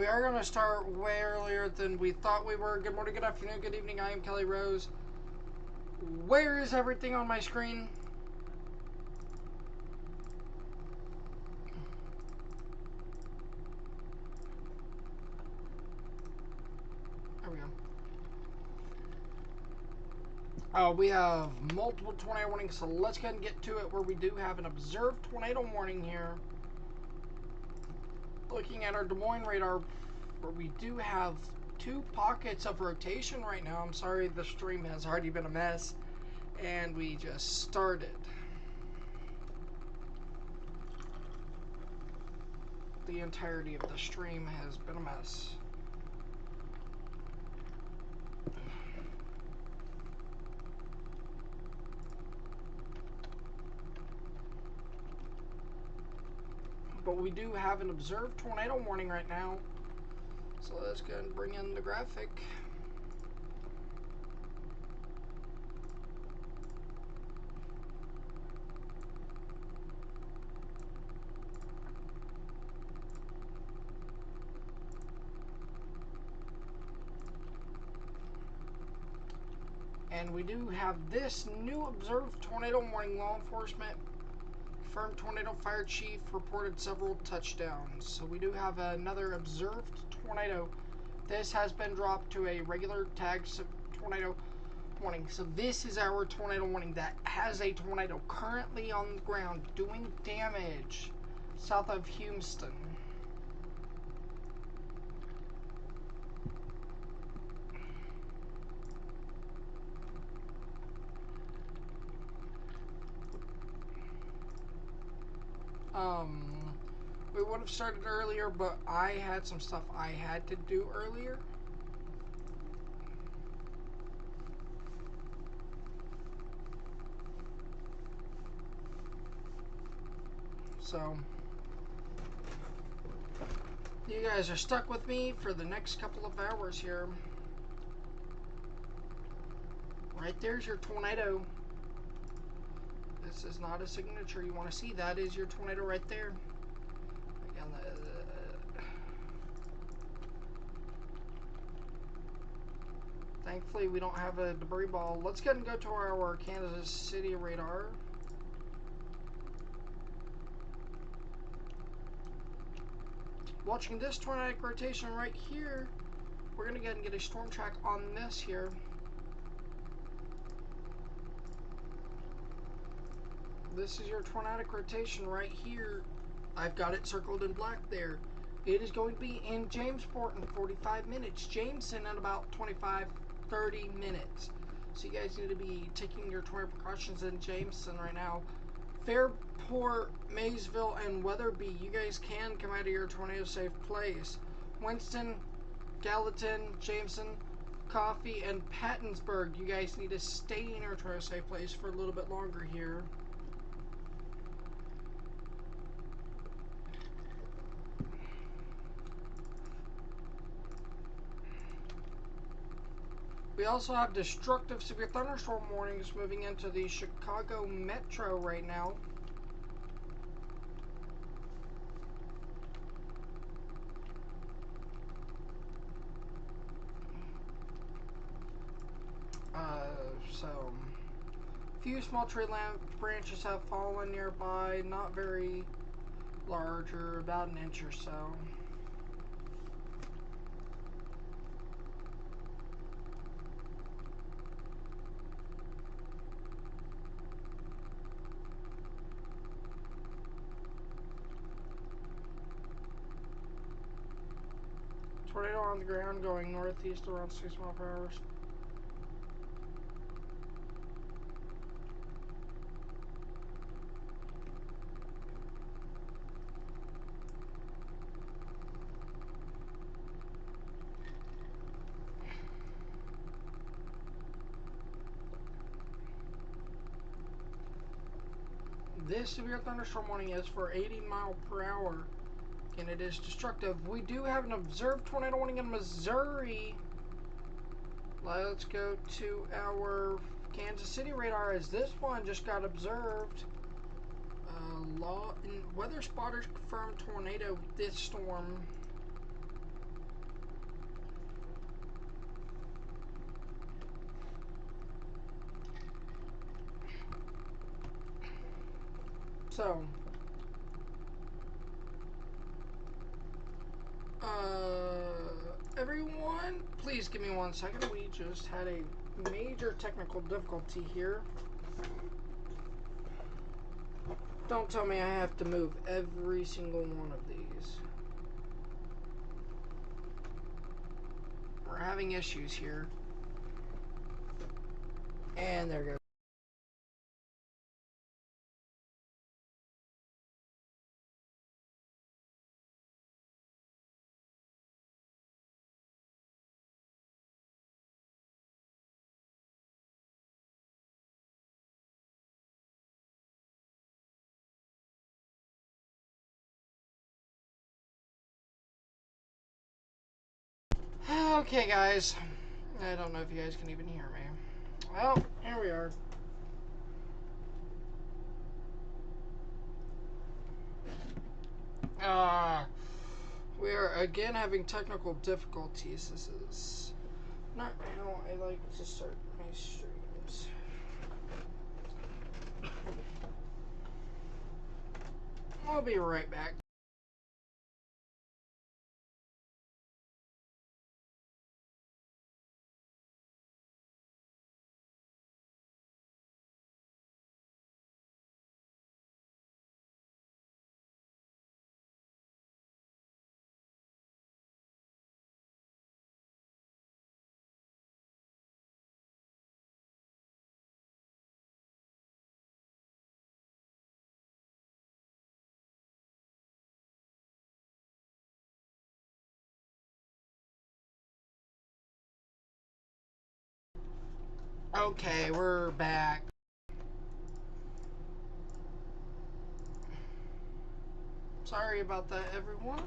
We are going to start way earlier than we thought we were. Good morning, good afternoon, good evening. I am Kelly Rose. Where is everything on my screen? There we go. We have multiple tornado warnings, so let's go ahead and get to it, where we do have an observed tornado warning here. Looking at our Des Moines radar, where we do have 2 pockets of rotation right now. I'm sorry, the stream has already been a mess, and we just started. The entirety of the stream has been a mess. But we do have an observed tornado warning right now. So let's go ahead and bring in the graphic. And we do have this new observed tornado warning. Law enforcement confirmed tornado fire chief reported several touchdowns. So we do have another observed tornado. This has been dropped to a regular tag tornado warning. So this is our tornado warning that has a tornado currently on the ground doing damage south of Houston. We would have started earlier, but I had some stuff I had to do earlier. So, you guys are stuck with me for the next couple of hours here. Right there's your tornado. This is not a signature you want to see. That is your tornado right there. Again, thankfully, we don't have a debris ball. Let's go ahead and go to our Kansas City radar. Watching this tornadic rotation right here, we're going to go ahead and get a storm track on this here. This is your tornadic rotation right here. I've got it circled in black there. It is going to be in Jamesport in 45 minutes. Jameson in about 25, 30 minutes. So you guys need to be taking your tornado precautions in Jameson right now. Fairport, Maysville, and Weatherby, you guys can come out of your tornado safe place. Winston, Gallatin, Jameson, Coffee, and Pattonsburg, you guys need to stay in your tornado safe place for a little bit longer here. We also have destructive severe thunderstorm warnings moving into the Chicago metro right now. So a few small tree branches have fallen nearby, not very large, or about an inch or so. Tornado on the ground going northeast around 6 miles per hour. This severe thunderstorm warning is for 80 miles per hour, and it is destructive. We do have an observed tornado warning in Missouri. Let's go to our Kansas City radar, as this one just got observed. Weather spotters confirmed tornado with this storm. So, everyone, please give me 1 second. We just had a major technical difficulty here. Don't tell me I have to move every single one of these. We're having issues here. And there goes. Okay, guys. I don't know if you guys can even hear me. Well, here we are. We are again having technical difficulties. This is not how I like to start my streams. I'll be right back. Okay, we're back. Sorry about that, everyone.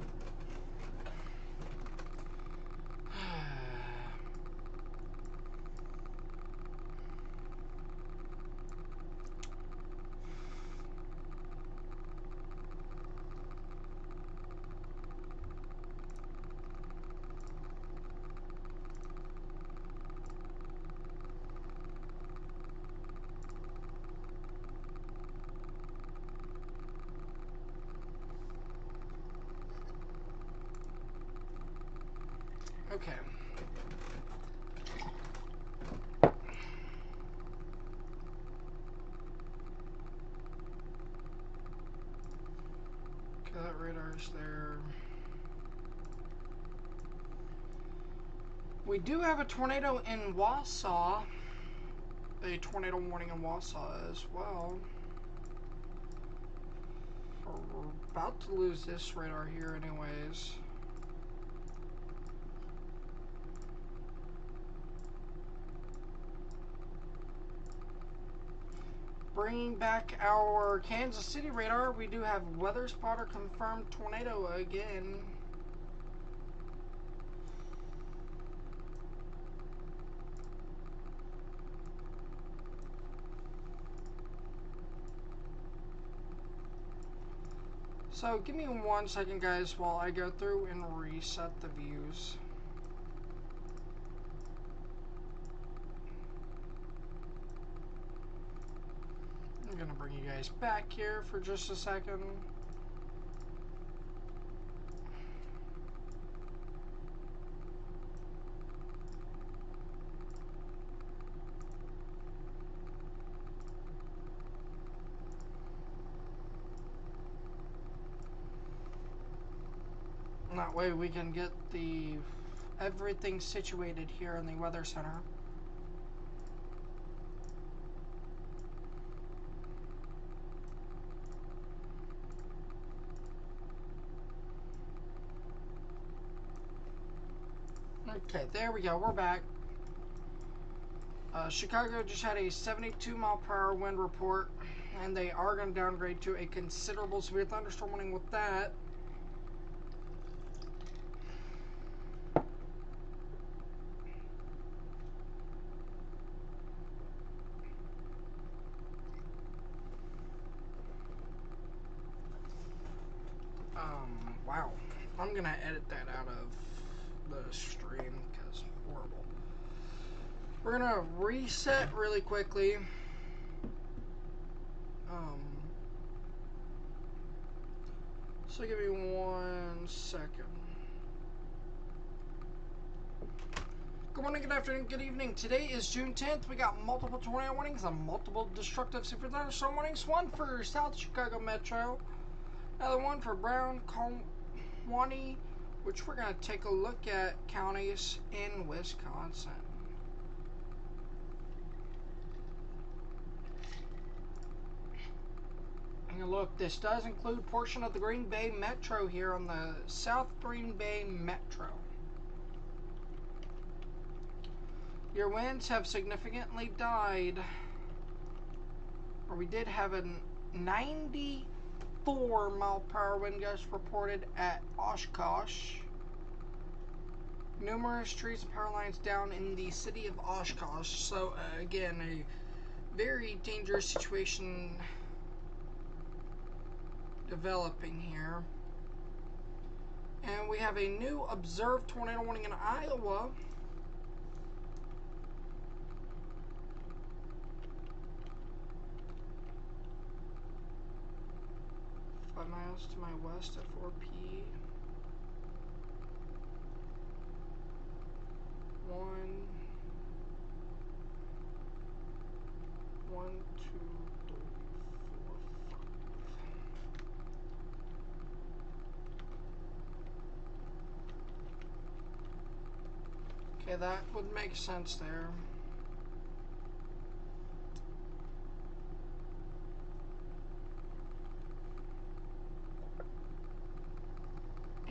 Okay. Okay, that radar's there. We do have a tornado in Wausau. A tornado warning in Wausau as well. We're about to lose this radar here anyways. Bringing back our Kansas City radar, we do have weather spotter confirmed tornado again. So give me 1 second, guys, while I go through and reset the views. I'm gonna bring you guys back here for just a second. That way we can get everything situated here in the weather center. Okay, there we go. We're back. Chicago just had a 72-mile-per-hour wind report, and they are going to downgrade to a considerable severe thunderstorm warning with that. Wow. I'm going to edit that out of the stream because horrible. We're going to reset really quickly. So give me 1 second. Good morning, good afternoon, good evening. Today is June 10th. We got multiple tornado warnings and multiple destructive super thunderstorm warnings. One for South Chicago Metro, another one for Brown County, which we're going to take a look at counties in Wisconsin. And look, this does include a portion of the Green Bay Metro here on the South Green Bay Metro. Your winds have significantly died, or we did have a 94 mile per hour wind gust reported at Oshkosh. Numerous trees and power lines down in the city of Oshkosh. So again, a very dangerous situation developing here. And we have a new observed tornado warning in Iowa. Miles to my west at 4P. 1, 2, 3, 4, 5. Okay, that would make sense there.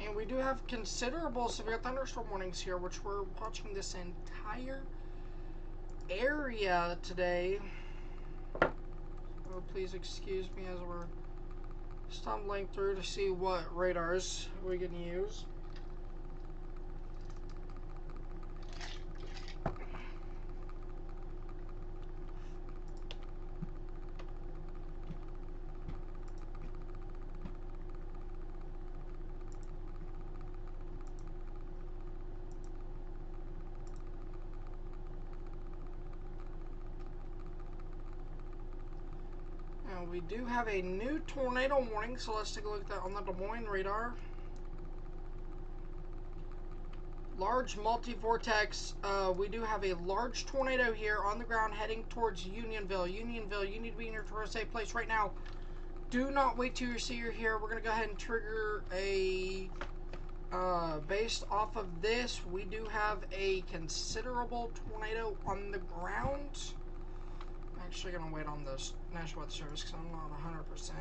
And we do have considerable severe thunderstorm warnings here, which we're watching this entire area today. Oh, please excuse me as we're stumbling through to see what radars we can use. We do have a new tornado warning, so let's take a look at that on the Des Moines radar. Large multi-vortex. We do have a large tornado here on the ground heading towards Unionville. Unionville, you need to be in your safe place right now. Do not wait till you see you're here. We're going to go ahead and trigger a... based off of this, we do have a considerable tornado on the ground. I'm actually going to wait on the National Weather Service because I'm not 100%.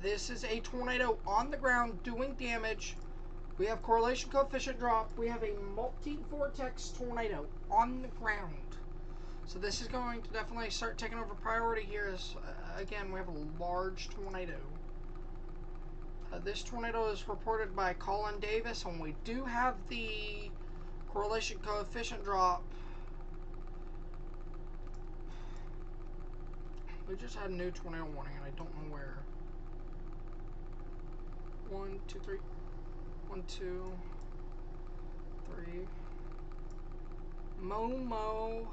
This is a tornado on the ground doing damage. We have correlation coefficient drop. We have a multi-vortex tornado on the ground. So this is going to definitely start taking over priority here. As, again, we have a large tornado. This tornado is reported by Colin Davis, and we do have the correlation coefficient drop. We just had a new tornado warning, and I don't know where. 1, 2, 3. 1, 2, 3. Momo,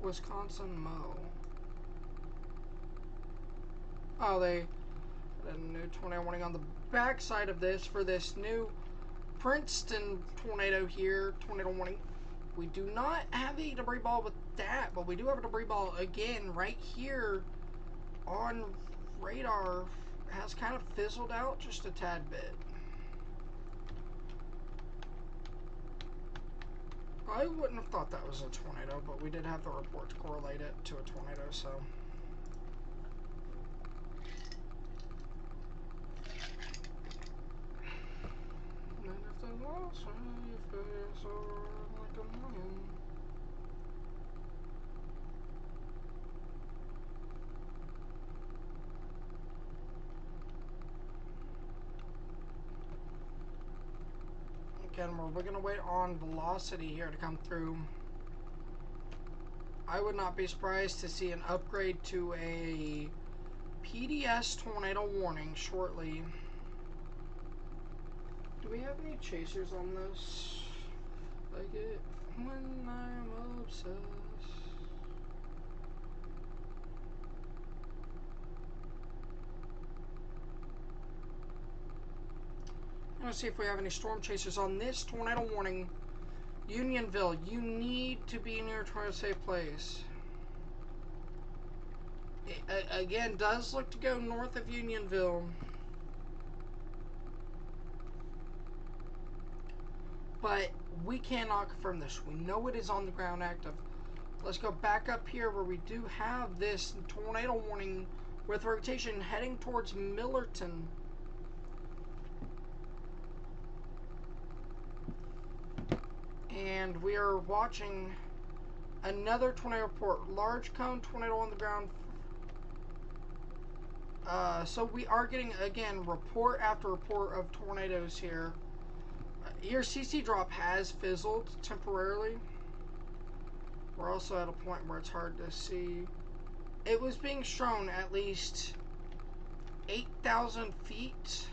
Wisconsin, Mo. Oh, they had a new tornado warning on the back side of this for this new Princeton tornado here. Tornado warning. We do not have a debris ball with that, but we do have a debris ball again right here on radar. Has kind of fizzled out just a tad bit. I wouldn't have thought that was a tornado, but we did have the report to correlate it to a tornado, so. And if the lost you feel so like a million. Again, we're going to wait on velocity here to come through. I would not be surprised to see an upgrade to a PDS tornado warning shortly. Do we have any chasers on this? Like it when I'm obsessed. going to see if we have any storm chasers on this tornado warning. Unionville, you need to be in your tornado safe place. It, again, does look to go north of Unionville. But we cannot confirm this. We know it is on the ground active. Let's go back up here where we do have this tornado warning with rotation heading towards Millerton. And we are watching another tornado report. Large cone tornado on the ground. So we are getting, again, report after report of tornadoes here. Your CC drop has fizzled temporarily. We're also at a point where it's hard to see. It was being shown at least 8,000 feet.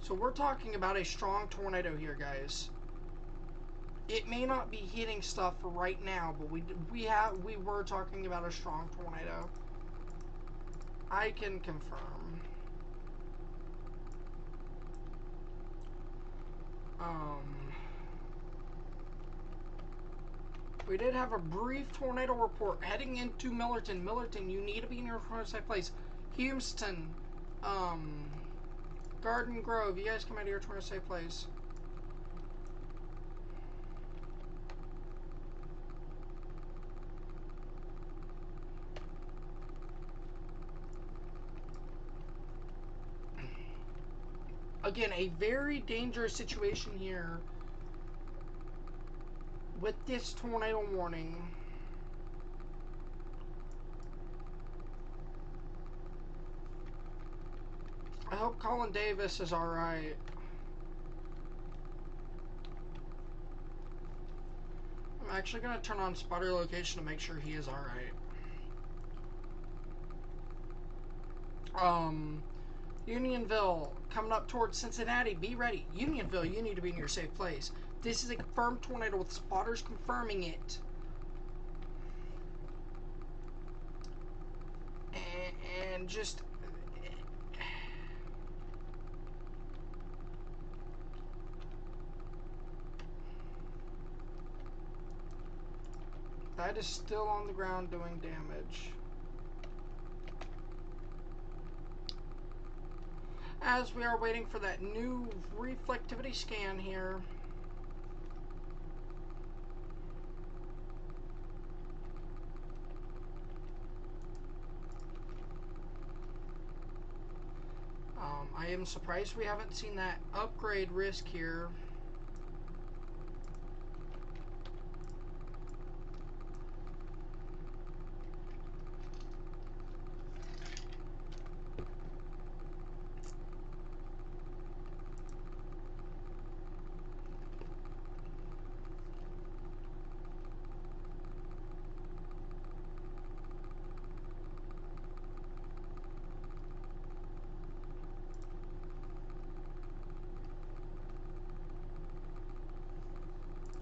So we're talking about a strong tornado here, guys. It may not be hitting stuff right now, but we were talking about a strong tornado. I can confirm. We did have a brief tornado report heading into Millerton. Millerton, you need to be in your tornado safe place. Houston, Garden Grove, you guys come out of your tornado safe place. Again, a very dangerous situation here with this tornado warning. I hope Colin Davis is alright. I'm actually going to turn on spotter location to make sure he is alright. Unionville, coming up towards Cincinnati, be ready. Unionville, you need to be in your safe place. This is a confirmed tornado with spotters confirming it. And just... that is still on the ground doing damage. As we are waiting for that new reflectivity scan here. I am surprised we haven't seen that upgrade risk here.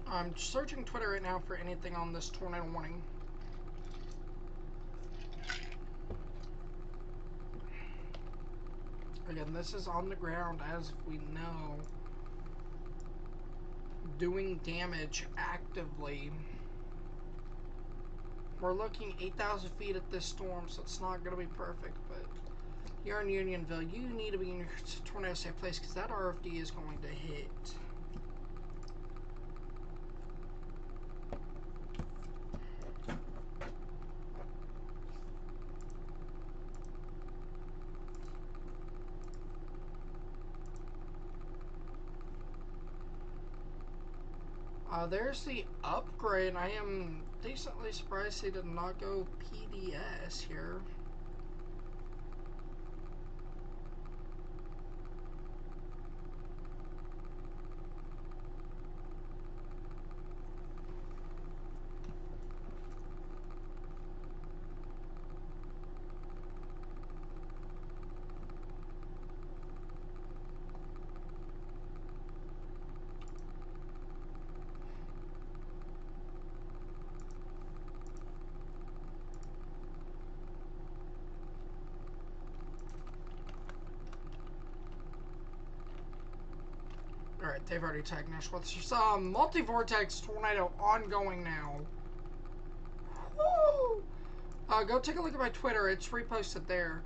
I'm searching Twitter right now for anything on this tornado warning. Again, this is on the ground, as we know, doing damage actively. We're looking 8,000 feet at this storm, so it's not going to be perfect, but you're in Unionville. You need to be in your tornado safe place because that RFD is going to hit. There's the upgrade. I am decently surprised he did not go PDS here. Alright, they've already tagged Nashville. There's multi-vortex tornado ongoing now. Woo! Go take a look at my Twitter. It's reposted there.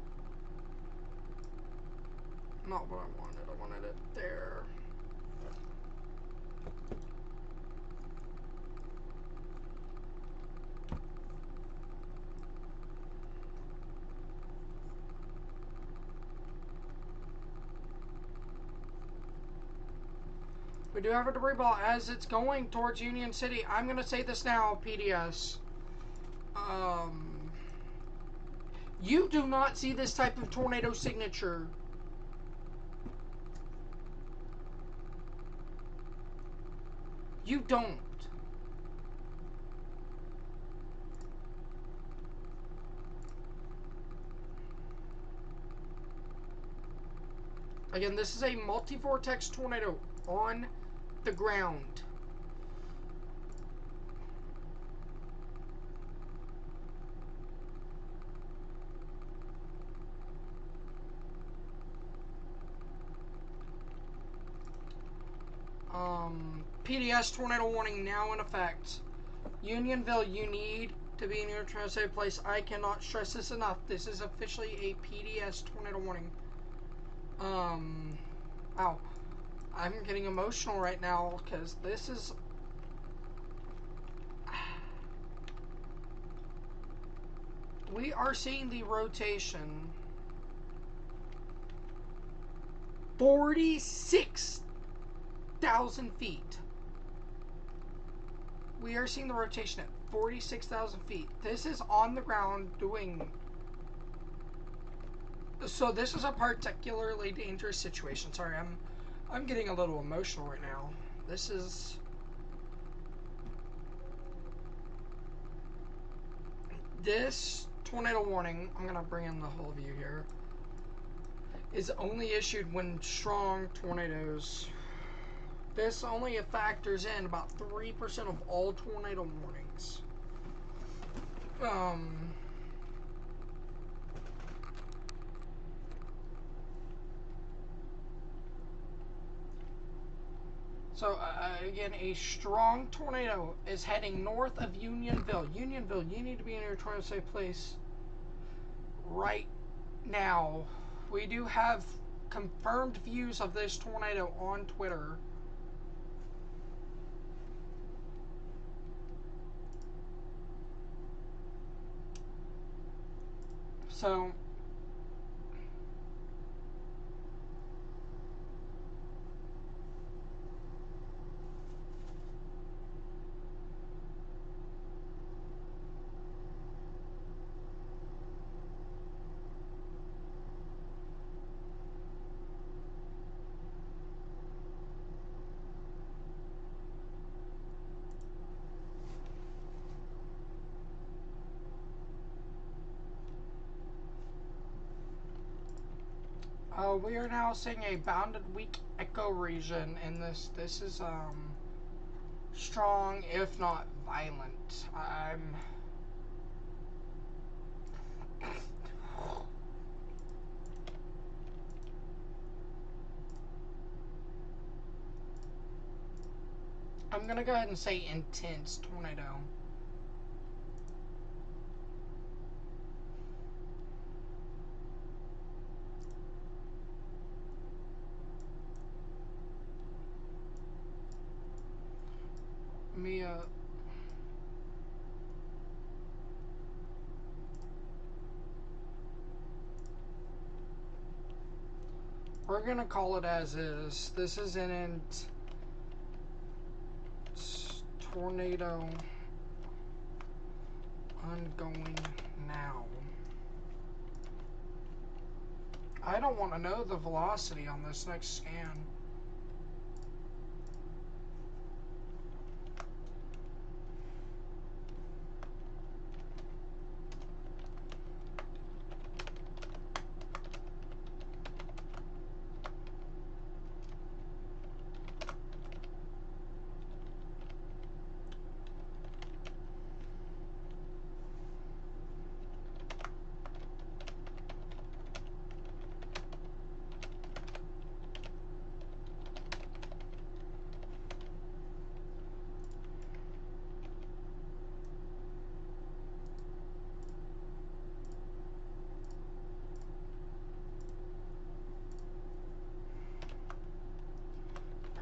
Not what I wanted. I wanted it there. We do have a debris ball as it's going towards Union City. I'm going to say this now, PDS. You do not see this type of tornado signature. You don't. Again, this is a multi-vortex tornado on the ground. PDS tornado warning now in effect. Unionville, you need to be in your safe place. I cannot stress this enough. This is officially a PDS tornado warning. Wow. I'm getting emotional right now because this is... We are seeing the rotation. 46,000 feet. We are seeing the rotation at 46,000 feet. This is on the ground doing... So this is a particularly dangerous situation. Sorry, I'm getting a little emotional right now. This is... This tornado warning, I'm going to bring in the whole view here, is only issued when strong tornadoes. This only factors in about 3% of all tornado warnings. So, again, a strong tornado is heading north of Unionville. Unionville, you need to be in your tornado safe place right now. We do have confirmed views of this tornado on Twitter. So... we are now seeing a bounded weak ecoregion in this. This is strong, if not violent. I'm gonna go ahead and say intense tornado. Mia. We're gonna call it as is. This is an tornado ongoing now. I don't want to know the velocity on this next scan.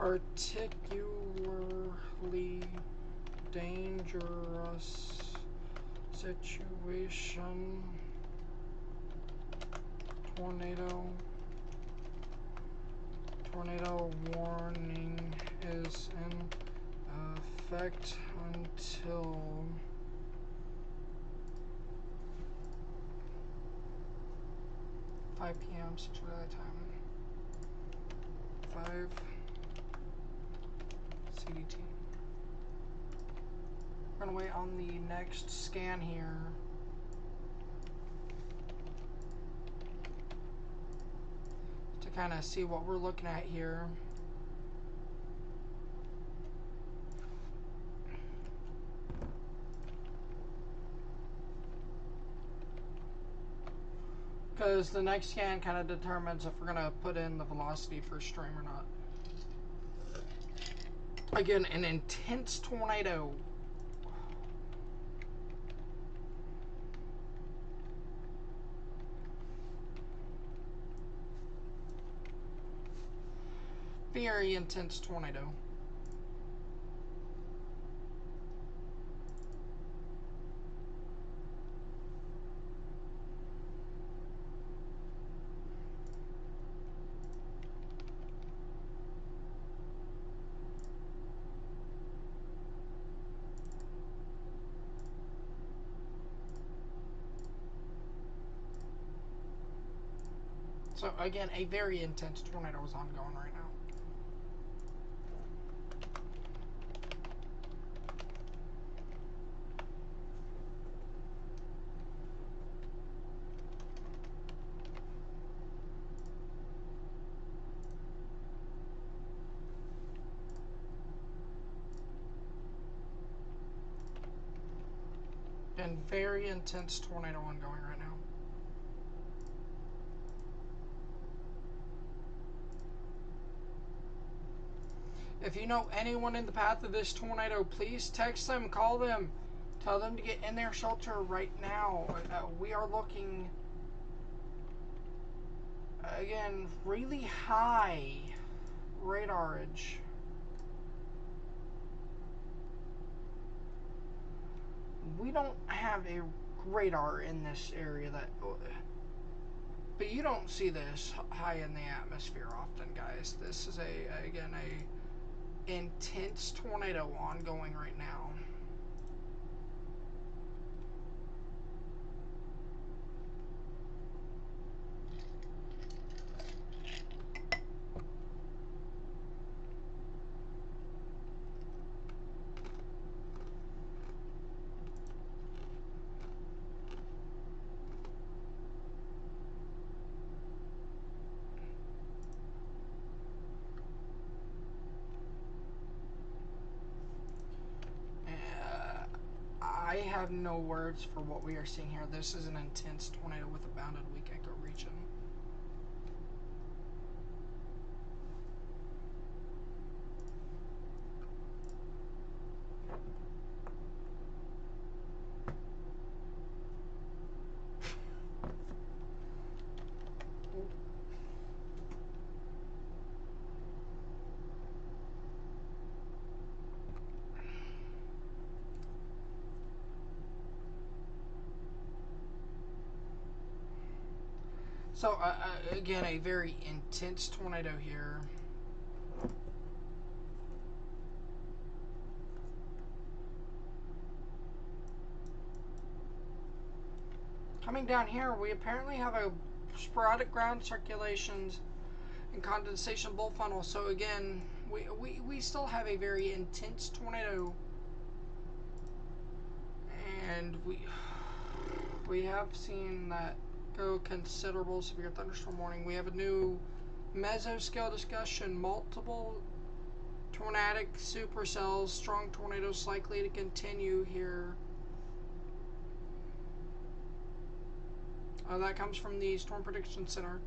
particularly dangerous situation. Tornado warning is in effect until 5 p.m. Central Daylight Time. 5 CDT. We're gonna wait on the next scan here. To kind of see what we're looking at here. Because the next scan kind of determines if we're going to put in the velocity for stream or not. Again, an intense tornado. Very intense tornado. So again, a very intense tornado is ongoing right now. And very intense tornado ongoing right now. If you know anyone in the path of this tornado, please text them, call them, tell them to get in their shelter right now. We are looking, again, really high radarage. We don't have a radar in this area that, but you don't see this high in the atmosphere often, guys. This is again a intense tornado ongoing right now. I have no words for what we are seeing here. This is an intense tornado with a bounded weak echo region. So, again, a very intense tornado here. Coming down here, we apparently have a sporadic ground circulations and condensation bolt funnel. So again, we still have a very intense tornado. And we have seen that go considerable severe thunderstorm warning. We have a new mesoscale discussion. Multiple tornadic supercells, strong tornadoes likely to continue here. That comes from the Storm Prediction Center.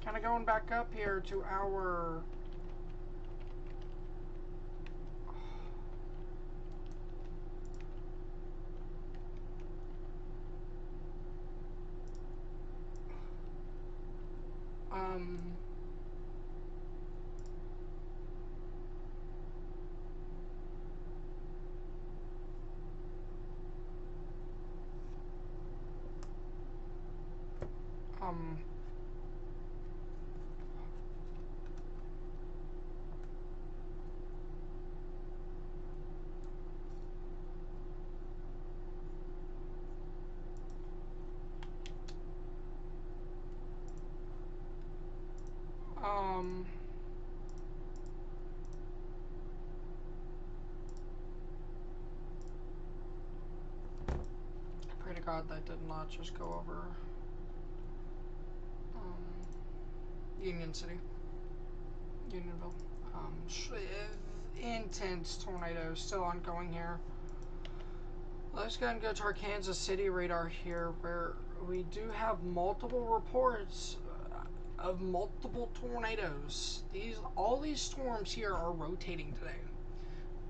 Kind of going back up here to our Um, um, um, I pray to God that did not just go over, Union City, Unionville. Intense tornadoes still ongoing here. Let's go ahead and go to our Kansas City radar here, where we do have multiple reports of multiple tornadoes. All these storms here are rotating today.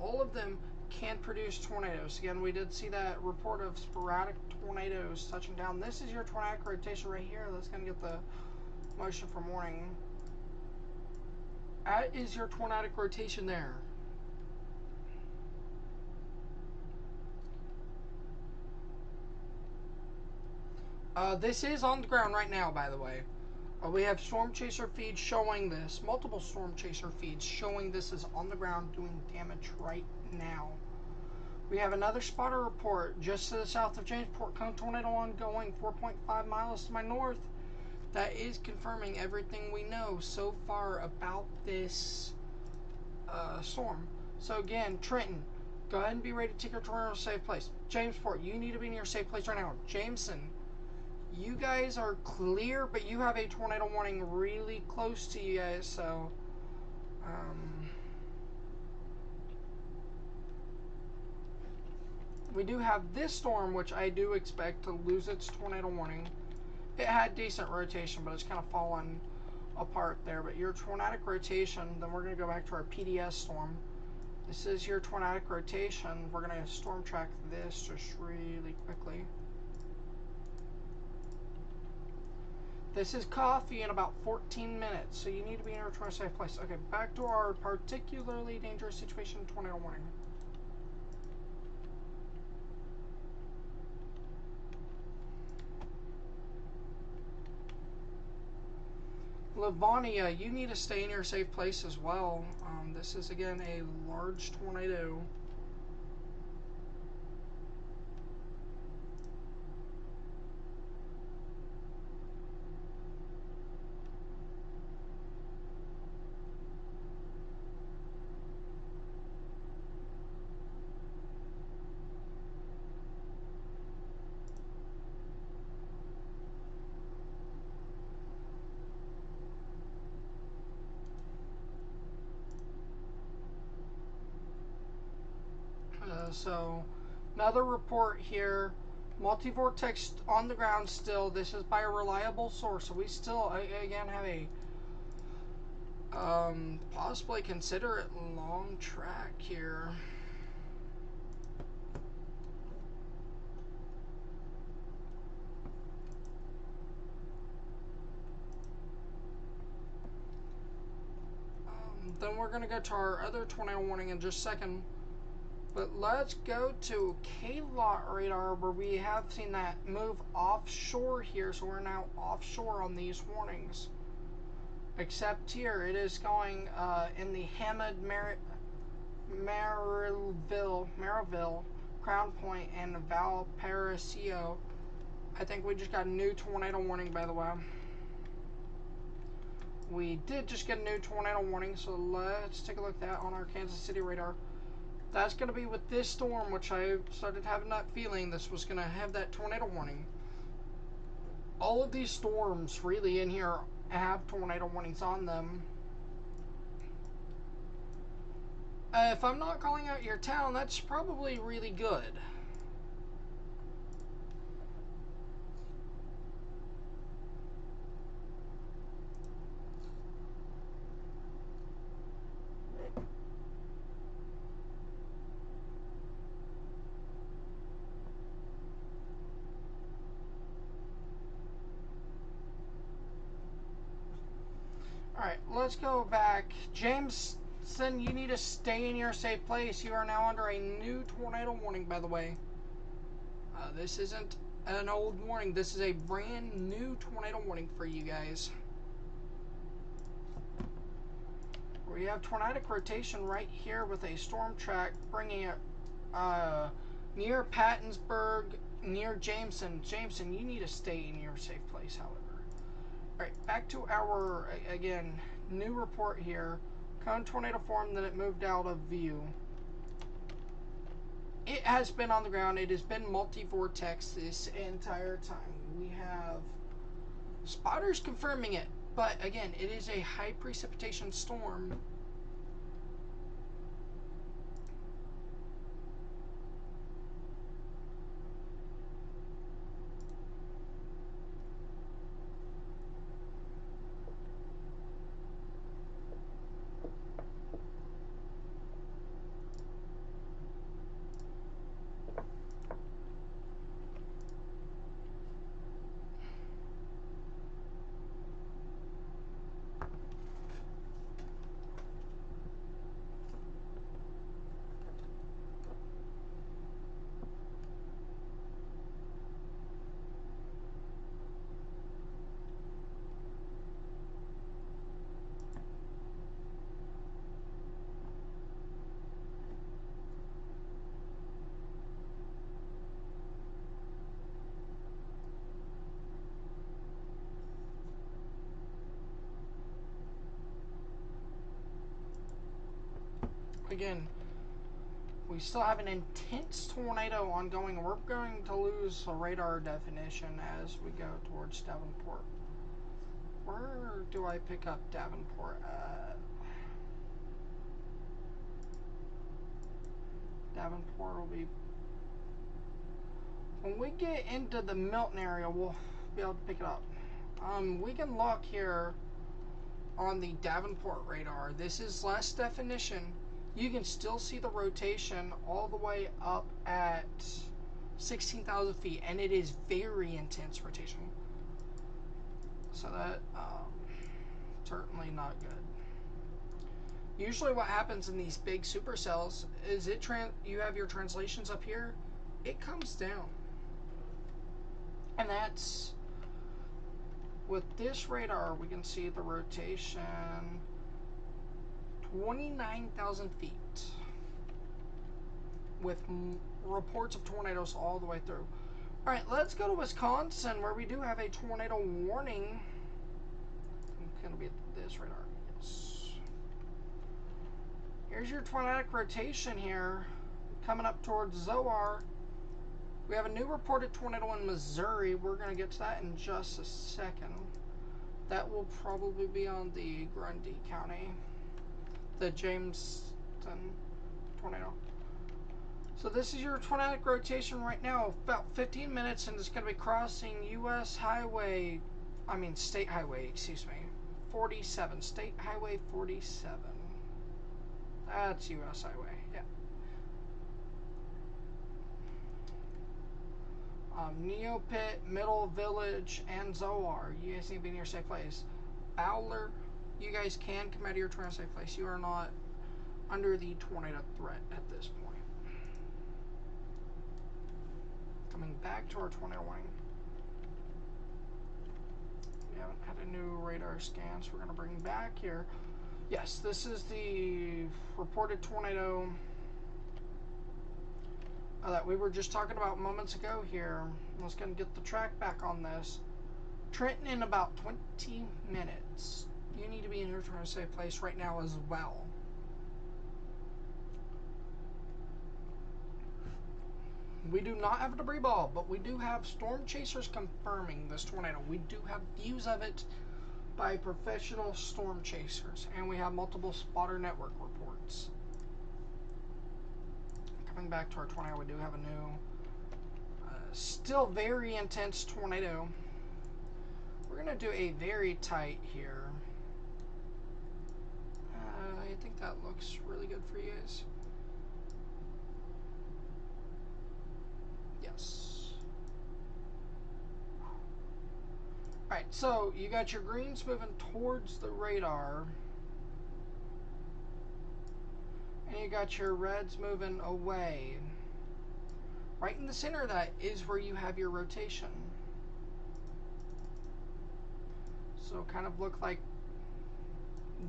All of them can produce tornadoes. Again, we did see that report of sporadic tornadoes touching down. This is your tornadic rotation right here. Let's go and get the motion for morning. That is your tornadic rotation there. This is on the ground right now, by the way. We have Storm Chaser feeds showing this. Multiple Storm Chaser feeds showing this is on the ground doing damage right now. We have another spotter report just to the south of Jamesport. Cone tornado ongoing 4.5 miles to my north. That is confirming everything we know so far about this storm. So again, Trenton, go ahead and be ready to take your tornado to a safe place. Jamesport, you need to be in your safe place right now. Jameson, you guys are clear, but you have a tornado warning really close to you guys, so we do have this storm, which I do expect to lose its tornado warning. It had decent rotation, but it's kind of fallen apart there. But your tornadic rotation, then we're going to go back to our PDS storm. This is your tornadic rotation. We're going to storm track this just really quickly. This is coffee in about 14 minutes, so you need to be in your tornado safe place. Okay, back to our particularly dangerous situation, tornado warning. Livonia, you need to stay in your safe place as well. This is again a large tornado. So another report here, multi-vortex on the ground still. This is by a reliable source, so we still again have a possibly consider it long track here. Then we're gonna go to our other tornado warning in just a second. But let's go to K-Lot radar, where we have seen that move offshore here, so we're now offshore on these warnings. Except here, it is going in the Hamid, Maryville, Crown Point, and Valparaiso. I think we just got a new tornado warning, by the way. We did just get a new tornado warning, so let's take a look at that on our Kansas City radar. That's going to be with this storm, which I started having that feeling this was going to have that tornado warning. All of these storms really in here have tornado warnings on them. If I'm not calling out your town, that's probably really good. Alright, let's go back. Jameson, you need to stay in your safe place. You are now under a new tornado warning, by the way. This isn't an old warning. This is a brand new tornado warning for you guys. We have tornadic rotation right here with a storm track bringing it near Pattonsburg, near Jameson. Jameson, you need to stay in your safe place, however. Alright, back to our, again, new report here. Cone tornado formed, then it moved out of view. It has been on the ground. It has been multi-vortex this entire time. We have spotters confirming it, but again, it is a high precipitation storm. Again, we still have an intense tornado ongoing. We're going to lose a radar definition as we go towards Davenport. Where do I pick up Davenport at? Davenport will be... When we get into the Milton area, we'll be able to pick it up. We can look here on the Davenport radar. This is less definition. You can still see the rotation all the way up at 16,000 feet, and it is very intense rotation. So that, certainly not good. Usually what happens in these big supercells is you have your translations up here, it comes down. And that's, with this radar, we can see the rotation 29,000 feet with reports of tornadoes all the way through. Alright, let's go to Wisconsin where we do have a tornado warning. It's going to be this radar. Yes. Here's your tornadic rotation here coming up towards Zoar. We have a new reported tornado in Missouri. We're going to get to that in just a second. That will probably be on the Grundy County. The Jameson tornado. So this is your tornadic rotation right now, about 15 minutes, and it's going to be crossing State Highway, excuse me, 47, State Highway 47. That's US Highway, yeah. Neopit, Middle Village, and Zoar. You guys need to be in your safe place. Fowler, you guys can come out of your tornado safe place. You are not under the tornado threat at this point. Coming back to our tornado warning. We haven't had a new radar scan, so we're going to bring back here. Yes, this is the reported tornado that we were just talking about moments ago here. Let's go and get the track back on this. Trenton in about 20 minutes. You need to be in your tornado safe place right now as well. We do not have a debris ball, but we do have storm chasers confirming this tornado. We do have views of it by professional storm chasers, and we have multiple spotter network reports. Coming back to our tornado, we do have a new, still very intense tornado. We're going to do a very tight here. I think that looks really good for you guys. Yes. Alright, so you got your greens moving towards the radar. And you got your reds moving away. Right in the center of that is where you have your rotation. So kind of look like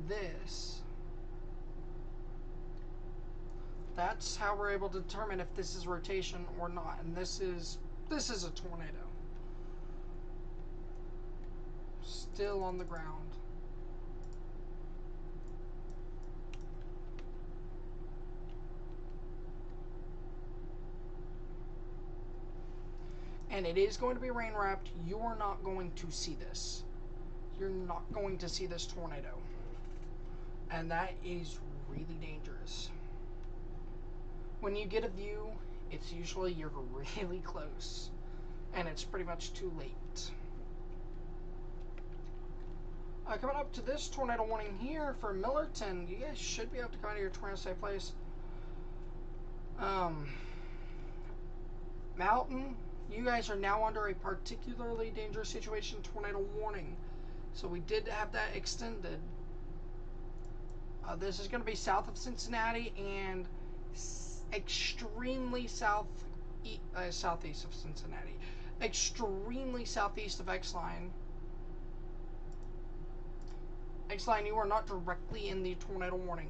this. That's how we're able to determine if this is rotation or not. And this is a tornado. Still on the ground. And it is going to be rain wrapped. You are not going to see this. You're not going to see this tornado. And that is really dangerous. When you get a view, it's usually you're really close. And it's pretty much too late. Coming up to this tornado warning here for Millerton, you guys should be able to come out of your tornado safe place. Mountain, you guys are now under a particularly dangerous situation tornado warning. So we did have that extended. This is going to be south of Cincinnati and extremely southeast of Cincinnati. Extremely southeast of X-Line. X-Line, you are not directly in the tornado warning.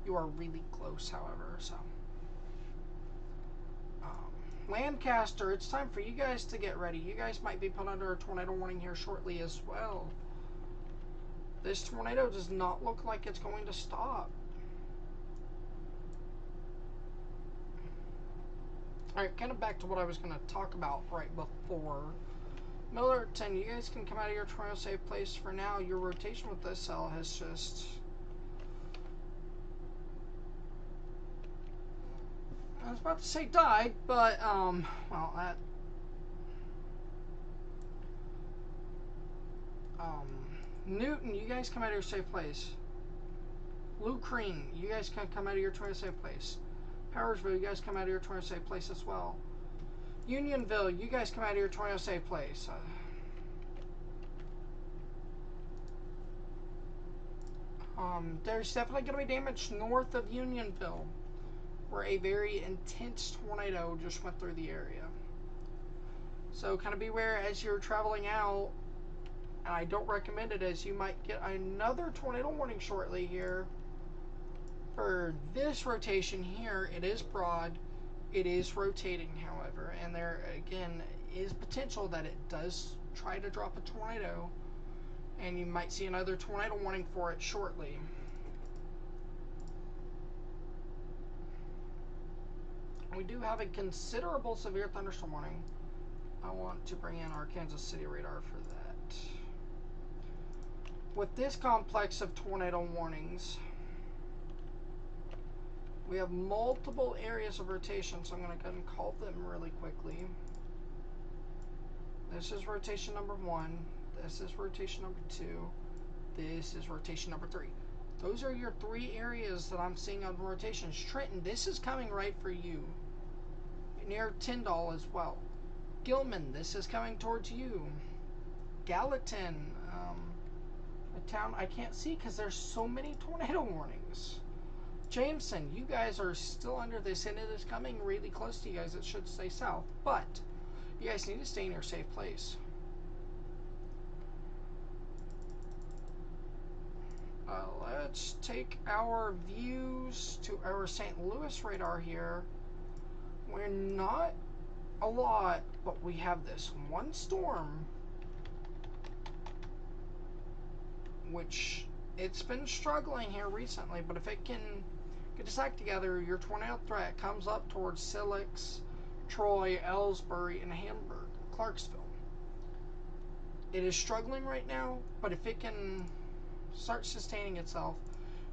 You are really close, however, so. Lancaster, it's time for you guys to get ready. You guys might be put under a tornado warning here shortly as well. This tornado does not look like it's going to stop. Alright, kind of back to what I was going to talk about right before. Millerton, you guys can come out of your tornado safe place for now. Your rotation with this cell has just... I was about to say died, but, well, that... Newton, you guys come out of your safe place. Lucrine, you guys can come out of your tornado safe place. Powersville, you guys come out of your tornado safe place as well. Unionville, you guys come out of your tornado safe place. There's definitely going to be damage north of Unionville, where a very intense tornado just went through the area. So kind of beware as you're traveling out. And I don't recommend it, as you might get another tornado warning shortly here. For this rotation here, it is broad. It is rotating, however, and there again is potential that it does try to drop a tornado, and you might see another tornado warning for it shortly. We do have a considerable severe thunderstorm warning. I want to bring in our Kansas City radar for that. With this complex of tornado warnings, we have multiple areas of rotation, so I'm going to go ahead and call them really quickly. This is rotation number 1. This is rotation number 2. This is rotation number 3. Those are your 3 areas that I'm seeing on rotations. Trenton, this is coming right for you. Near Tyndall as well. Gilman, this is coming towards you. Gallatin, a town I can't see because there's so many tornado warnings. Jameson, you guys are still under this, and it is coming really close to you guys. It should stay south, but you guys need to stay in your safe place. Let's take our views to our St. Louis radar here. We're not a lot, but we have this one storm, which it's been struggling here recently, but if it can get its act together, your tornado threat comes up towards Silix, Troy, Ellsbury, and Hamburg, Clarksville. It is struggling right now, but if it can start sustaining itself,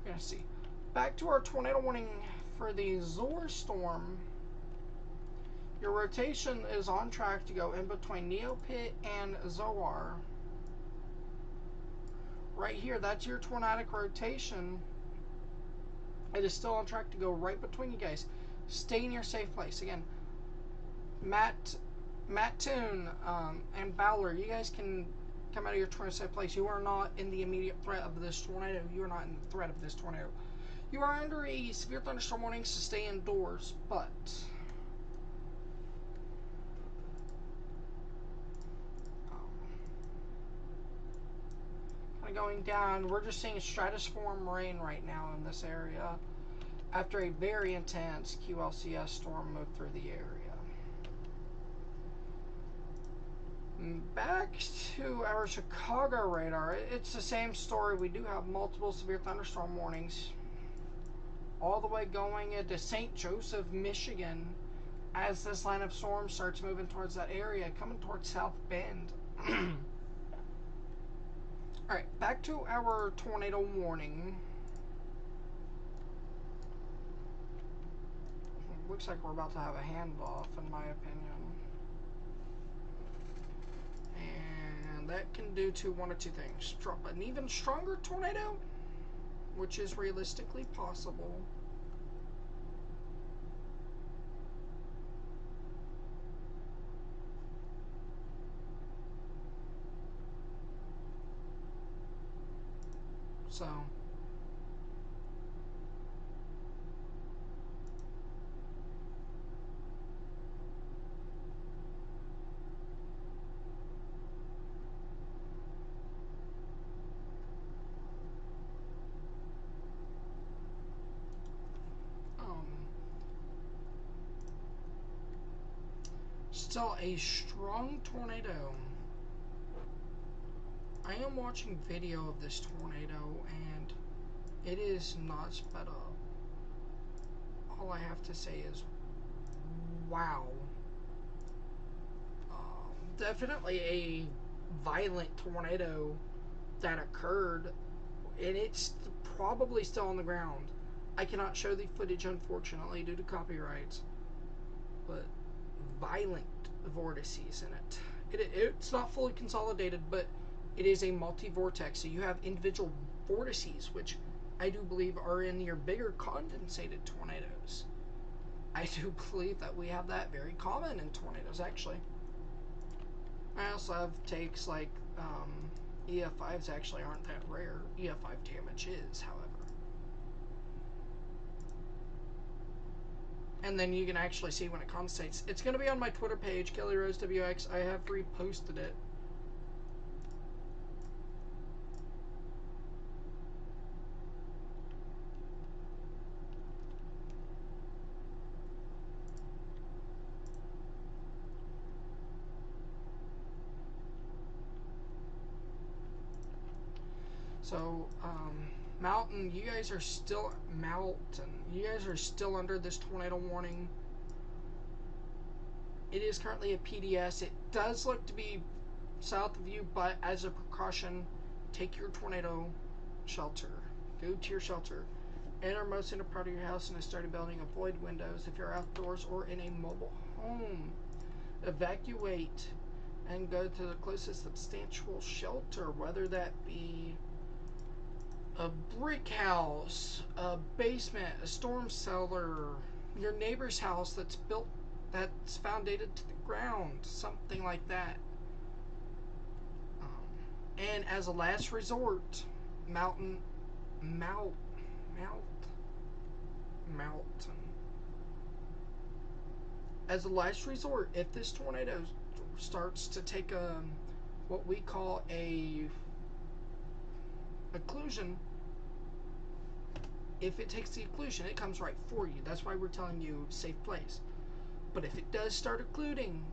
you're going to see. Back to our tornado warning for the Zor storm. Your rotation is on track to go in between Neopit and Zoar. Right here, that's your tornadic rotation. It is still on track to go right between you guys. Stay in your safe place. Again, Matt Toon, and Bowler, you guys can come out of your tornado safe place. You are not in the immediate threat of this tornado. You are not in the threat of this tornado. You are under a severe thunderstorm warning, so stay indoors, but kind of going down, we're just seeing stratiform rain right now in this area after a very intense QLCS storm moved through the area. Back to our Chicago radar, it's the same story. We do have multiple severe thunderstorm warnings all the way going into St. Joseph, Michigan, as this line of storms starts moving towards that area, coming towards South Bend. Alright, back to our tornado warning. Looks like we're about to have a handoff, in my opinion. And that can do one of two things. Drop an even stronger tornado, which is realistically possible. So still a strong tornado. I am watching video of this tornado and it is not sped up. All I have to say is wow. Definitely a violent tornado that occurred, and it's probably still on the ground. I cannot show the footage, unfortunately, due to copyrights, but violent vortices in it. It's not fully consolidated, but it is a multi-vortex, so you have individual vortices, which I do believe are in your bigger condensated tornadoes. I do believe that we have that very common in tornadoes, actually. I also have takes like EF5s actually aren't that rare. EF5 damage is, however. And then you can actually see when it condensates. It's going to be on my Twitter page, Kelly Rose WX. I have reposted it. So, Mountain, you guys are still under this tornado warning. It is currently a PDS. It does look to be south of you, but as a precaution, take your tornado shelter. Go to your shelter. Enter most inner part of your house in a sturdy building. Avoid windows if you're outdoors or in a mobile home. Evacuate and go to the closest substantial shelter, whether that be a brick house, a basement, a storm cellar, your neighbor's house that's foundated to the ground, something like that. And as a last resort, Mountain. As a last resort, if this tornado starts to take what we call a occlusion, if it takes the occlusion, it comes right for you. That's why we're telling you safe place. But if it does start occluding,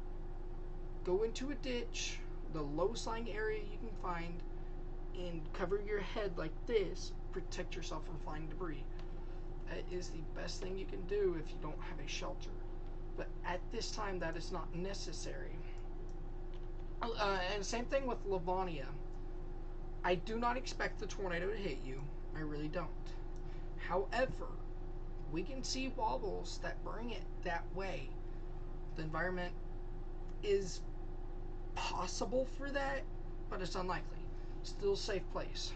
go into a ditch, the lowest lying area you can find, and cover your head like this. Protect yourself from flying debris. That is the best thing you can do if you don't have a shelter. But at this time, that is not necessary. And same thing with Livonia. I do not expect the tornado to hit you. I really don't. However, we can see wobbles that bring it that way. The environment is possible for that, but it's unlikely. Still a safe place.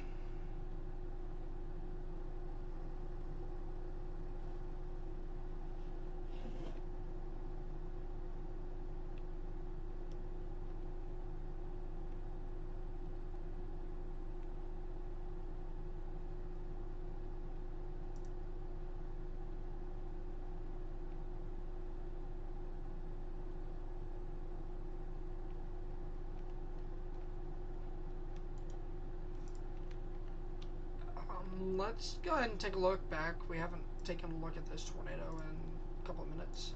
let's go ahead and take a look back. We haven't taken a look at this tornado in a couple of minutes.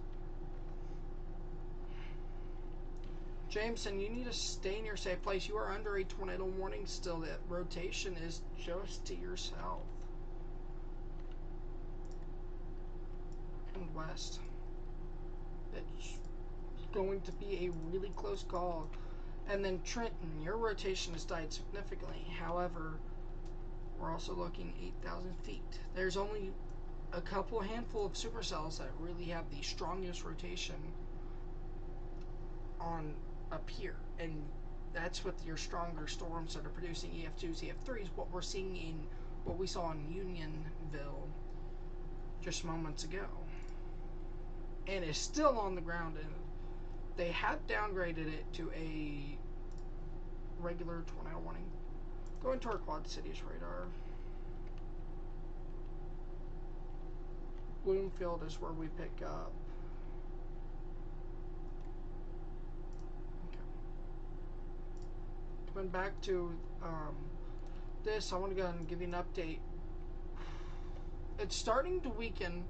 Jameson, you need to stay in your safe place. You are under a tornado warning still. That rotation is just to your south and west. It's going to be a really close call. And then Trenton, your rotation has died significantly. However, we're also looking 8,000 feet. There's only a handful of supercells that really have the strongest rotation on up here, and that's with your stronger storms that are producing EF2s, EF3s. What we saw in Unionville just moments ago, and is still on the ground. And they have downgraded it to a regular tornado warning. Go into our Quad Cities radar. Bloomfield is where we pick up. Okay. Coming back to this, I want to go ahead and give you an update. It's starting to weaken,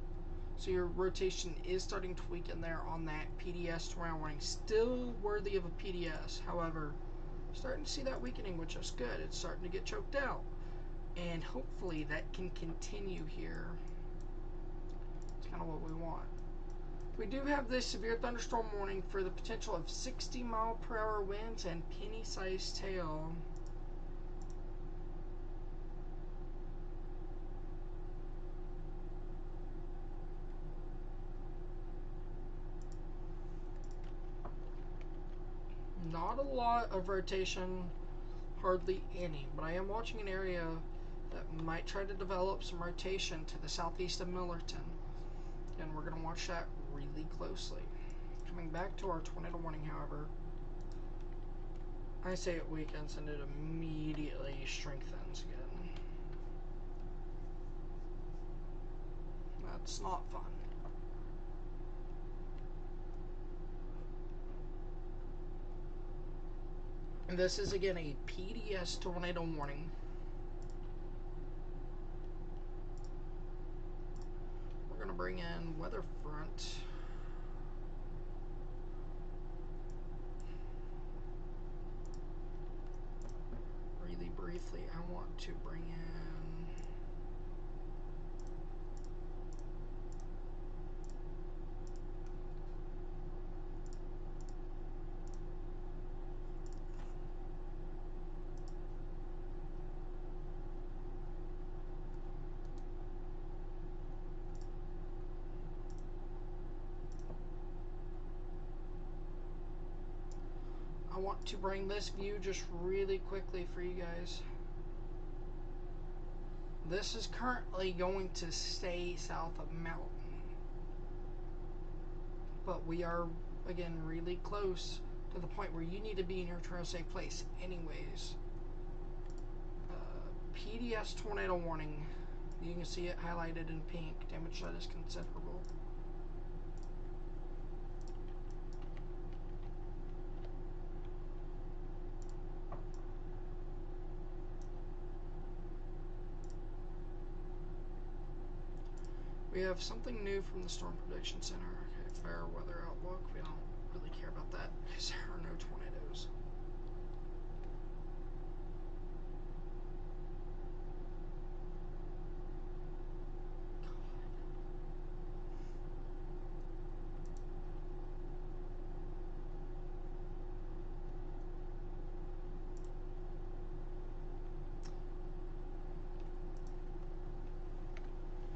so your rotation is starting to weaken there on that PDS tornado warning. Still worthy of a PDS, however, starting to see that weakening, which is good. It's starting to get choked out, and hopefully that can continue here. It's kind of what we want. We do have this severe thunderstorm warning for the potential of 60-mile-per-hour winds and penny-sized tail. Not a lot of rotation, hardly any, but I am watching an area that might try to develop some rotation to the southeast of Millerton, and we're going to watch that really closely. Coming back to our tornado warning, however, I say it weakens and it immediately strengthens again. That's not fun. And this is again a PDS tornado warning. We're going to bring in weather front. Really briefly, I want to bring in this view just really quickly for you guys. This is currently going to stay south of Mountain, but we are again really close to the point where you need to be in your trail safe place anyways. PDS tornado warning. You can see it highlighted in pink. Damage that is considerable. We have something new from the Storm Prediction Center. Okay, fair weather outlook. We don't really care about that because there are no tornadoes.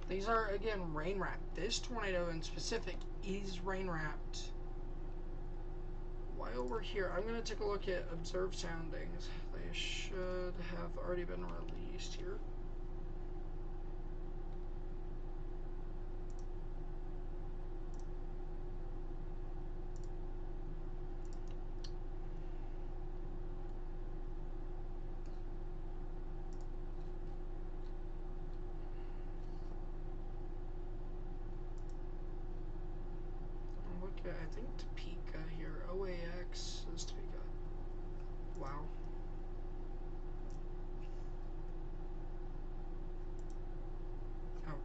These are, again, rain wrapped. This tornado in specific is rain wrapped. While we're here, I'm going to take a look at observed soundings. They should have already been released here. I think Topeka here. OAX is Topeka. Wow.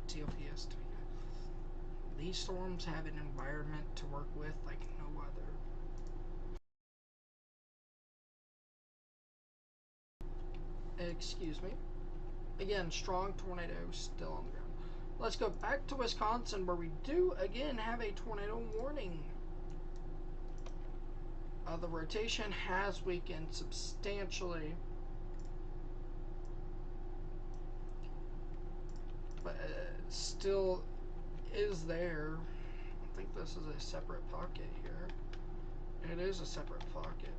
TOPS. These storms have an environment to work with like no other. Excuse me. Again, strong tornado still on the ground. Let's go back to Wisconsin, where we do again have a tornado warning. The rotation has weakened substantially, but still is there. I think this is a separate pocket here. It is a separate pocket.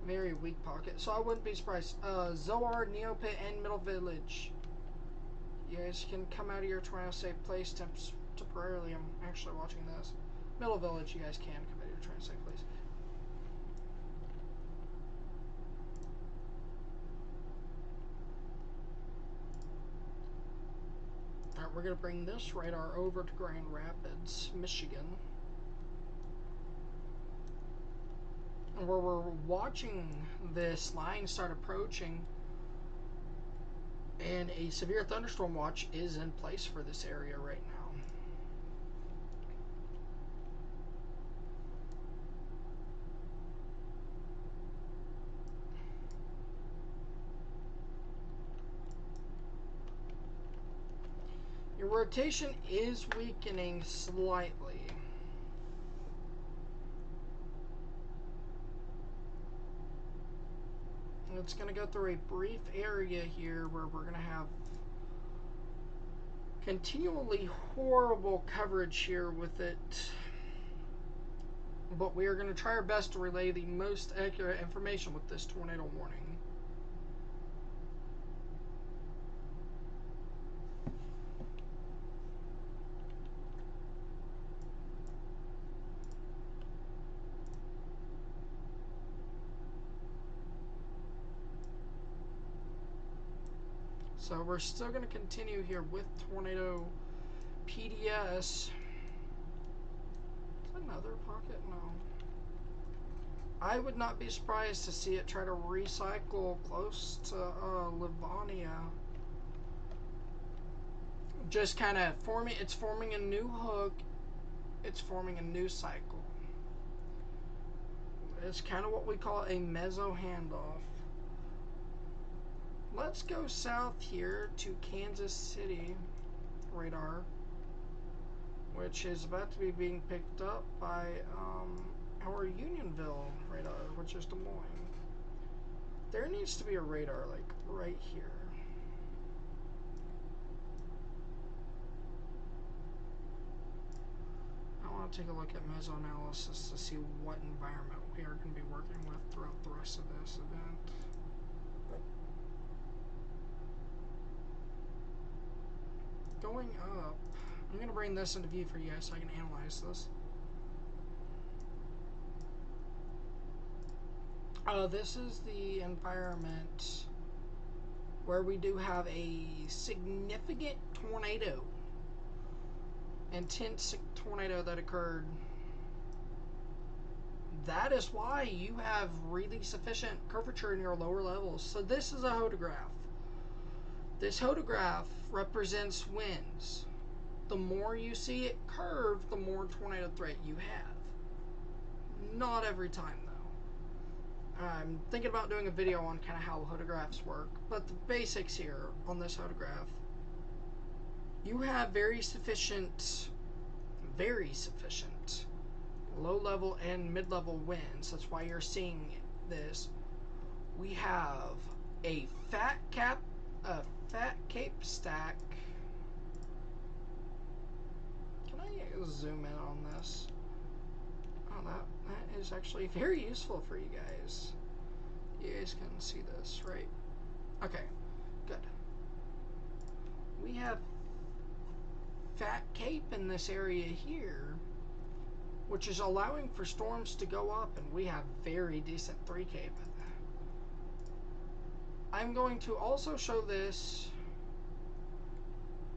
Very weak pocket. So I wouldn't be surprised. Zoar, Neopit, and Middle Village. You guys can come out of your tornado safe place temporarily. I'm actually watching this. Middle Village, you guys can come out of your tornado safe place. Alright, we're going to bring this radar over to Grand Rapids, Michigan. Where we're watching this line start approaching, and a severe thunderstorm watch is in place for this area right now. Your rotation is weakening slightly. It's going to go through a brief area here where we're going to have continually horrible coverage here with it. But we are going to try our best to relay the most accurate information with this tornado warning. So we're still going to continue here with Tornado PDS. Is that another pocket? No. I would not be surprised to see it try to recycle close to Livonia. Just kind of forming, it's forming a new hook. It's forming a new cycle. It's kind of what we call a meso handoff. Let's go south here to Kansas City radar, which is about to be being picked up by our Unionville radar, which is Des Moines. There needs to be a radar like right here. I want to take a look at mesoanalysis to see what environment we are going to be working with throughout the rest of this event. Going up, I'm going to bring this into view for you guys so I can analyze this. This is the environment where we do have a significant tornado, intense tornado that occurred. That is why you have really sufficient curvature in your lower levels. So this is a hodograph. This hodograph represents winds. The more you see it curve, the more tornado threat you have. Not every time, though. I'm thinking about doing a video on kind of how hodographs work, but the basics here on this hodograph, you have very sufficient low-level and mid-level winds. That's why you're seeing this. We have a fat cape stack. Can I zoom in on this? Oh, that is actually very useful for you guys. You guys can see this, right? Okay, good. We have fat cape in this area here, which is allowing for storms to go up, and we have very decent 3 cape. I'm going to also show this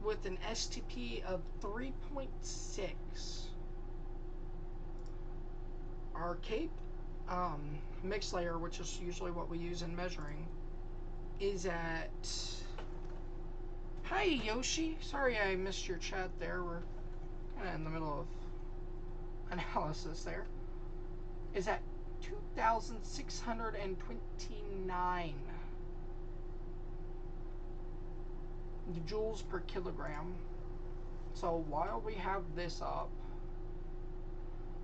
with an STP of 3.6. Our cape mix layer, which is usually what we use in measuring, is at... Hi, Yoshi. Sorry I missed your chat there. We're kind of in the middle of analysis there. Is at 2,629 joules per kilogram. So while we have this up,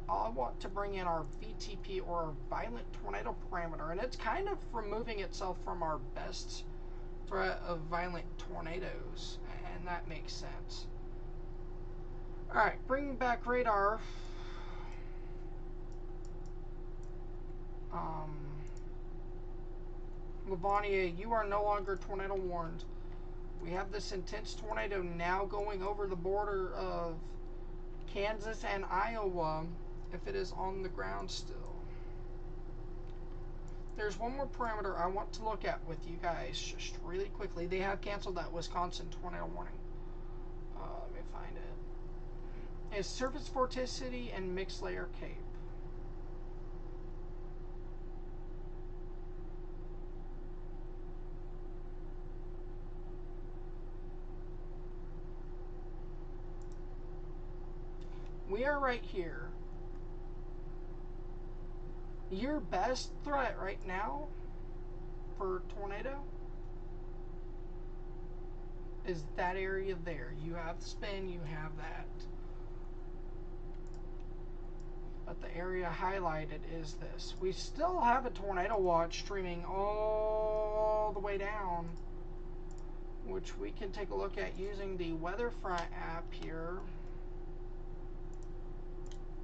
I want to bring in our VTP, or our violent tornado parameter, and it's kind of removing itself from our best threat of violent tornadoes, and that makes sense. Alright, bring back radar. Livonia, you are no longer tornado warned. We have this intense tornado now going over the border of Kansas and Iowa, if it is on the ground still. There's one more parameter I want to look at with you guys just really quickly. They have canceled that Wisconsin tornado warning. Let me find it. It's surface vorticity and mixed layer cape. We are right here. Your best threat right now for tornado is that area there. You have the spin, you have that. But the area highlighted is this. We still have a tornado watch streaming all the way down, which we can take a look at using the Weatherfront app here.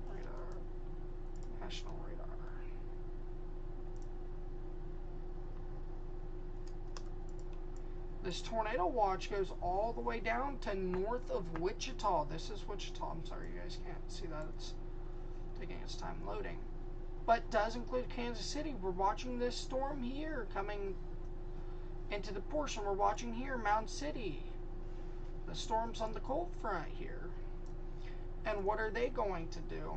Radar, national radar. This tornado watch goes all the way down to north of Wichita. This is Wichita. I'm sorry you guys can't see that. It's taking its time loading. But does include Kansas City. We're watching this storm here coming into the portion. We're watching here Mound City. The storm's on the cold front here. And what are they going to do?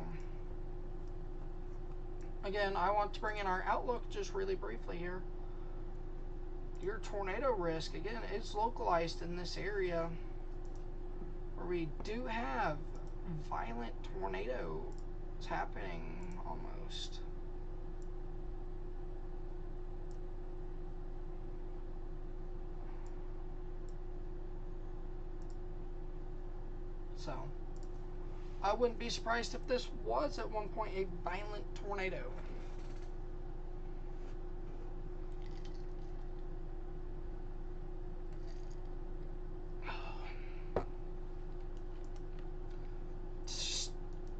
Again, I want to bring in our outlook just really briefly here. Your tornado risk, again, it's localized in this area where we do have violent tornadoes happening almost. So, I wouldn't be surprised if this was at one point a violent tornado.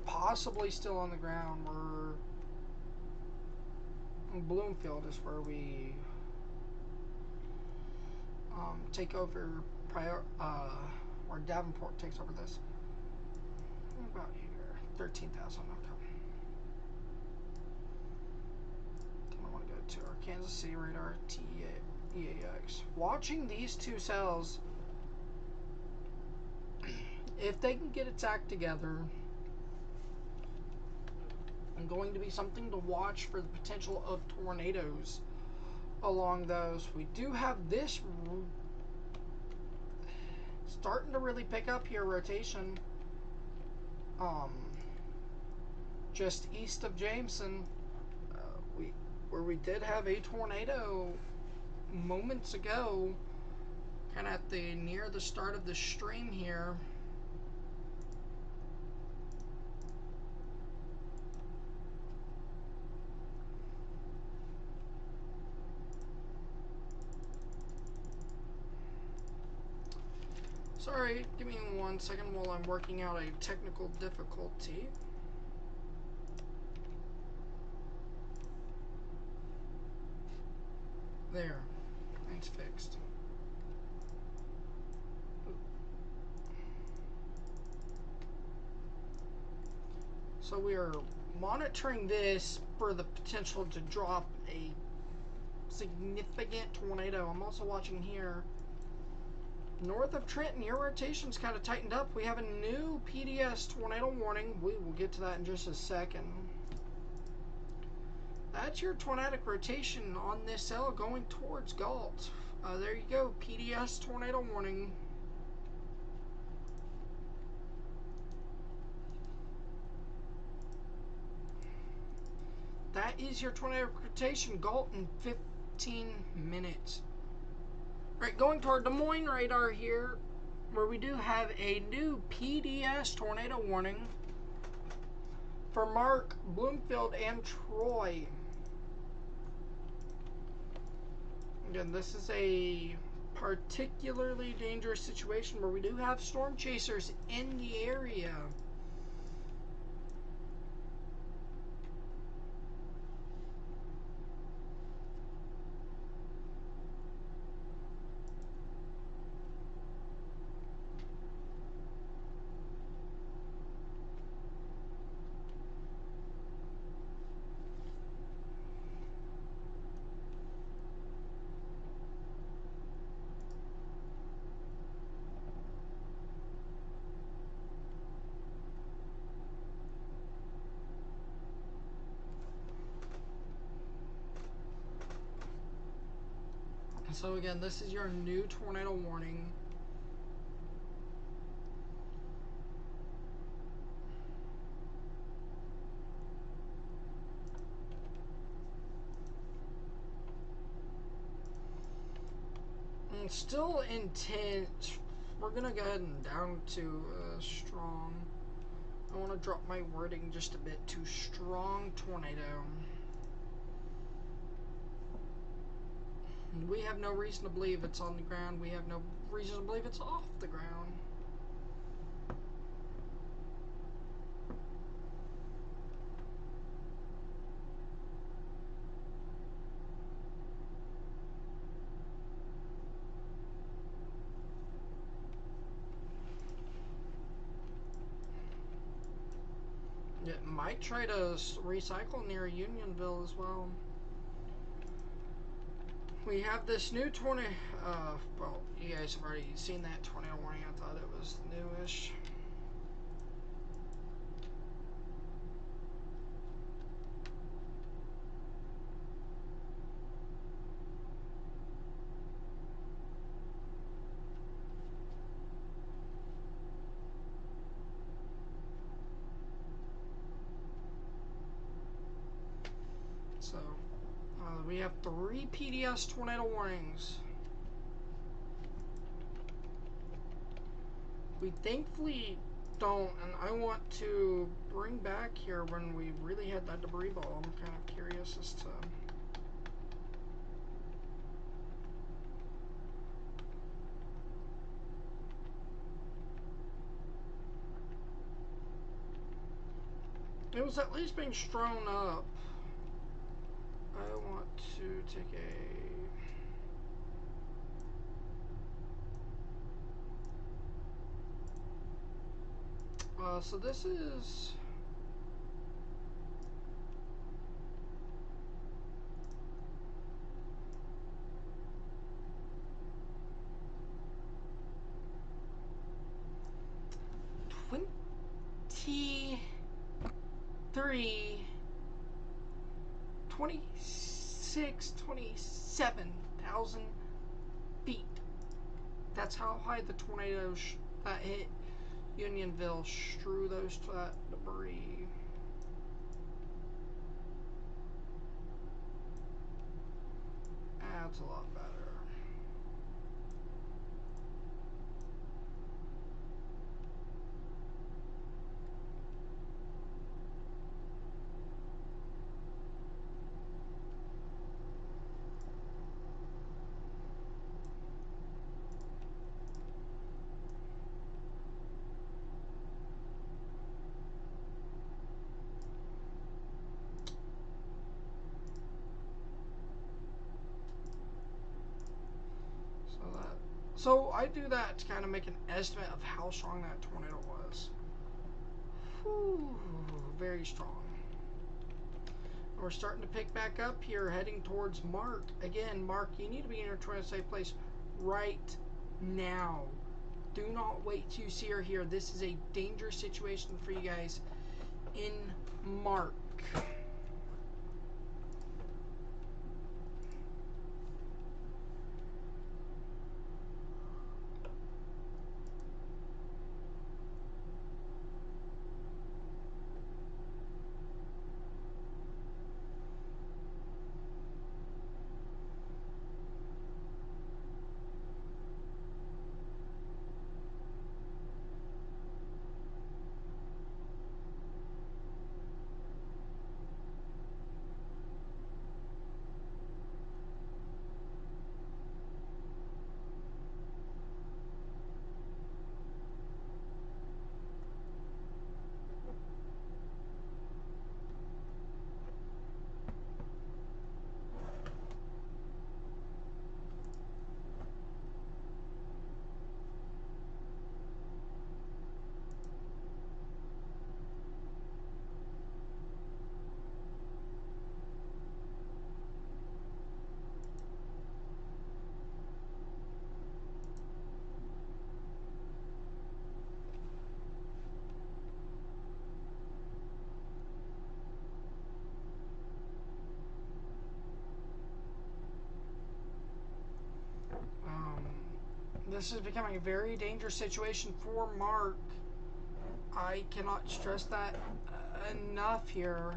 Possibly still on the ground. We're in Bloomfield is where we take over where Davenport takes over this. About here, 13,000. Okay. Then I want to go to our Kansas City radar TEAX. Watching these two cells, if they can get its act together, and going to be something to watch for the potential of tornadoes along those. We do have this starting to really pick up here, rotation. Just east of Jameson, where we did have a tornado moments ago, kind of at the near the start of the stream here. Sorry, give me 1 second while I'm working out a technical difficulty. There, it's fixed. So we are monitoring this for the potential to drop a significant tornado. I'm also watching here. North of Trenton, your rotation's kind of tightened up. We have a new PDS tornado warning. We will get to that in just a second. that's your tornadic rotation on this cell going towards Galt. There you go, PDS tornado warning. That is your tornadic rotation, Galt, in 15 minutes. Right, going toward Des Moines radar here, where we do have a new PDS tornado warning for Mark, Bloomfield, and Troy. Again, this is a particularly dangerous situation where we do have storm chasers in the area. So again, this is your new tornado warning. And still intense. We're gonna go ahead and down to strong. I want to drop my wording just a bit to strong tornado. We have no reason to believe it's on the ground. We have no reason to believe it's off the ground. It might try to recycle near Unionville as well. We have this new tornado, well, you guys have already seen that tornado warning. I thought it was newish. So, we have 3 PDS tornado warnings. We thankfully don't, and I want to bring back here when we really had that debris ball. I'm kind of curious as to... It was at least being strewn up. I want to take a... so this is... $23,000 27,000 feet. That's how high the tornado that hit Unionville strew that debris. That's a lot better. So I do that to kind of make an estimate of how strong that tornado was. Whew, very strong. We're starting to pick back up here, heading towards Mark. Again, Mark, you need to be in your tornado safe place right now. Do not wait till you see her here. This is a dangerous situation for you guys in Mark. Um, this is becoming a very dangerous situation for Mark. I cannot stress that enough here.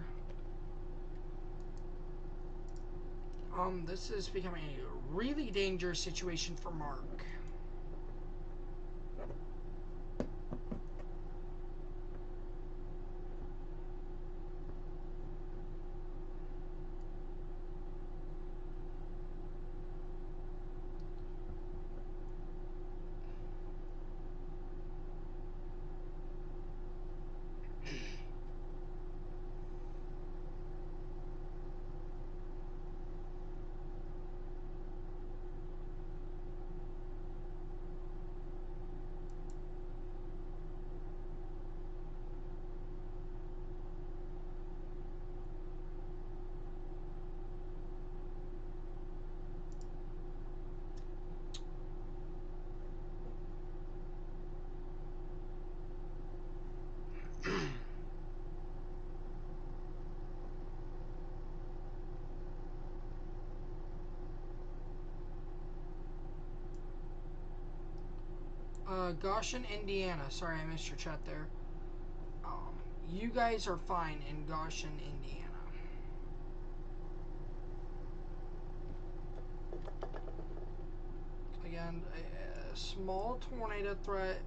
This is becoming a really dangerous situation for Mark. Goshen, Indiana. Sorry, I missed your chat there. You guys are fine in Goshen, Indiana. Again, a small tornado threat,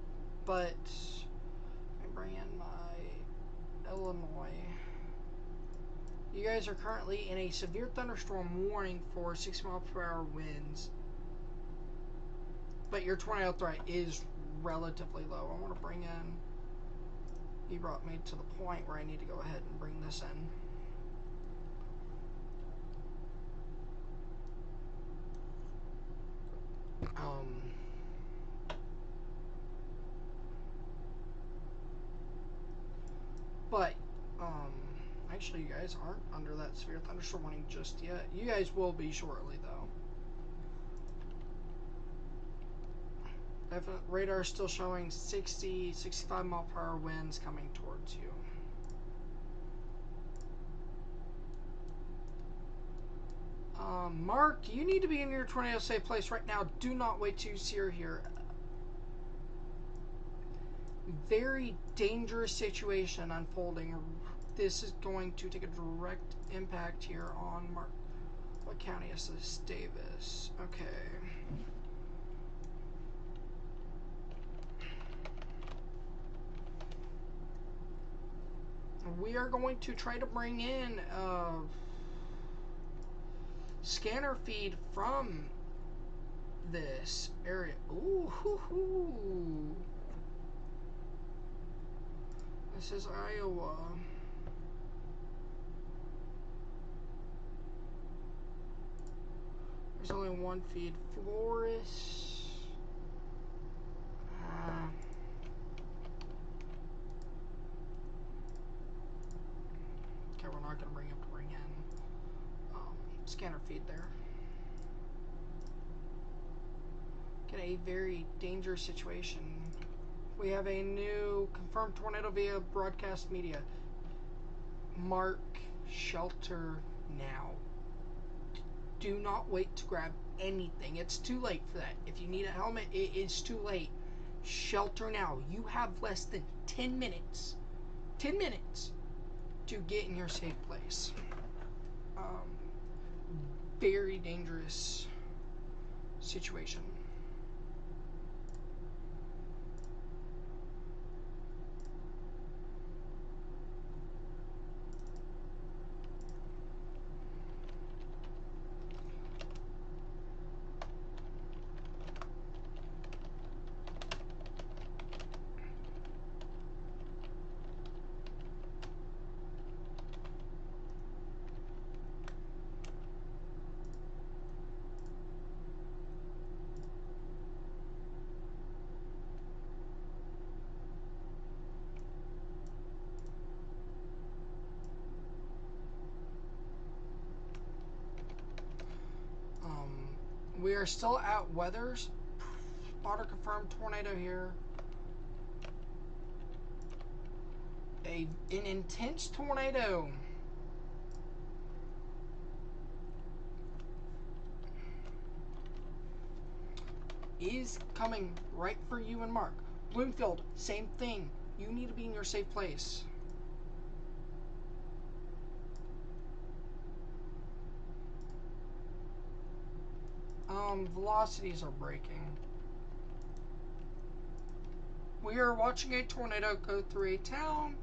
but let me bring in my Illinois. You guys are currently in a severe thunderstorm warning for 60-mile-per-hour winds, but your tornado threat is relatively low. I want to bring in. He brought me to the point where I need to go ahead and bring this in. But actually, you guys aren't under that severe thunderstorm warning just yet. You guys will be shortly, though. Definite radar is still showing 60, 65-mile-per-hour winds coming towards you. Mark, you need to be in your tornado safe place right now. Do not wait till you see her here. Very dangerous situation unfolding. This is going to take a direct impact here on Mark. What county is this? Davis. Okay. We are going to try to bring in scanner feed from this area. Ooh, hoo, hoo. This is Iowa. There's only one feed. Flores. Okay, we're not going to bring in scanner feed there. Get a very dangerous situation. We have a new confirmed tornado via broadcast media. Mark, shelter now. Do not wait to grab anything. It's too late for that. If you need a helmet, it is too late. Shelter now. You have less than 10 minutes. 10 minutes to get in your safe place. Very dangerous situation. We are still at weathers. Spotter confirmed tornado here. An intense tornado. is coming right for you and Mark. Bloomfield, same thing. You need to be in your safe place. Velocities are breaking. We are watching a tornado go through a town.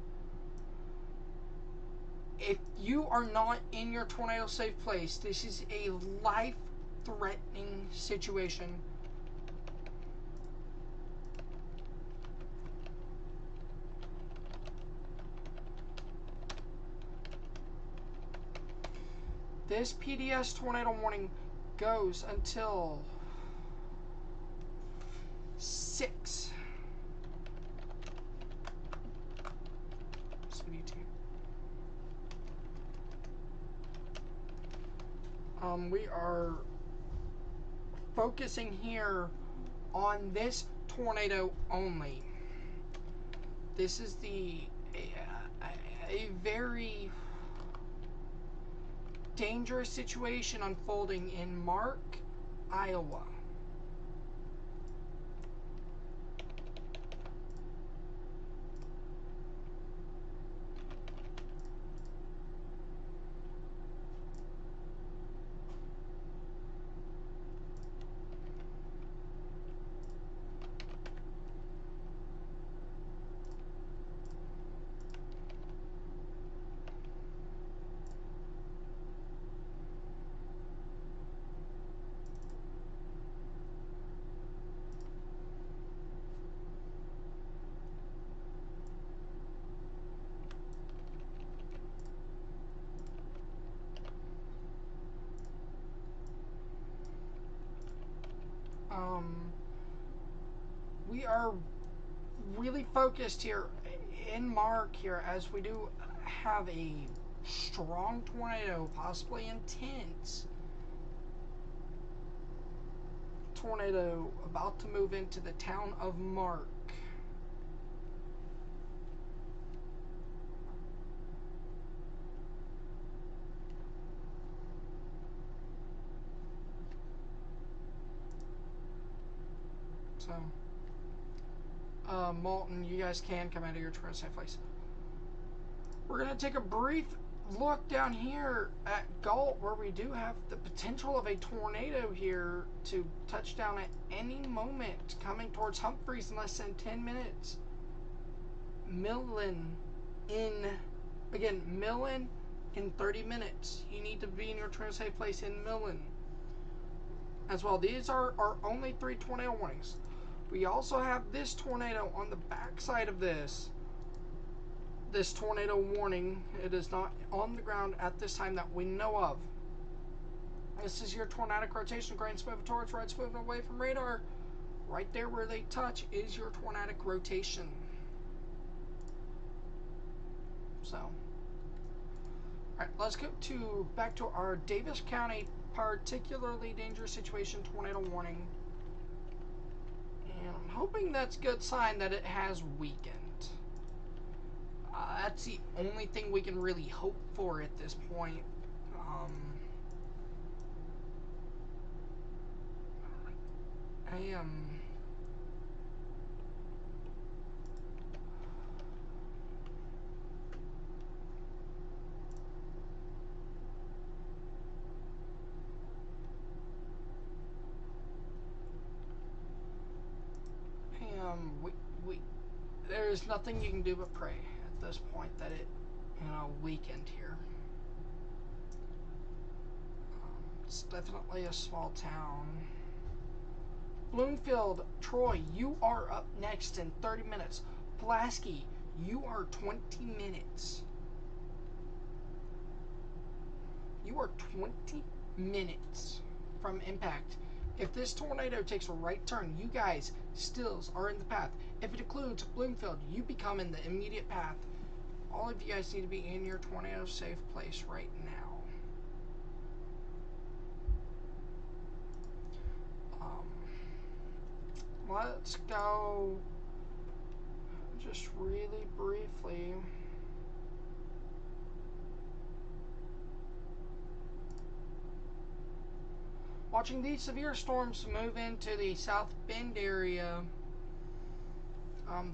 If you are not in your tornado safe place, this is a life-threatening situation. This PDS tornado warning goes until 6. We are focusing here on this tornado only. This is a very dangerous situation unfolding in Mark, Iowa. We are really focused here in Mark here, as we do have a strong tornado, possibly intense tornado about to move into the town of Mark. So, Malton, you guys can come out of your tornado safe place. We're going to take a brief look down here at Galt, where we do have the potential of a tornado here to touch down at any moment, coming towards Humphreys in less than 10 minutes. Millen in 30 minutes. You need to be in your tornado safe place in Millen as well. These are our only 3 tornado warnings. We also have this tornado on the back side of this tornado warning. It is not on the ground at this time that we know of. This is your tornadic rotation. Grain smooth towards right, smooth away from radar. Right there where they touch is your tornadic rotation. So, alright, let's go back to our Davis County particularly dangerous situation tornado warning. And I'm hoping that's a good sign that it has weakened. That's the only thing we can really hope for at this point. I am... there's nothing you can do but pray at this point that it, weakened here. It's definitely a small town. Bloomfield, Troy, you are up next in 30 minutes. Pulaski, you are 20 minutes. You are 20 minutes from impact. If this tornado takes a right turn, you guys stills are in the path. If it includes Bloomfield, you become in the immediate path. All of you guys need to be in your tornado safe place right now. Let's go just really briefly. Watching these severe storms move into the South Bend area.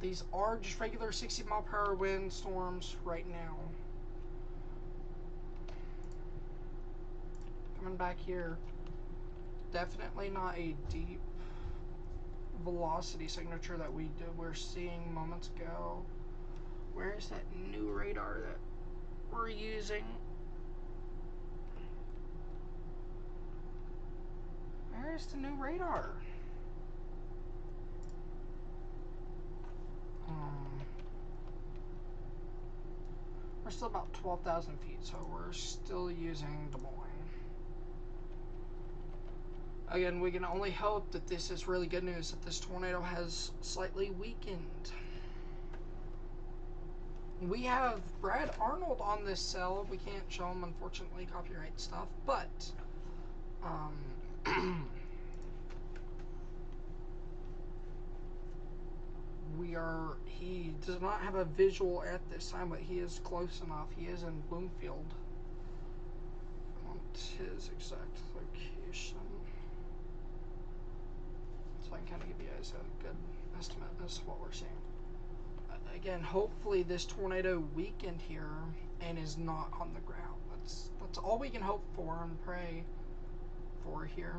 These are just regular 60-mile-per-hour wind storms right now. Coming back here, definitely not a deep velocity signature that we're seeing moments ago. Where is that new radar that we're using? Where is the new radar? We're still about 12,000 feet, so we're still using Des Moines. Again, we can only hope that this is really good news, that this tornado has slightly weakened. We have Brad Arnold on this cell. We can't show him, unfortunately, copyright stuff, but he does not have a visual at this time, but he is close enough. He is in Bloomfield. I want his exact location, so I can kind of give you guys a good estimate as to what we're seeing. Again, hopefully this tornado weakened here and is not on the ground. That's all we can hope for and pray for here.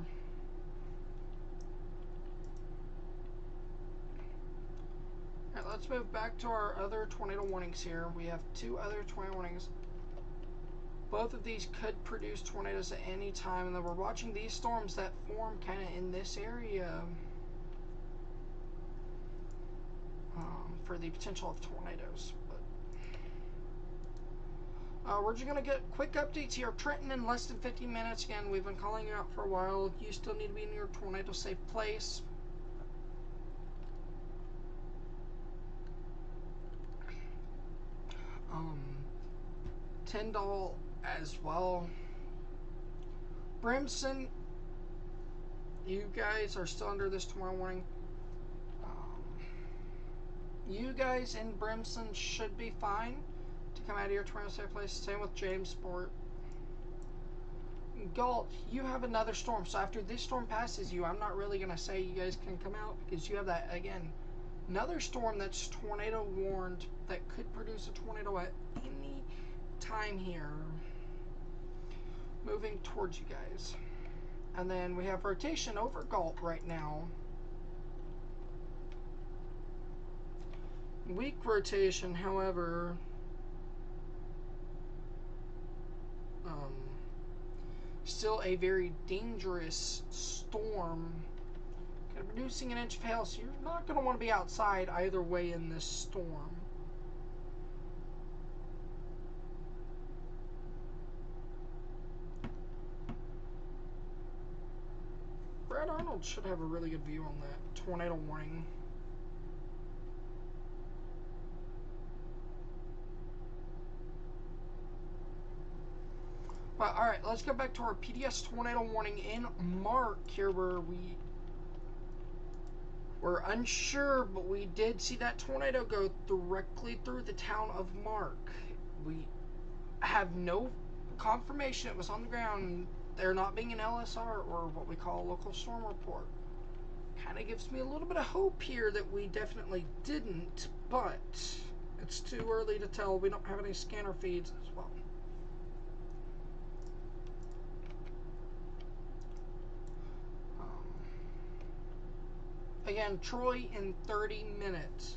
Alright, let's move back to our other tornado warnings here. We have two other tornado warnings. Both of these could produce tornadoes at any time, and then we're watching these storms that form kind of in this area for the potential of tornadoes. But we're just going to get quick updates here. Trenton in less than 15 minutes. Again, we've been calling you out for a while. You still need to be in your tornado safe place. Tyndall as well. Brimson, you guys are still under this tomorrow warning. You guys in Brimson should be fine to come out of your tornado safe place. Same with Jamesport. Galt, you have another storm. So after this storm passes you, I'm not really going to say you guys can come out, because you have that, again, another storm that's tornado warned that could produce a tornado at any time here, moving towards you guys. And then we have rotation over Galt right now. Weak rotation, however, still a very dangerous storm. Kind of producing an inch of hail, so you're not going to want to be outside either way in this storm. Brad Arnold should have a really good view on that tornado warning. But alright, let's go back to our PDS tornado warning in Mark here, where we're unsure, but we did see that tornado go directly through the town of Mark. We have no confirmation it was on the ground. There not being an LSR, or what we call a local storm report. Kind of gives me a little bit of hope here that we definitely didn't, but it's too early to tell. We don't have any scanner feeds as well. Again, Troy in 30 minutes.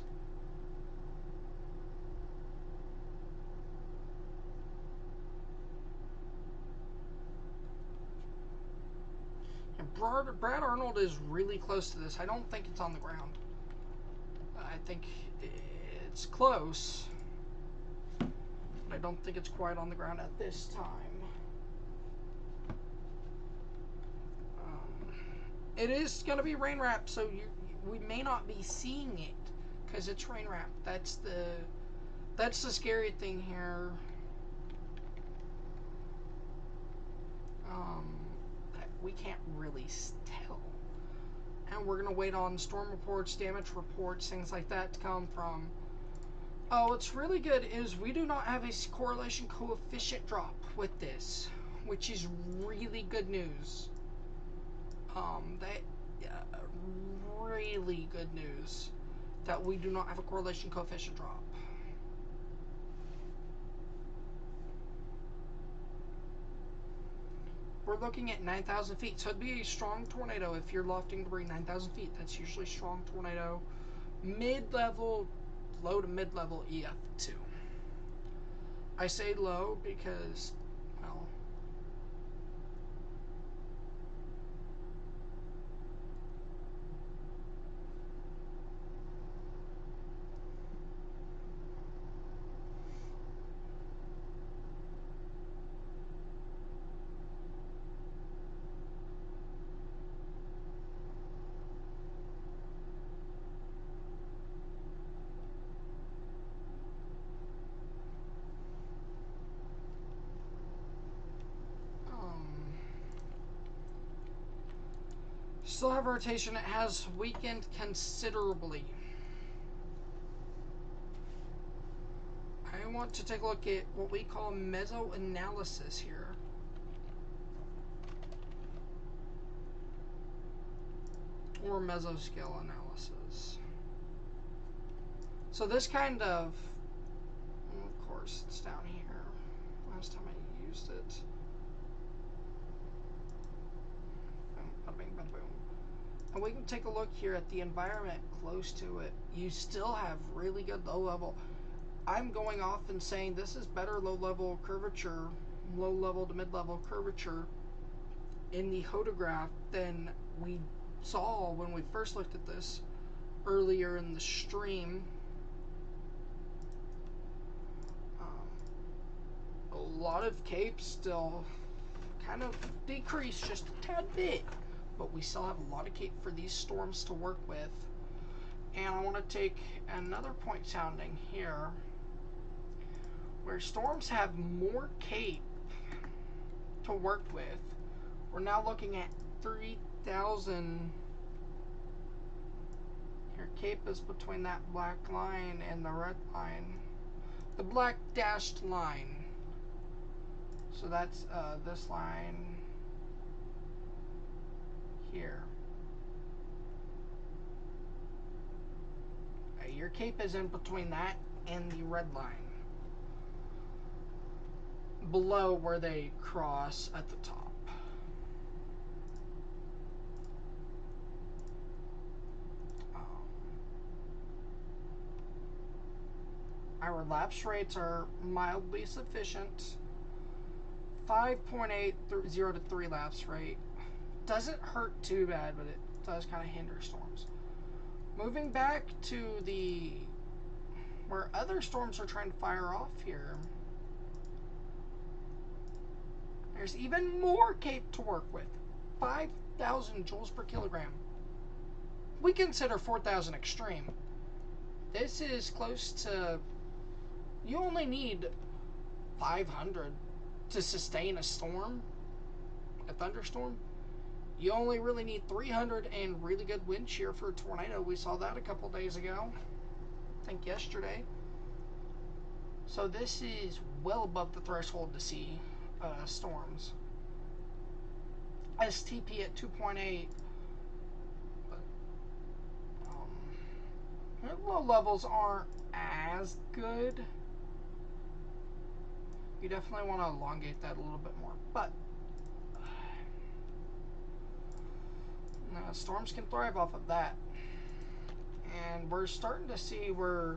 And Brad Arnold is really close to this. I don't think it's on the ground. I think it's close, but I don't think it's quite on the ground at this time. It is going to be rain wrapped, so we may not be seeing it because it's rain wrapped. That's the scary thing here. That we can't really tell, and we're going to wait on storm reports, damage reports, things like that to come from. Oh, what's really good is we do not have a correlation coefficient drop with this, which is really good news. That really good news that we do not have a correlation coefficient drop. We're looking at 9,000 feet, so it'd be a strong tornado if you're lofting debris 9,000 feet. That's usually strong tornado. Mid-level, low to mid-level EF2. I say low because, well, still have rotation. It has weakened considerably. I want to take a look at what we call meso-analysis here. Or mesoscale analysis. So this kind of course, it's down here. Last time I used it. Bada bing, bada boom. And we can take a look here at the environment close to it. You still have really good low level. I'm going off and saying this is better low level curvature, low level to mid level curvature in the hodograph than we saw when we first looked at this earlier in the stream. A lot of capes still kind of decreased just a tad bit, but we still have a lot of cape for these storms to work with. And I want to take another point sounding here where storms have more cape to work with. We're now looking at 3,000. Your cape is between that black line and the red line. The black dashed line. So that's this line here. Your cape is in between that and the red line. Below where they cross at the top. Our lapse rates are mildly sufficient. 5.8 0 to 3 lapse rate. Doesn't hurt too bad, but it does kind of hinder storms. Moving back to the where other storms are trying to fire off here. There's even more cape to work with. 5,000 joules per kilogram. We consider 4,000 extreme. This is close to, you only need 500 to sustain a storm, a thunderstorm. You only really need 300 and really good wind shear for a tornado. We saw that a couple days ago. I think yesterday. So this is well above the threshold to see storms. STP at 2.8. Low levels aren't as good. You definitely want to elongate that a little bit more, but storms can thrive off of that. And we're starting to see where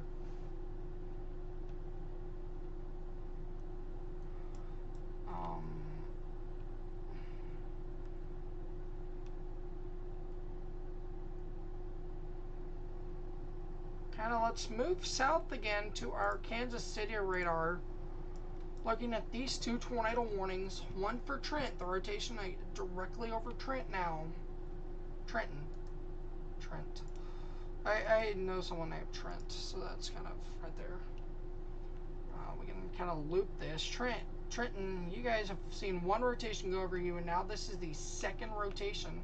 kind of let's move south again to our Kansas City radar. Looking at these two tornado warnings, one for Trent, the rotation directly over Trent now. Trent. I know someone named Trent, so that's kind of right there. We can kind of loop this. Trenton, you guys have seen one rotation go over you, and now this is the second rotation.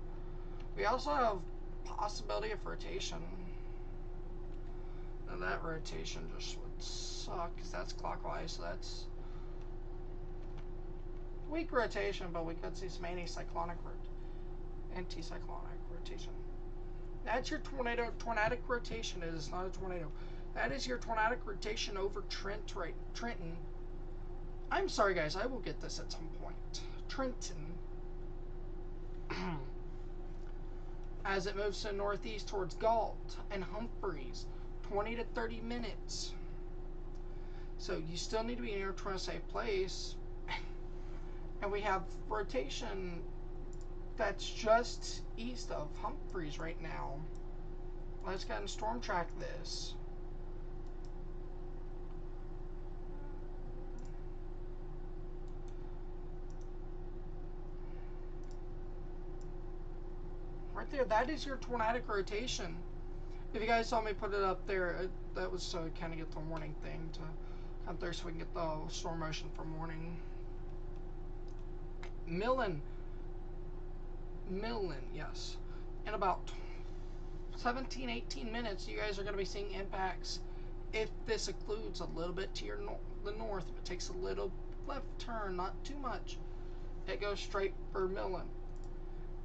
We also have possibility of rotation. Now that rotation just would suck, because that's clockwise, so that's weak rotation, but we could see some anticyclonic Anticyclonic rotation. That's your tornadic rotation. It is not a tornado. That is your tornadic rotation over Trenton. I'm sorry, guys. I will get this at some point. Trenton. As it moves to the northeast towards Galt and Humphreys. 20 to 30 minutes. So you still need to be in your tornado safe place. And we have rotation that's just east of Humphreys right now. Let's go ahead and storm track this. Right there, that is your tornadic rotation. If you guys saw me put it up there, that was to kind of get the warning thing to come there so we can get the storm motion for morning. Millen, yes. In about 17-18 minutes, you guys are going to be seeing impacts. If this occludes a little bit to the north, if it takes a little left turn, not too much, it goes straight for Millen.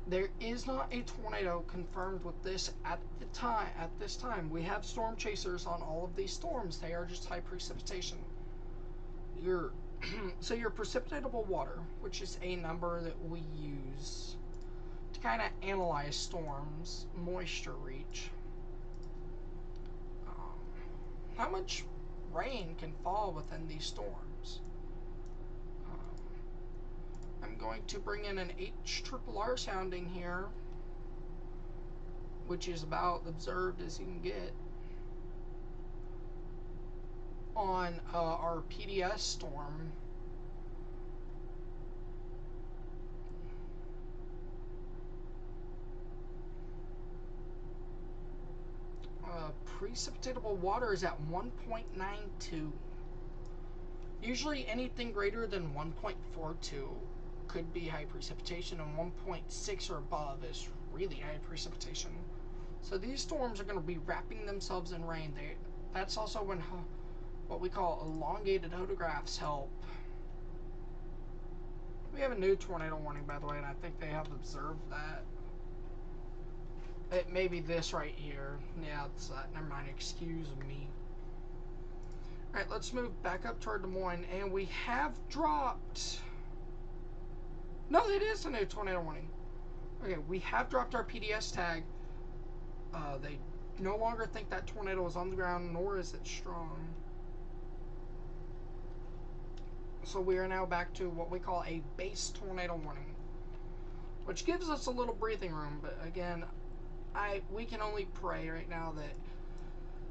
There is not a tornado confirmed with this at this time. We have storm chasers on all of these storms. They are just high precipitation. So your precipitatable water, which is a number that we use to kind of analyze storms, moisture reach. How much rain can fall within these storms? I'm going to bring in an HRRR sounding here, which is about observed as you can get on our PDS storm. Precipitatable water is at 1.92. Usually anything greater than 1.42 could be high precipitation, and 1.6 or above is really high precipitation. So these storms are going to be wrapping themselves in rain. That's also when what we call elongated hodographs help. We have a new tornado warning, by the way, and I think they have observed that. It may be this right here. Yeah, it's that. Never mind. Excuse me. Alright, let's move back up toward Des Moines, and we have dropped... No, it is a new tornado warning. Okay, we have dropped our PDS tag. They no longer think that tornado is on the ground, nor is it strong. So we are now back to what we call a base tornado warning, which gives us a little breathing room, but again, we can only pray right now that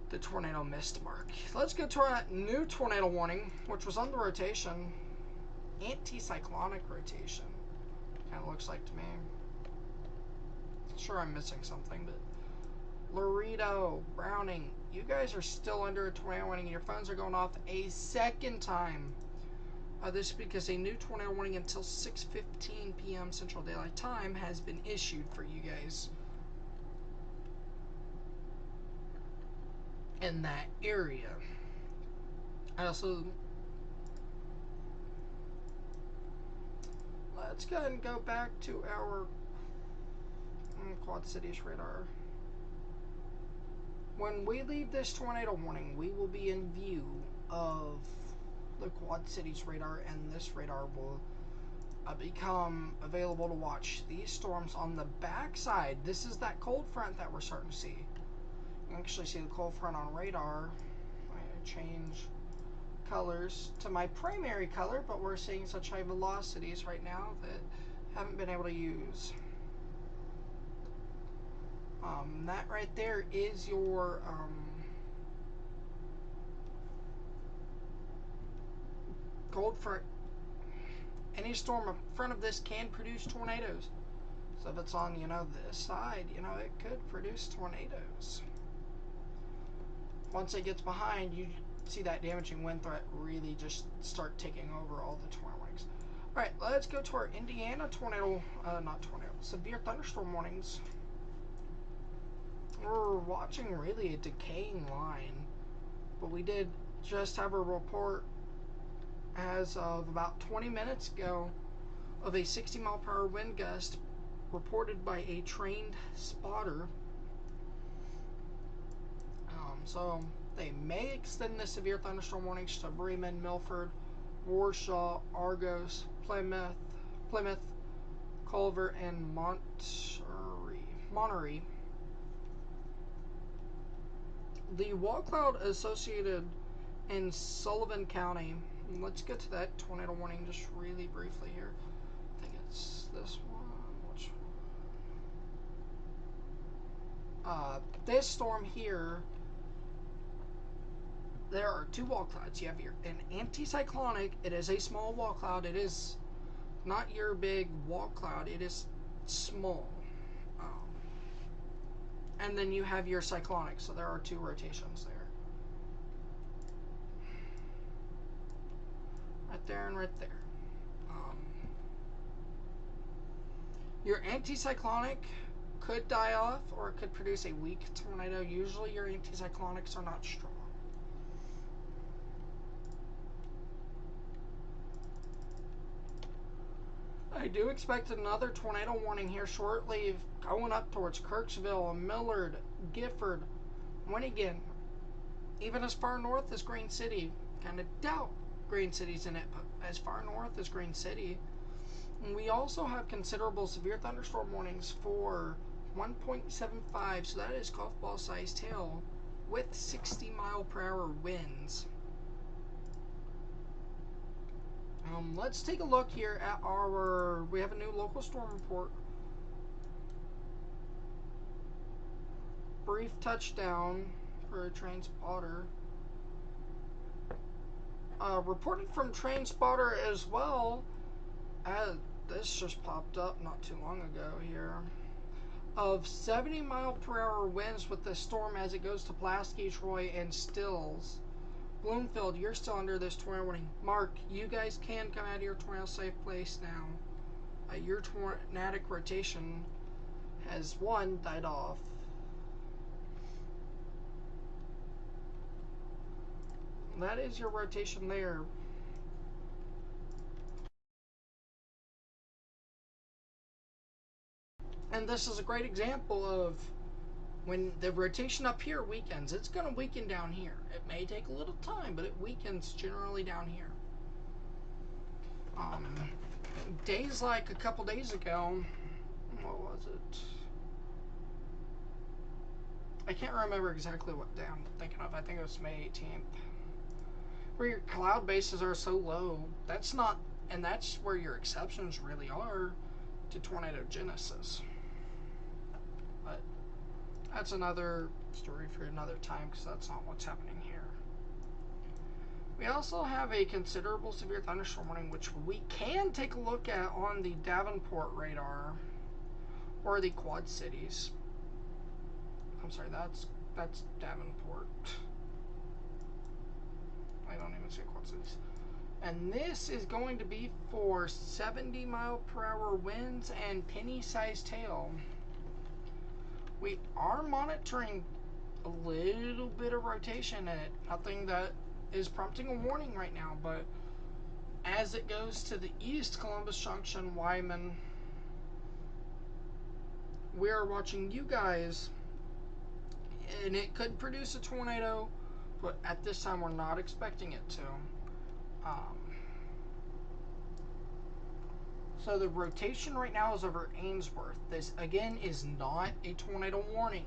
the tornado missed the mark. Let's get to our new tornado warning, which was on the rotation. Anticyclonic rotation. Kind of looks like to me. Sure, I'm missing something, but Laredo, Browning, you guys are still under a tornado warning. Your phones are going off a second time. This is because a new tornado warning until 6:15 p.m. Central Daylight Time has been issued for you guys in that area. Let's go ahead and go back to our Quad Cities radar. When we leave this tornado warning, we will be in view of the Quad Cities radar, and this radar will become available to watch these storms on the backside. This is that cold front that we're starting to see. You can actually see the cold front on radar. I change colors to my primary color, but we're seeing such high velocities right now that haven't been able to use. That right there is your cold front. Any storm in front of this can produce tornadoes. So if it's on, this side, it could produce tornadoes. Once it gets behind, you see that damaging wind threat really just start taking over all the tornado warnings. Alright, let's go to our Indiana severe thunderstorm warnings. We're watching really a decaying line, but we did just have a report as of about 20 minutes ago of a 60 mile per hour wind gust reported by a trained spotter. So they may extend the severe thunderstorm warnings to Bremen, Milford, Warsaw, Argos, Plymouth, Culver, and Monterey. The wall cloud associated in Sullivan County. Let's get to that tornado warning just really briefly here. I think it's this one. Which one? This storm here, there are two wall clouds. You have an anticyclonic. It is a small wall cloud. It is not your big wall cloud. It is small. And then you have your cyclonic. So there are two rotations there. Right there and right there. Your anticyclonic could die off, or it could produce a weak tornado. Usually your anticyclonics are not strong. I do expect another tornado warning here shortly, going up towards Kirksville, Millard, Gifford, Winnigan, even as far north as Green City. Kind of doubt Green City's in it, but as far north as Green City. And we also have considerable severe thunderstorm warnings for 1.75, so that is golf ball sized hail with 60-mile-per-hour winds. Let's take a look here at we have a new local storm report. Brief touchdown for a train spotter. Reported from train spotter as well. This just popped up not too long ago here. Of 70-mile-per-hour winds with the storm as it goes to Pulaski, Troy, and Stills. Bloomfield, you're still under this tornado warning. Mark, you guys can come out of your tornado safe place now. Your tornadic rotation has died off. That is your rotation there. And this is a great example of when the rotation up here weakens. It's going to weaken down here. It may take a little time, but it weakens generally down here. Days like a couple days ago, what was it? I can't remember exactly what day I'm thinking of. I think it was May 18th. Where your cloud bases are so low, that's where your exceptions really are to tornado genesis. But that's another story for another time, because that's not what's happening here. We also have a considerable severe thunderstorm warning, which we can take a look at on the Davenport radar, or the Quad Cities. I'm sorry, that's Davenport. I don't even say Quad Cities. And this is going to be for 70-mile-per-hour winds and penny-sized hail. We are monitoring a little bit of rotation in it. Nothing that is prompting a warning right now, but as it goes to the east, Columbus Junction, Wyman, we are watching you guys, and it could produce a tornado, but at this time we're not expecting it to. So the rotation right now is over Ainsworth. This again is not a tornado warning,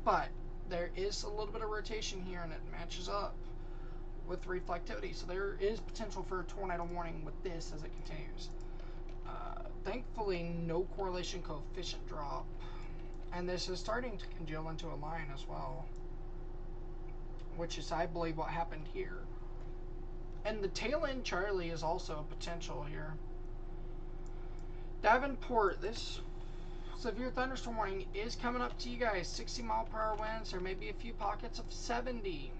but there is a little bit of rotation here, and it matches up with reflectivity. So there is potential for a tornado warning with this as it continues. Thankfully, no correlation coefficient drop, and this is starting to congeal into a line as well, which is, I believe, what happened here. And the tail end Charlie is also a potential here. Davenport, this severe thunderstorm warning is coming up to you guys. 60-mile-per-hour winds. There may be a few pockets of 70.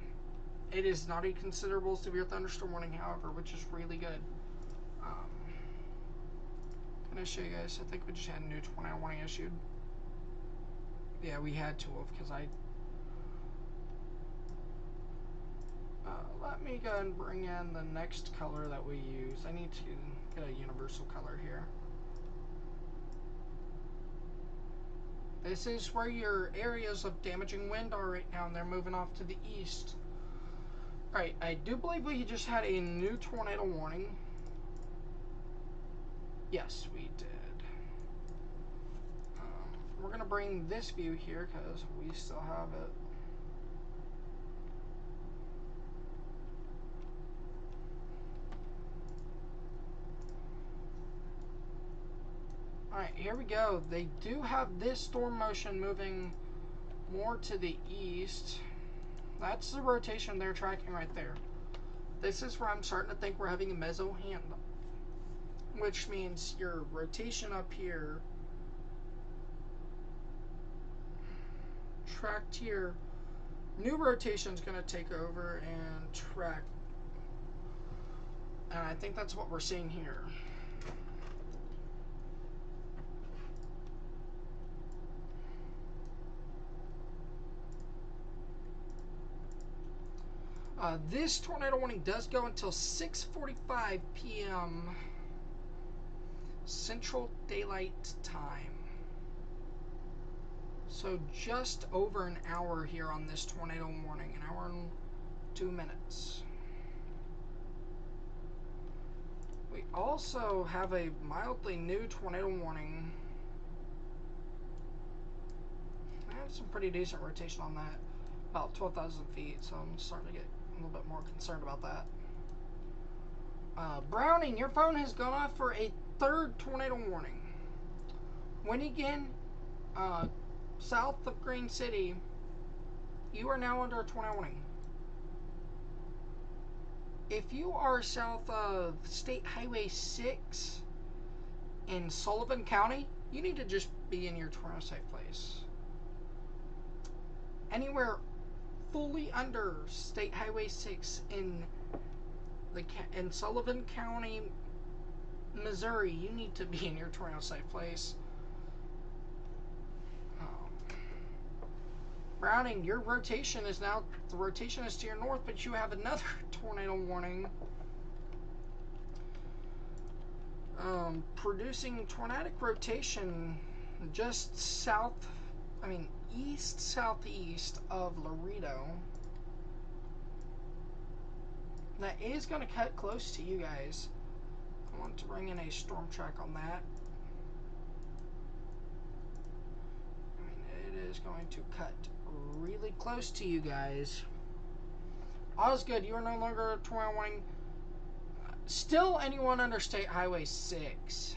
It is not a considerable severe thunderstorm warning, however, which is really good. I'm going to show you guys. I think we just had a new tornado warning issued. Yeah, we had to have, because let me go ahead and bring in the next color that we use. I need to get a universal color here. This is where your areas of damaging wind are right now, and they're moving off to the east. Alright, I do believe we just had a new tornado warning. Yes, we did. We're going to bring this view here because we still have it. Alright, here we go. They do have this storm motion moving more to the east. That's the rotation they're tracking right there. This is where I'm starting to think we're having a meso hand, which means your rotation up here tracked here. New rotation is going to take over and track. And I think that's what we're seeing here. This tornado warning does go until 6:45 p.m. Central Daylight Time. So just over an hour here on this tornado warning, an hour and 2 minutes. We also have a mildly new tornado warning. I have some pretty decent rotation on that, about 12,000 feet, so I'm starting to get a little bit more concerned about that. Browning, your phone has gone off for a third tornado warning. Winigan, south of Green City, you are now under a tornado warning. If you are south of State Highway 6 in Sullivan County, you need to just be in your tornado safe place. Anywhere fully under State Highway 6 in Sullivan County, Missouri, you need to be in your tornado safe place. Browning, your rotation is now, the rotation is to your north, but you have another tornado warning. Producing tornadic rotation just east-southeast of Laredo. That is going to cut close to you guys. I want to bring in a storm track on that. It is going to cut really close to you guys. Osgood, you are no longer a tornado warning. Still, anyone under State Highway 6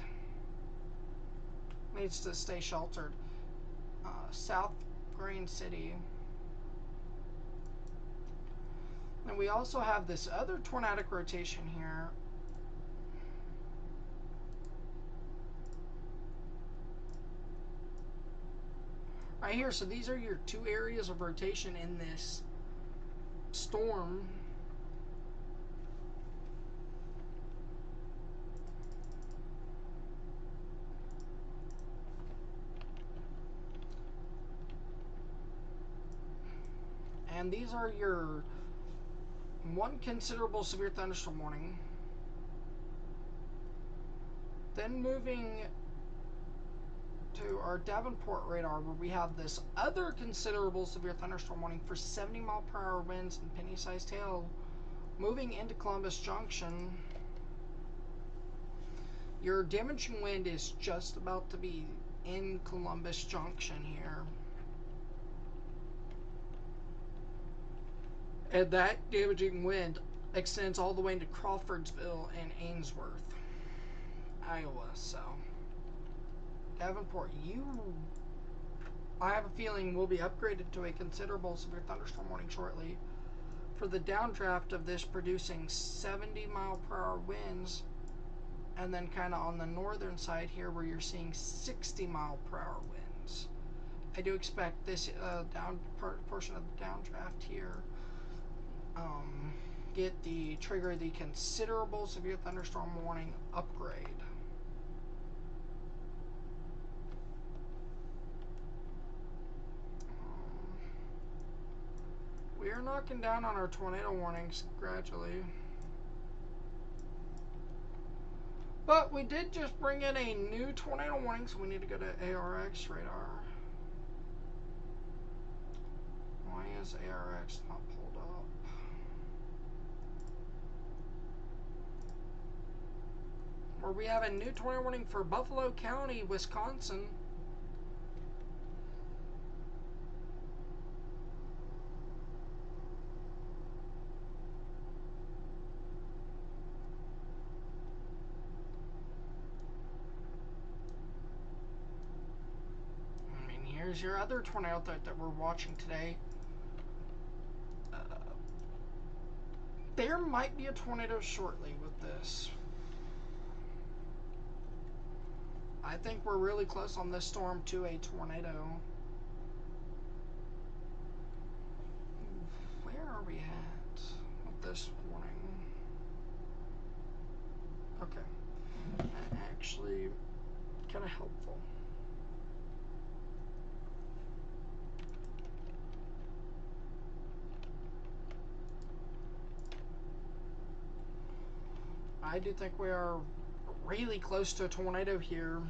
needs to stay sheltered. South Green City. And we also have this other tornadic rotation here. Right here, so these are your two areas of rotation in this storm. And these are your one considerable severe thunderstorm warning. Then moving to our Davenport radar, where we have this other considerable severe thunderstorm warning for 70-mile-per-hour winds and penny-sized hail moving into Columbus Junction. Your damaging wind is just about to be in Columbus Junction here. And that damaging wind extends all the way into Crawfordsville and Ainsworth, Iowa. So Davenport, I have a feeling will be upgraded to a considerable severe thunderstorm warning shortly for the downdraft of this producing 70-mile-per-hour winds, and then kind of on the northern side here where you're seeing 60-mile-per-hour winds. I do expect this portion of the downdraft here trigger the considerable severe thunderstorm warning upgrade. We are knocking down on our tornado warnings gradually. But we did just bring in a new tornado warning, so we need to go to ARX radar. Why is ARX not pulled up? Or we have a new tornado warning for Buffalo County, Wisconsin. I mean, here's your other tornado that we're watching today. There might be a tornado shortly with this. I think we're really close on this storm to a tornado. Where are we at with this warning? Okay. Actually, kind of helpful. I do think we are really close to a tornado here.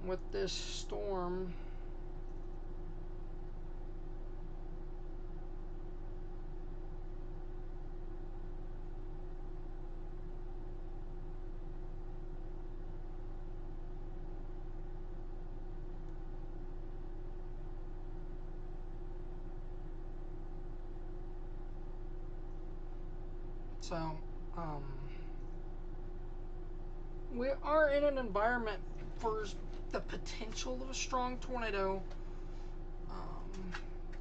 With this storm. So, we are in an environment for the potential of a strong tornado.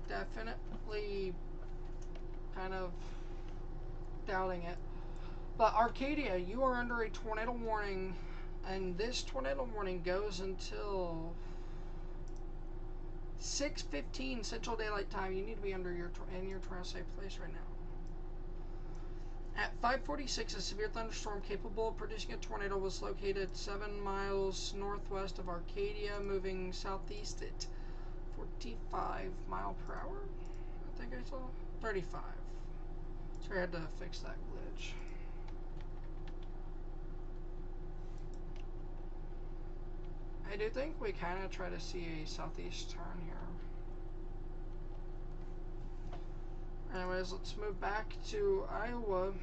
Definitely kind of doubting it. But Arcadia, you are under a tornado warning, and this tornado warning goes until 6:15 Central Daylight Time. You need to be in your tornado safe place right now. At 5:46, a severe thunderstorm capable of producing a tornado was located 7 miles northwest of Arcadia, moving southeast at 45 mile per hour. I think I saw 35. So I had to fix that glitch. I do think we kind of try to see a southeast turn here. Anyways, let's move back to Iowa,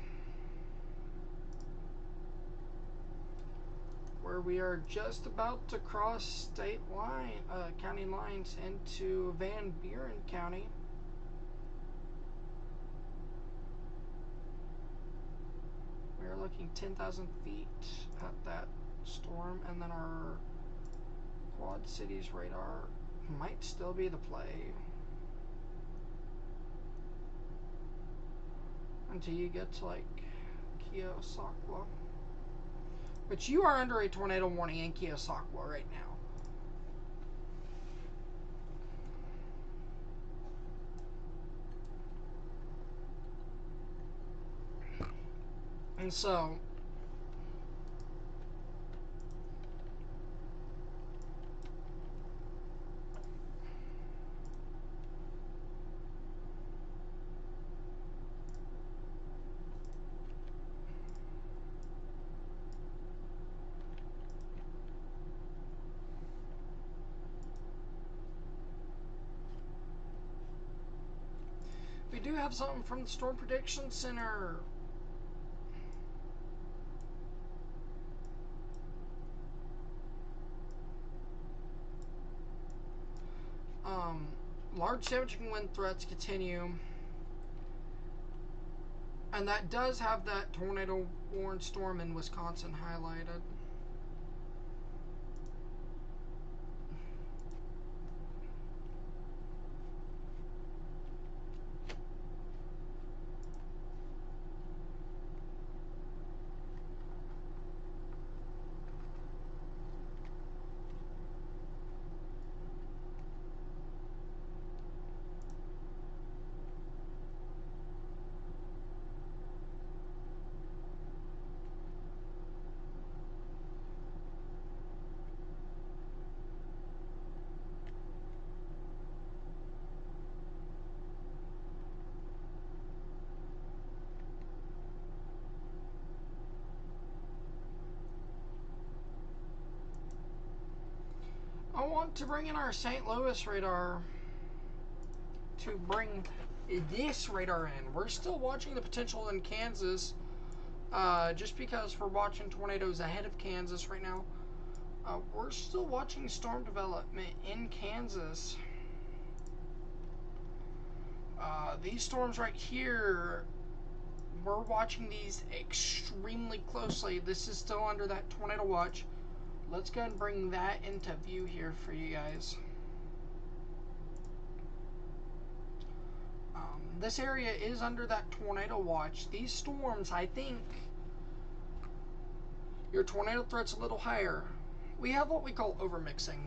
where we are just about to cross state line, county lines into Van Buren County. We are looking 10,000 feet at that storm, and then our Quad Cities radar might still be the play until you get to like Keosauqua, which you are under a tornado warning in Keosauqua right now. And so we do have something from the Storm Prediction Center. Large damaging wind threats continue. And that does have that tornado warned storm in Wisconsin highlighted. I want to bring in our St. Louis radar to bring this radar in. We're still watching the potential in Kansas, just because we're watching tornadoes ahead of Kansas right now. We're still watching storm development in Kansas. These storms right here, we're watching these extremely closely. This is still under that tornado watch. Let's go and bring that into view here for you guys. This area is under that tornado watch. These storms, I think, your tornado threat's a little higher. We have what we call overmixing.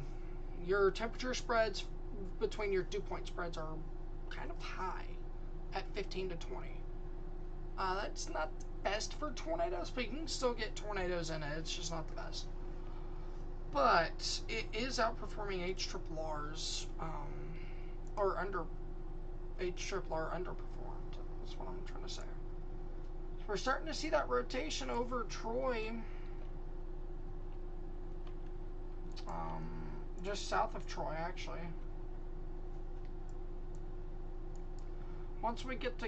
Your temperature spreads between your dew-point spreads are kind of high at 15 to 20. That's not the best for tornadoes, but you can still get tornadoes in it. It's just not the best. But it is outperforming HRRRs, or HRRR underperformed. That's what I'm trying to say. So we're starting to see that rotation over Troy, just south of Troy, actually. Once we get to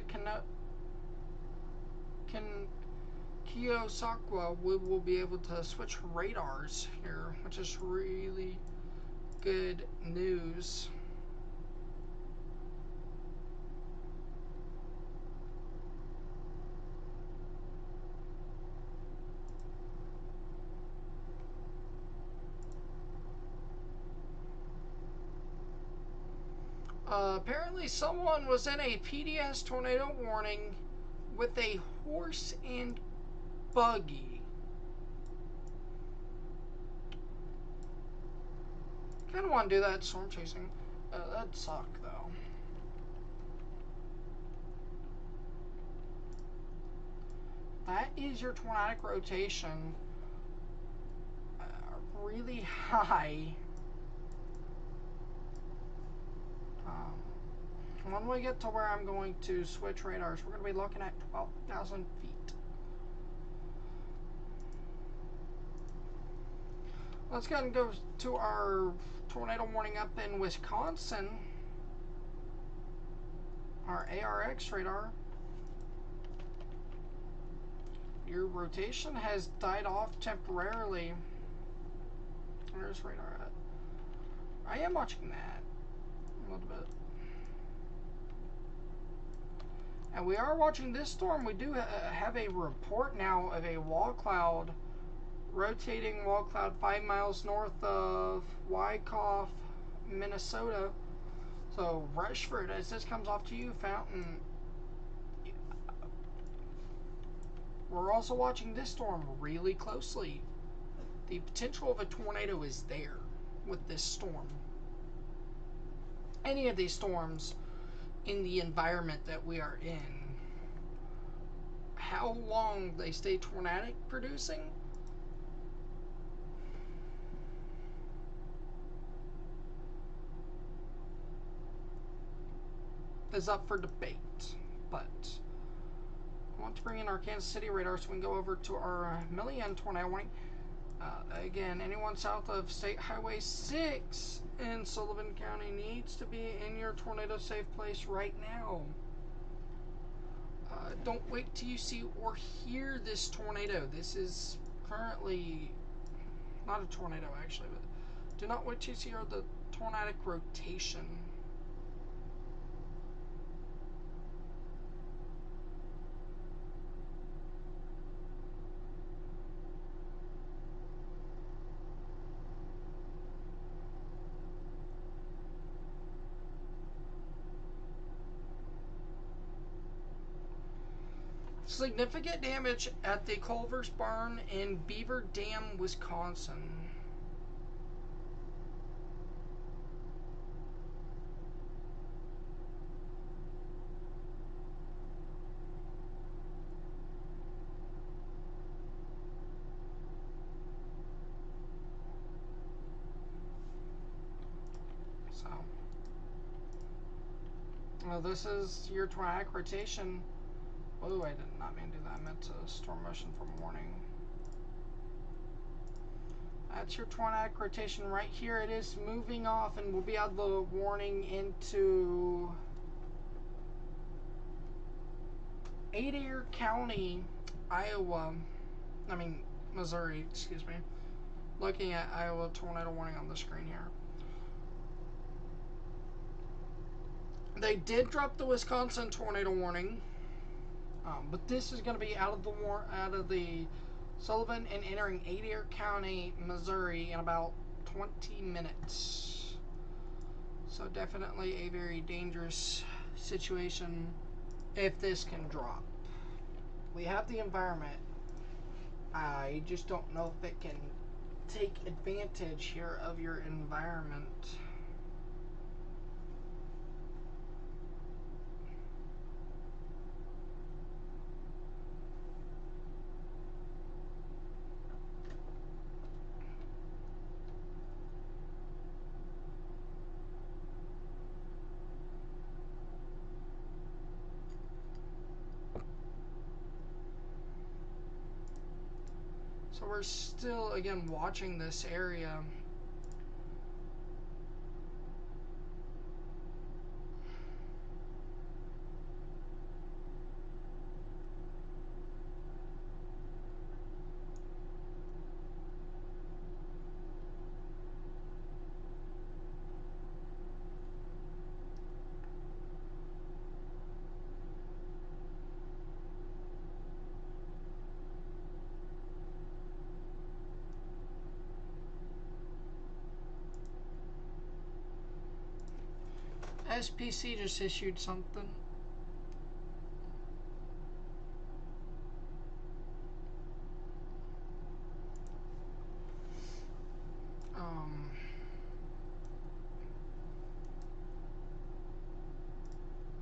Keosauqua, we will be able to switch radars here, which is really good news. Apparently someone was in a PDS tornado warning with a horse and buggy. Kind of want to do that storm chasing. That'd suck though. That is your tornadic rotation. Really high. When we get to where I'm going to switch radars, we're going to be looking at 12,000 feet. Let's go ahead and go to our tornado warning up in Wisconsin. Our ARX radar. Your rotation has died off temporarily. Where's radar at? I am watching that a little bit. And we are watching this storm. We do have a report now of a wall cloud, rotating wall cloud 5 miles north of Wyckoff, Minnesota. So Rushford, as this comes off to you, Fountain. We're also watching this storm really closely. The potential of a tornado is there with this storm. Any of these storms in the environment that we are in, how long they stay tornadic producing is up for debate. But I want to bring in our Kansas City radar so we can go over to our Million tornado warning. Again, anyone south of State Highway 6 in Sullivan County needs to be in your tornado safe place right now. Don't wait till you see or hear this tornado. This is currently not a tornado actually, but do not wait till you see the tornadic rotation. Significant damage at the Culver's Barn in Beaver Dam, Wisconsin. So, well, this is your tornadic rotation. Oh, I did not mean to do that. I meant to storm motion from warning. That's your tornadic rotation right here. It is moving off and we'll be out of the warning into Adair County, Iowa. Missouri, excuse me. Looking at Iowa tornado warning on the screen here. They did drop the Wisconsin tornado warning, but this is going to be out of the Sullivan and entering Adair County, Missouri in about 20 minutes. So definitely a very dangerous situation if this can drop. We have the environment. I just don't know if it can take advantage here of your environment. So we're still, again, watching this area. SPC just issued something.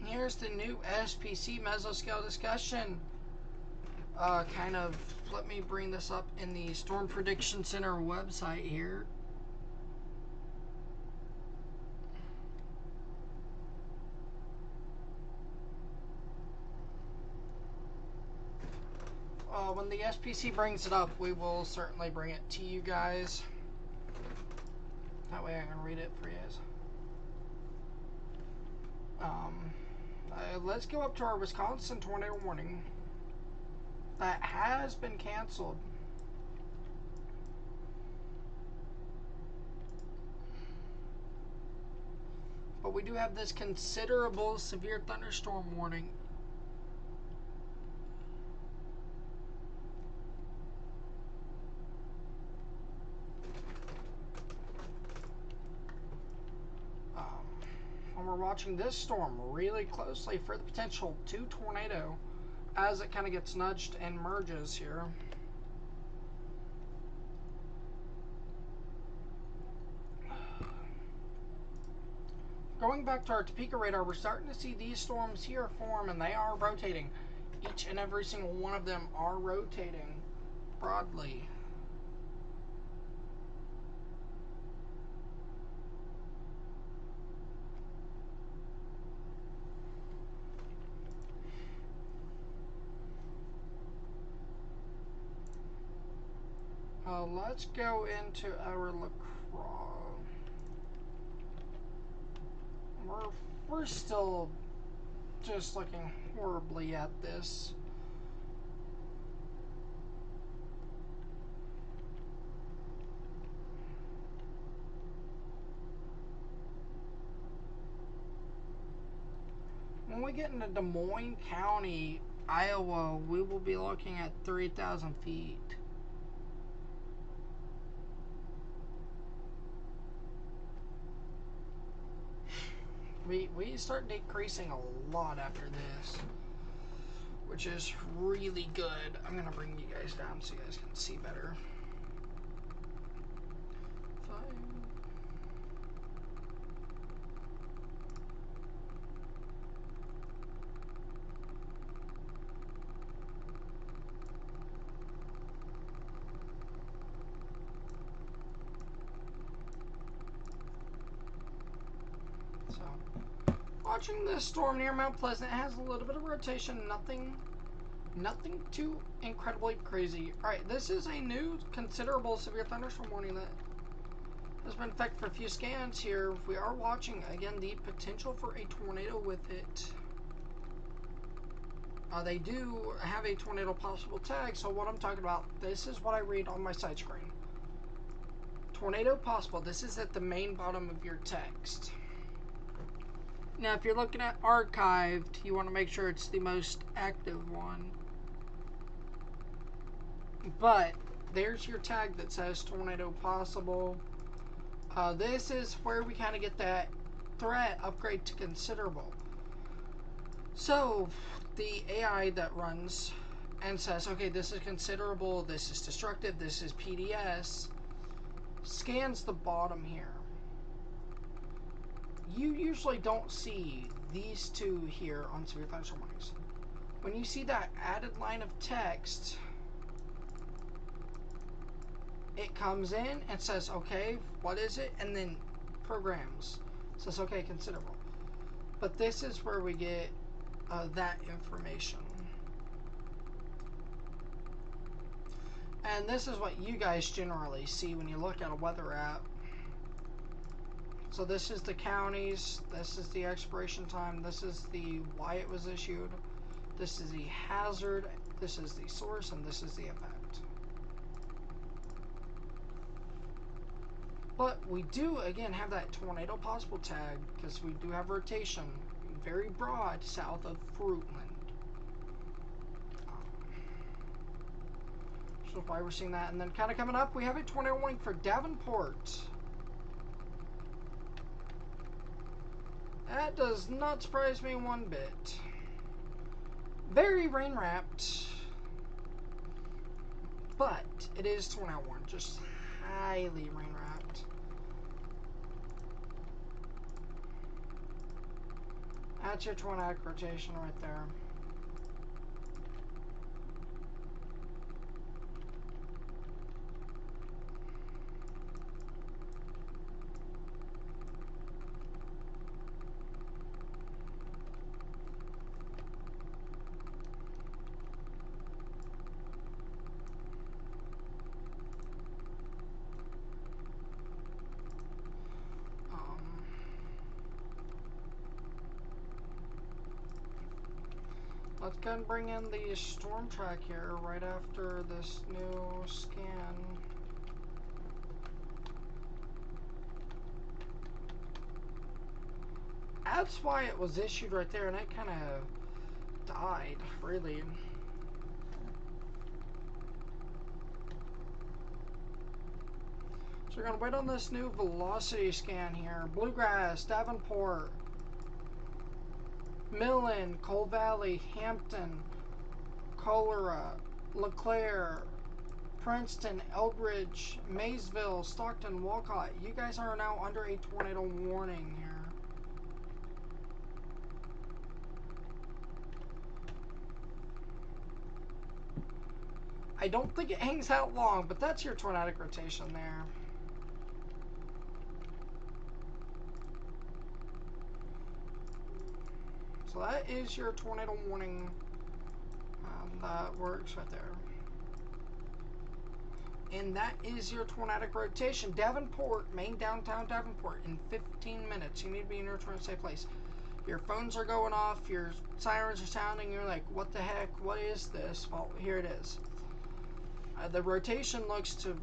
Here's the new SPC mesoscale discussion. Let me bring this up in the Storm Prediction Center website here. When the SPC brings it up, we will certainly bring it to you guys. That way I can read it for you guys. Let's go up to our Wisconsin tornado warning. That has been canceled. But we do have this considerable severe thunderstorm warning. And we're watching this storm really closely for the potential 2 tornado as it kind of gets nudged and merges here. Going back to our Topeka radar, we're starting to see these storms here form, and they are rotating. Each and every single one of them are rotating broadly. Let's go into our LaCroix. We're still just looking horribly at this. When we get into Des Moines County, Iowa, we will be looking at 3,000 feet. We start decreasing a lot after this, which is really good. I'm gonna bring you guys down so you guys can see better. Watching this storm near Mount Pleasant, it has a little bit of rotation, nothing Nothing too incredibly crazy. Alright, this is a new considerable severe thunderstorm warning that has been in effect for a few scans here. We are watching, again, the potential for a tornado with it. They do have a tornado possible tag, so what I'm talking about, this is what I read on my side screen. Tornado possible, this is at the main bottom of your text. Now, if you're looking at archived, you want to make sure it's the most active one. But there's your tag that says tornado possible. This is where we kind of get that threat upgrade to considerable. So the AI that runs and says, okay, this is considerable, this is destructive, this is PDS, scans the bottom here. You usually don't see these two here on severe thunderstorm warnings. When you see that added line of text, it comes in and says, okay, what is it? And then programs. Says, okay, considerable. But this is where we get that information. And this is what you guys generally see when you look at a weather app. So this is the counties, this is the expiration time, this is the why it was issued, this is the hazard, this is the source, and this is the impact. But we do, again, have that tornado possible tag, because we do have rotation very broad south of Fruitland. So why we're seeing that. And then kind of coming up, we have a tornado warning for Davenport. That does not surprise me one bit. Very rain-wrapped, but it is tornado warning, just highly rain-wrapped. That's your tornadic rotation right there. Let's go and bring in the storm track here right after this new scan. That's why it was issued right there, and it kind of died, really. So we're going to wait on this new velocity scan here. Bluegrass, Davenport, Millen, Coal Valley, Hampton, Cholera, LeClaire, Princeton, Eldridge, Maysville, Stockton, Walcott. You guys are now under a tornado warning here. I don't think it hangs out long, but that's your tornadic rotation there. So that is your tornado warning. That works right there. And that is your tornadic rotation. Davenport, main downtown Davenport, in 15 minutes. You need to be in your tornado safe place. Your phones are going off, your sirens are sounding, you're like, what the heck, what is this? Well, here it is. The rotation looks to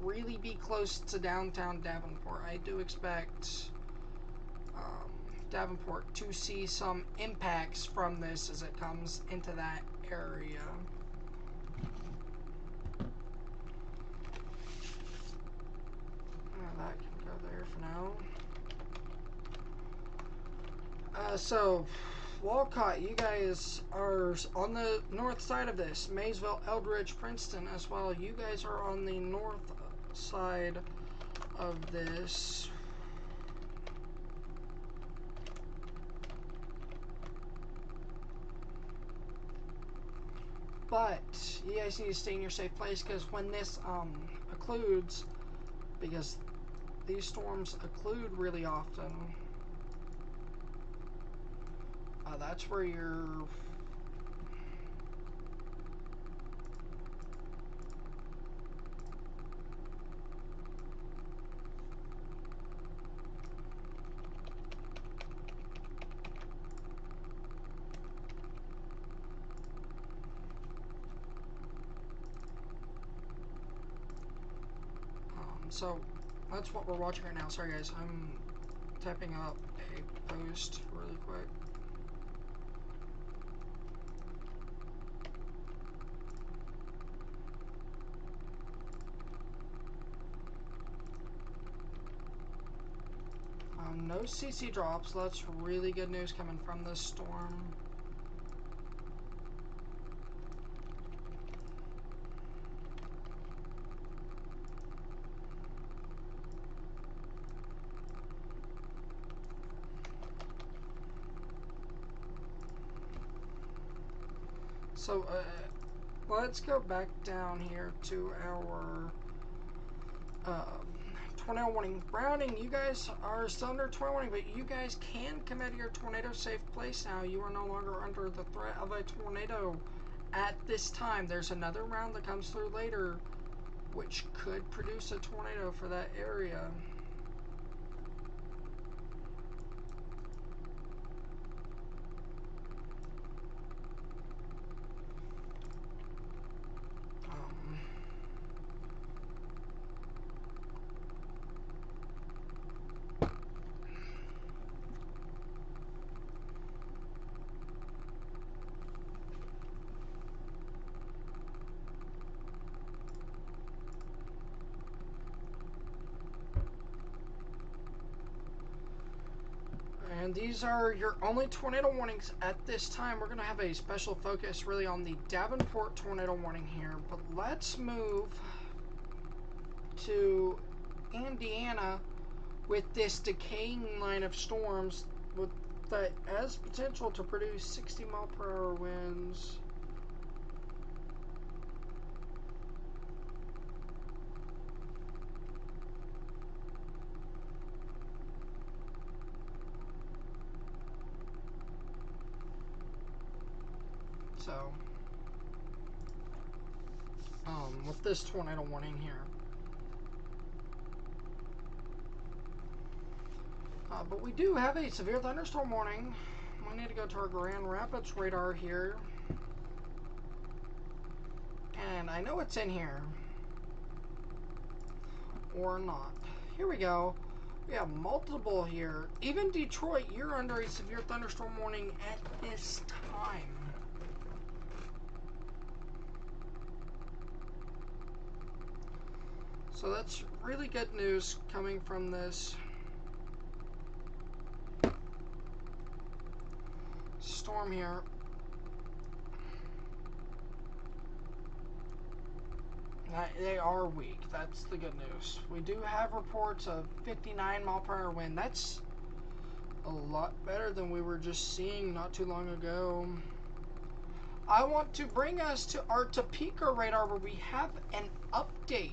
really be close to downtown Davenport. I do expect Davenport to see some impacts from this as it comes into that area. That can go there for now. So, Walcott, you guys are on the north side of this. Maysville, Eldridge, Princeton as well. You guys are on the north side of this. But you guys need to stay in your safe place, because when this occludes, because these storms occlude really often, that's where your So that's what we're watching right now. Sorry guys, I'm typing up a post really quick. No CC drops. That's really good news coming from this storm. So let's go back down here to our tornado warning. Browning, you guys are still under tornado warning, but you guys can come out of your tornado safe place now. You are no longer under the threat of a tornado at this time. There's another round that comes through later, which could produce a tornado for that area. And these are your only tornado warnings at this time. We're going to have a special focus really on the Davenport tornado warning here. But let's move to Indiana with this decaying line of storms with that has potential to produce 60-mile-per-hour winds. So, with this tornado warning here. But we do have a severe thunderstorm warning. We need to go to our Grand Rapids radar here. And I know it's in here. Or not. Here we go. We have multiple here. Even Detroit, you're under a severe thunderstorm warning at this time. So that's really good news coming from this storm here. They are weak. That's the good news. We do have reports of 59-mile-per-hour wind. That's a lot better than we were just seeing not too long ago. I want to bring us to our Topeka radar where we have an update.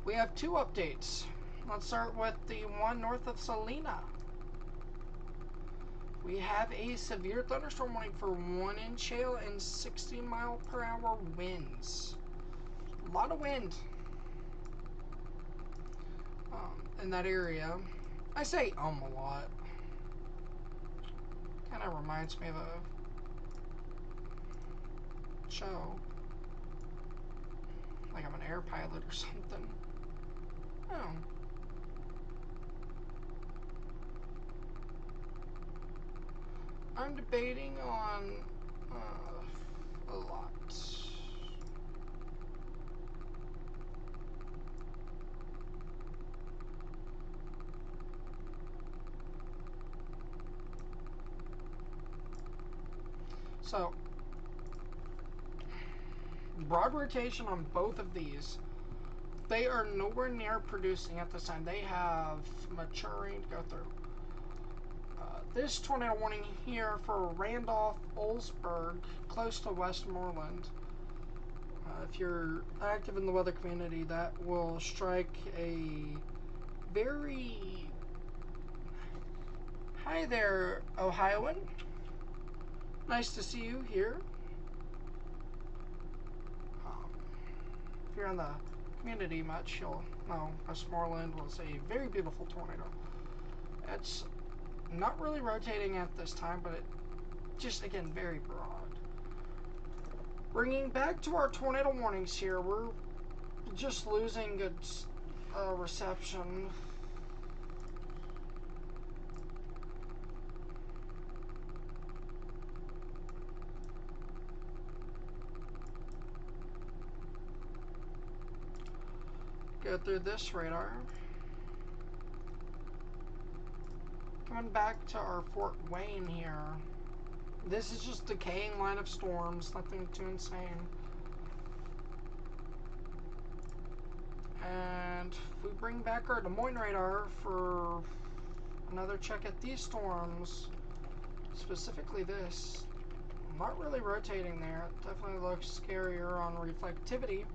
We have two updates. Let's start with the one north of Salina. We have a severe thunderstorm warning for 1-inch hail and 60-mile-per-hour winds. A lot of wind in that area. I say a lot. Kind of reminds me of a show. Like I'm an air pilot or something. Oh. I'm debating on a lot. So, broad rotation on both of these. They are nowhere near producing at this time. They have maturing to go through. This tornado warning here for Randolph-Oldsburg, close to Westmoreland. If you're active in the weather community, that will strike a very... Hi there, Ohioan. Nice to see you here. If you're in the community much, you'll know Westmoreland was a very beautiful tornado. It's not really rotating at this time, but it just, again, very broad. Bringing back to our tornado warnings here, we're just losing reception. Go through this radar. Coming back to our Fort Wayne here. This is just decaying line of storms, nothing too insane. And if we bring back our Des Moines radar for another check at these storms, specifically this, not really rotating there. It definitely looks scarier on reflectivity.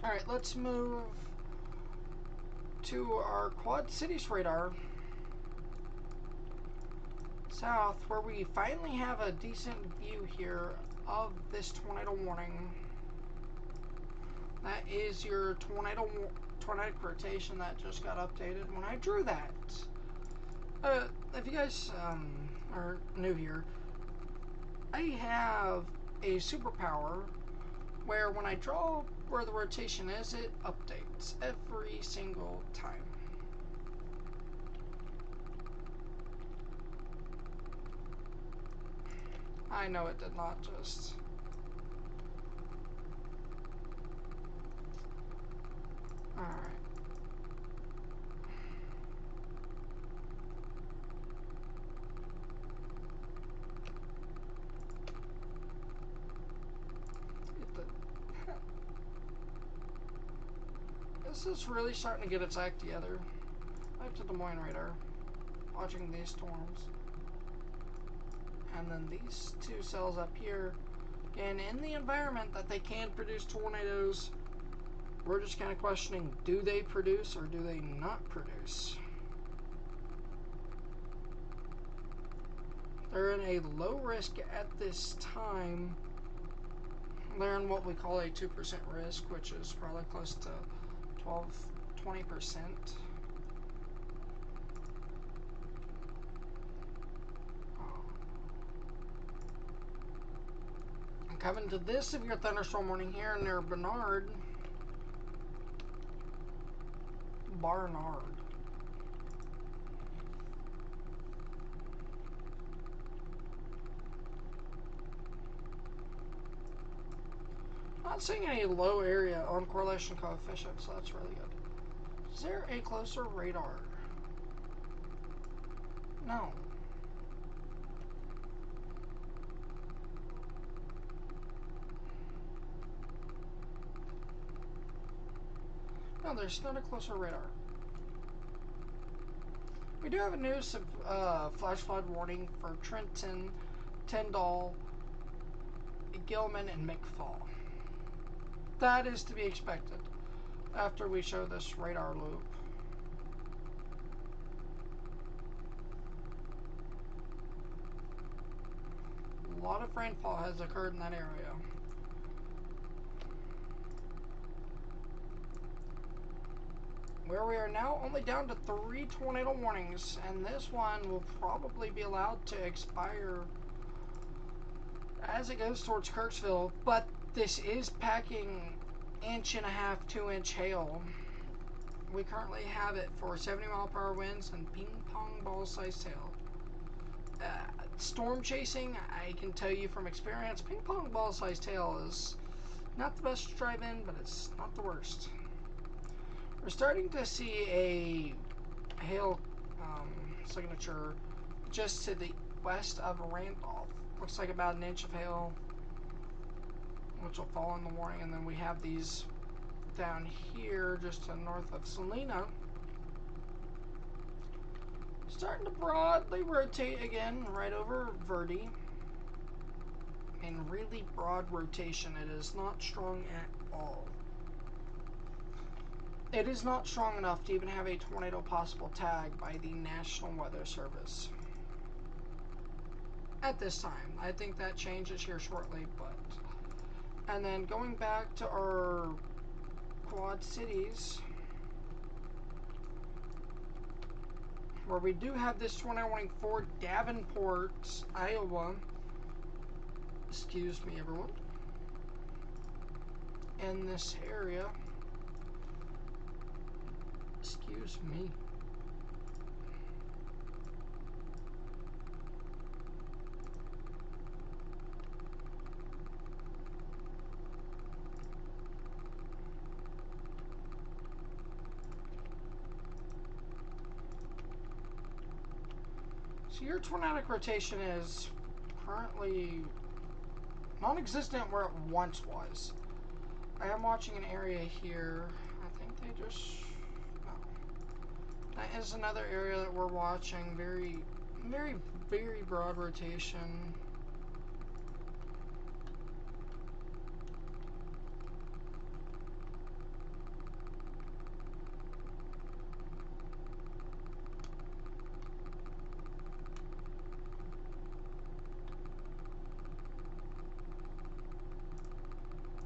Alright, let's move to our Quad Cities radar south, where we finally have a decent view here of this tornado warning. That is your tornadic rotation that just got updated when I drew that. If you guys are new here, I have a superpower where when I draw where the rotation is, it updates every single time. I know it did not just... Alright. This is really starting to get its act together. Back to Des Moines radar, watching these storms. And then these two cells up here, again, in the environment that they can produce tornadoes, we're just kind of questioning, do they produce or do they not produce? They're in a low risk at this time. They're in what we call a 2% risk, which is probably close to 20%. I'm coming to this severe thunderstorm warning here near Barnard. Not seeing any low area on correlation coefficient, so that's really good. Is there a closer radar? No. No, there's not a closer radar. We do have a new flash flood warning for Trenton, Tyndall, Gilman, and McFall. That is to be expected after we show this radar loop. A lot of rainfall has occurred in that area. Where we are now only down to 3 tornado warnings, and this one will probably be allowed to expire as it goes towards Kirksville, but this is packing 1.5 inch, 2 inch hail. We currently have it for 70-mile-per-hour winds and ping pong ball sized hail. Storm chasing, I can tell you from experience, ping pong ball sized hail is not the best to drive in, but it's not the worst. We're starting to see a hail signature just to the west of Randolph. Looks like about 1 inch of hail, which will fall in the warning, and then we have these down here just to north of Salina. Starting to broadly rotate again right over Verde. In really broad rotation, it is not strong at all. It is not strong enough to even have a tornado possible tag by the National Weather Service. At this time. I think that changes here shortly, but... And then going back to our Quad Cities, where we do have this tornado warning for Davenport, Iowa. Excuse me, everyone. In this area. Excuse me. So your tornadic rotation is currently non-existent where it once was. I am watching an area here. I think they just... no. That is another area that we're watching. Very, very, very broad rotation.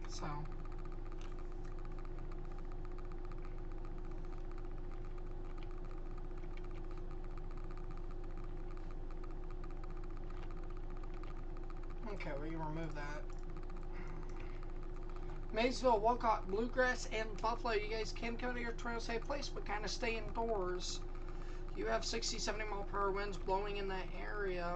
So... okay, we can remove that. Maysville, Wolcott, Bluegrass, and Buffalo. You guys can come to your tornado safe place, but kind of stay indoors. You have 60, 70 mile per hour winds blowing in that area.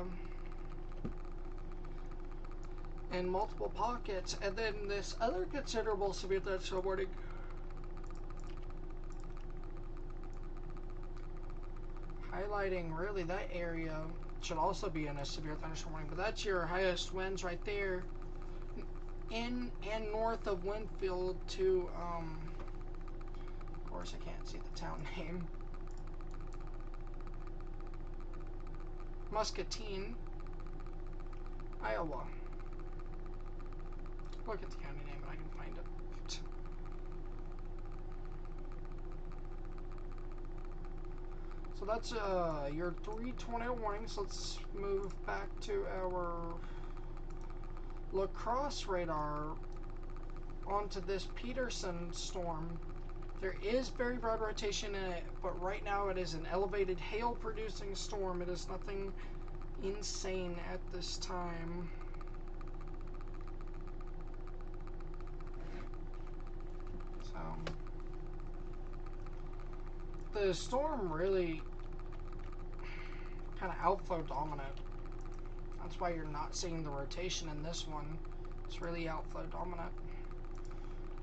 In multiple pockets. And then this other considerable severe thunderstorm warning. Highlighting really that area should also be in a severe thunderstorm warning, but that's your highest winds right there in and north of Winfield to of course I can't see the town name, Muscatine, Iowa. Look at the county name and I can find it. So that's your 3 tornado warnings. Let's move back to our La Crosse radar onto this Peterson storm. There is very broad rotation in it, but right now it is an elevated hail producing storm. It is nothing insane at this time. So the storm really kind of outflow dominant. That's why you're not seeing the rotation in this one. It's really outflow dominant.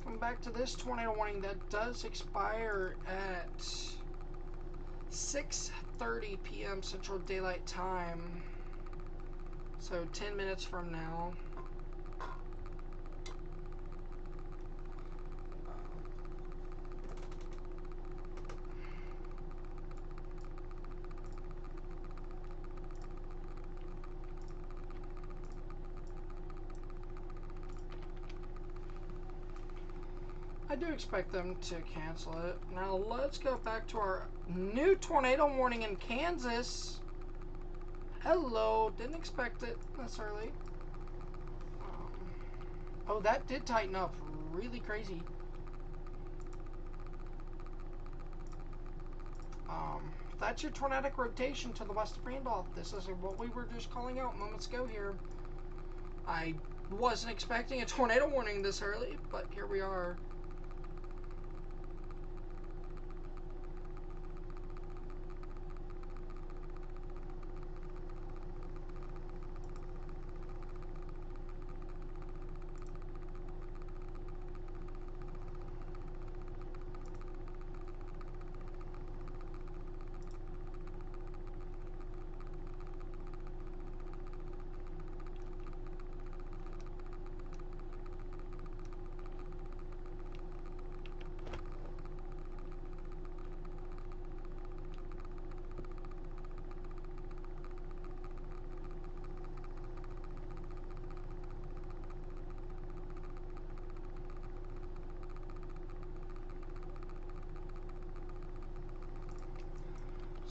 Come back to this tornado warning that does expire at 6:30 p.m. Central Daylight Time. So 10 minutes from now. I do expect them to cancel it. Now let's go back to our new tornado warning in Kansas. Hello, didn't expect it this early. Oh, that did tighten up really crazy. That's your tornadic rotation to the west of Randolph. This is what we were just calling out moments ago here. I wasn't expecting a tornado warning this early, but here we are.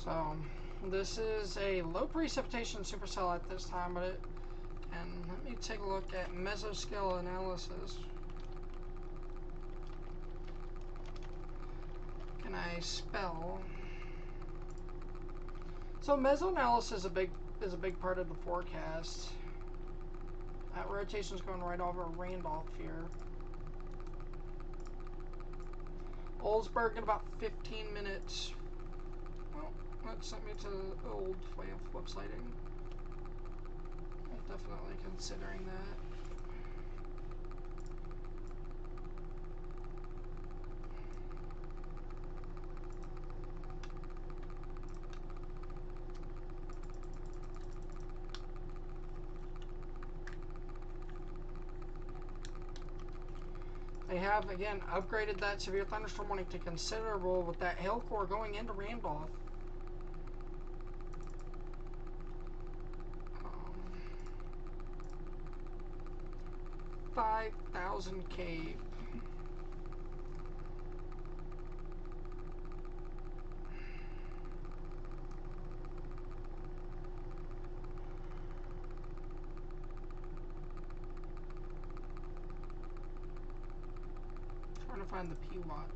So this is a low precipitation supercell at this time, but and let me take a look at mesoscale analysis. Can I spell? So mesoanalysis is a big part of the forecast. That rotation's going right over Randolph here. Oldsburg in about 15 minutes. Well, that sent me to the old way of websiting. I'm definitely considering that. They have, again, upgraded that severe thunderstorm warning to considerable with that hail core going into Randolph. 5,000 cave. Trying to find the P-Watt.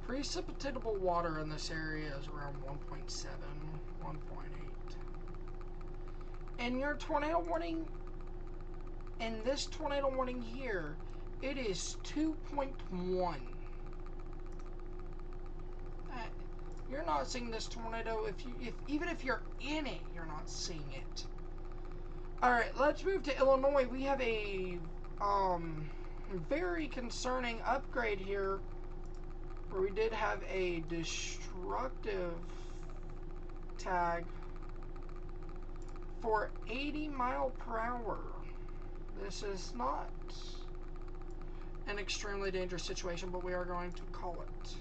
Precipitatable water in this area is around 1.7, 1.8. And your tornado warning, in this tornado warning here, it is 2.1. You're not seeing this tornado even if you're in it, you're not seeing it. All right, let's move to Illinois. We have a very concerning upgrade here, where we did have a destructive tag for 80 mile per hour. This is not an extremely dangerous situation, but we are going to call it.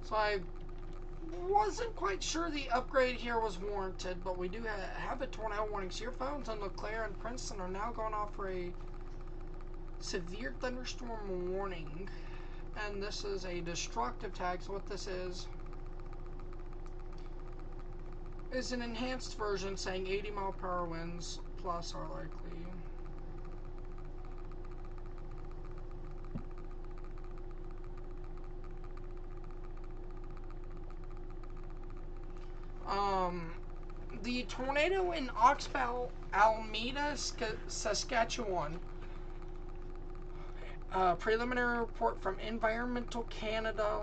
So I wasn't quite sure the upgrade here was warranted, but we do have a tornado warning. So your phones on LeClaire and Princeton are now going off for a severe thunderstorm warning. And this is a destructive tag. So what this is an enhanced version saying 80 mile per hour winds plus are likely. The tornado in Oxbow, Alameda, Saskatchewan. Preliminary report from Environmental Canada,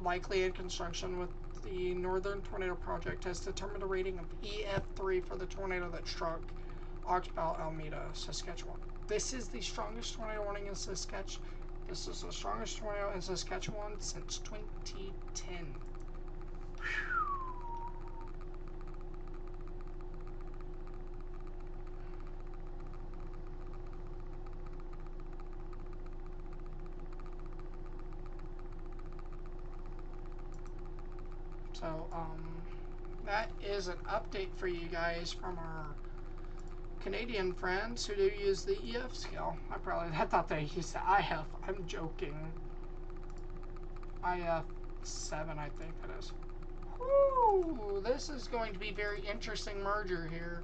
likely in conjunction with the Northern Tornado Project, has determined a rating of EF3 for the tornado that struck Oxbow, Alameda, Saskatchewan. This is the strongest tornado warning in Saskatchewan. This is the strongest tornado in Saskatchewan since 2010. So, that is an update for you guys from our Canadian friends who do use the EF scale. I thought they used the IF. I'm joking. IF7, I think it is. Woo! This is going to be a very interesting merger here.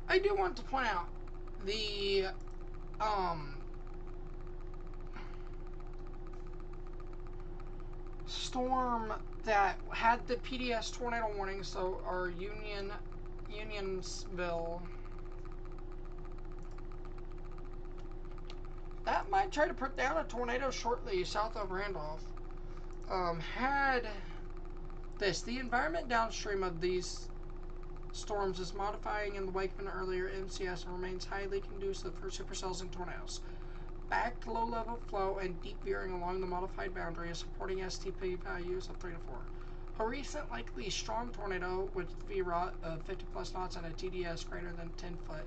I do want to point out the storm that had the PDS tornado warning, so our Unionsville. That might try to put down a tornado shortly south of Randolph. Had this. The environment downstream of these storms is modifying in the wake of an earlier MCS and remains highly conducive for supercells and tornadoes. Backed low-level flow and deep veering along the modified boundary is supporting STP values of 3 to 4. A recent likely strong tornado with VROT of 50 plus knots and a TDS greater than 10 foot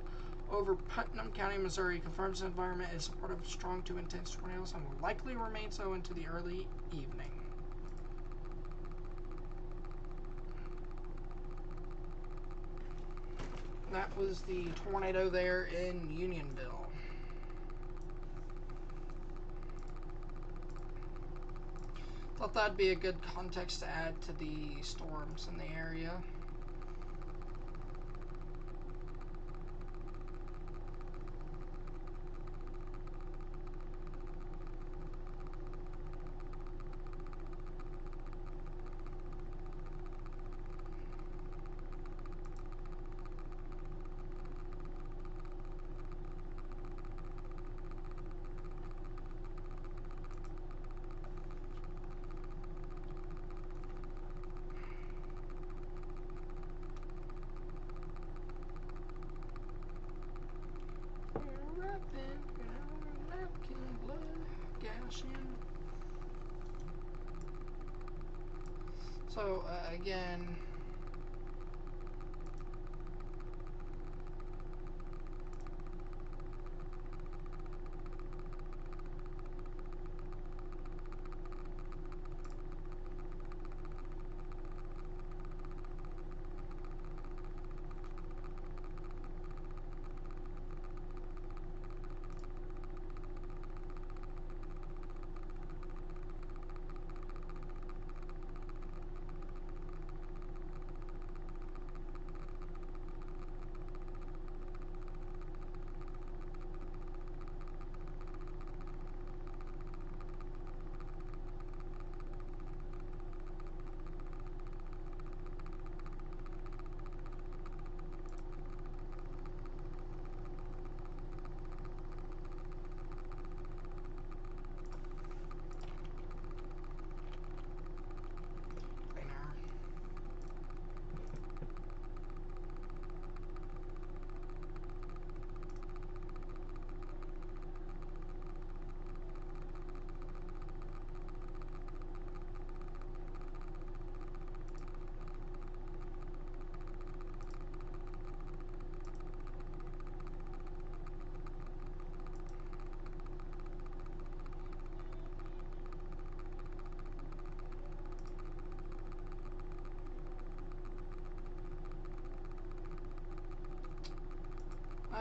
over Putnam County, Missouri confirms the environment is supportive of strong to intense tornadoes and will likely remain so into the early evening. That was the tornado there in Unionville. Thought that'd be a good context to add to the storms in the area. So, again,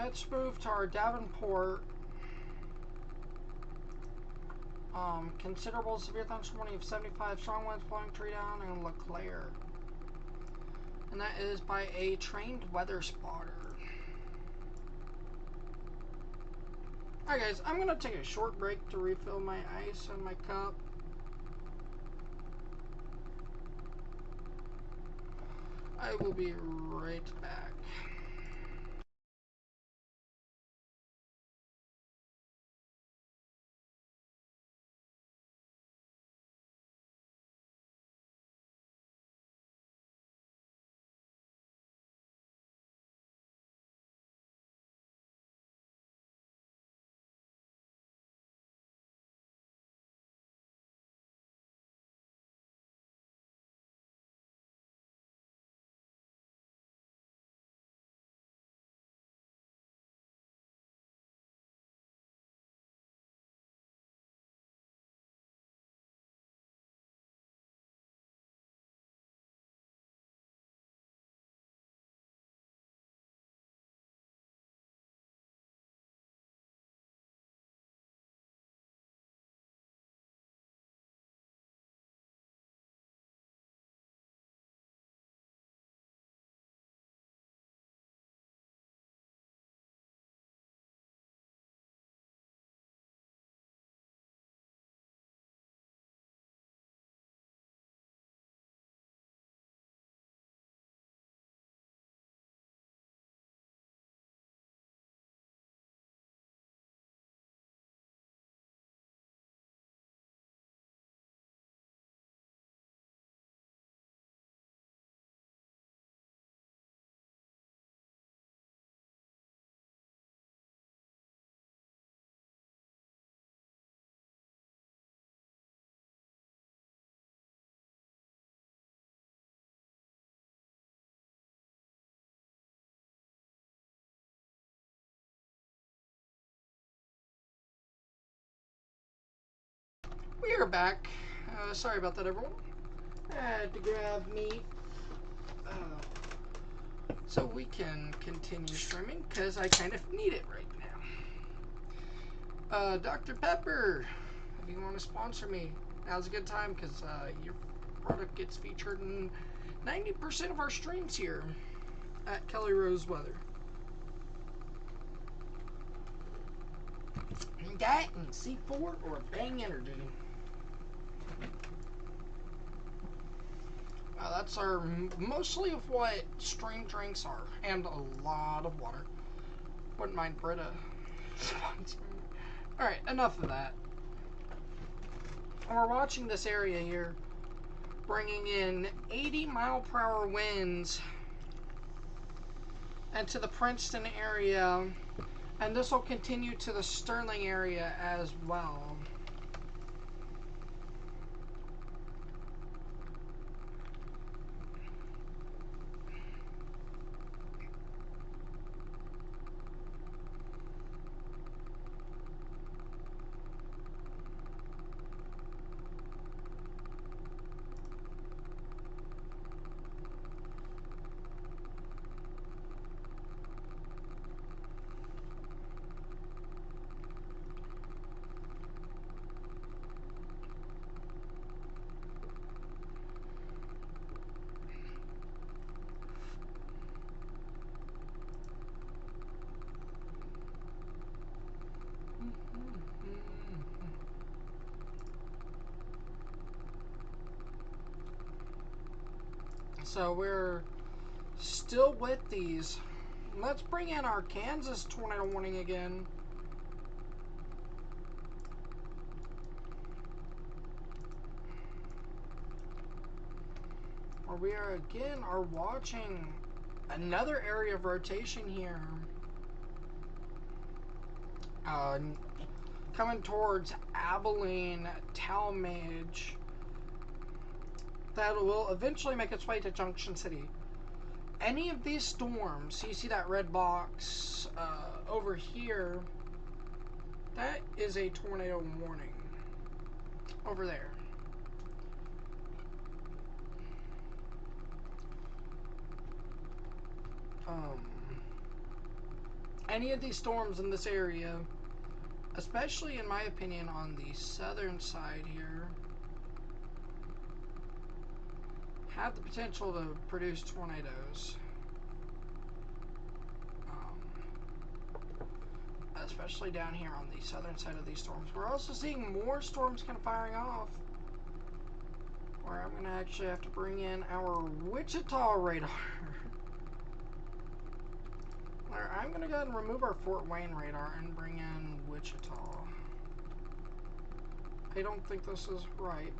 let's move to our Davenport. Considerable severe thunderstorm warning of 75 strong winds blowing tree down in LeClaire. And that is by a trained weather spotter. Alright guys, I'm going to take a short break to refill my ice in my cup. I will be right back. We are back. Sorry about that, everyone. I had to grab meat so we can continue streaming because I kind of need it right now. Dr. Pepper, if you want to sponsor me, now's a good time because your product gets featured in 90% of our streams here at Kelly Rose Weather. That and C4 or Bang Energy. That's our mostly of what stream drinks are, and a lot of water. Wouldn't mind Brita sponsoring. Alright, enough of that. We're watching this area here, bringing in 80-mile-per-hour winds into the Princeton area, and this will continue to the Sterling area as well. So we're still with these. Let's bring in our Kansas tornado warning again. Where we are watching another area of rotation here. Coming towards Abilene, Talmadge. That will eventually make its way to Junction City. Any of these storms, you see that red box over here, that is a tornado warning over there. Any of these storms in this area, especially in my opinion on the southern side here, have the potential to produce tornadoes. Especially down here on the southern side of these storms. We're also seeing more storms kind of firing off, where I'm going to actually have to bring in our Wichita radar. Where I'm going to go ahead and remove our Fort Wayne radar and bring in Wichita. I don't think this is right.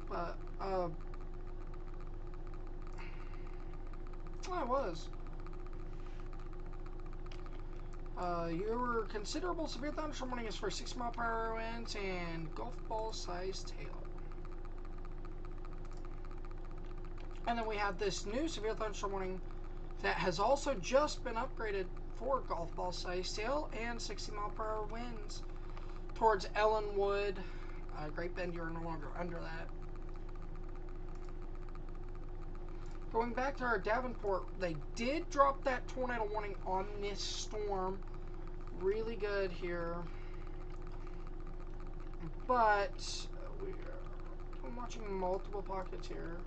But, I was. Your considerable severe thunderstorm warning is for 6-mile-per-hour winds and golf ball-sized hail. And then we have this new severe thunderstorm warning that has also just been upgraded for golf ball-sized hail and 60-mile-per-hour winds towards Ellenwood. Great Bend, you're no longer under that. Going back to our Davenport, they did drop that tornado warning on this storm. Really good here. But I'm watching multiple pockets here.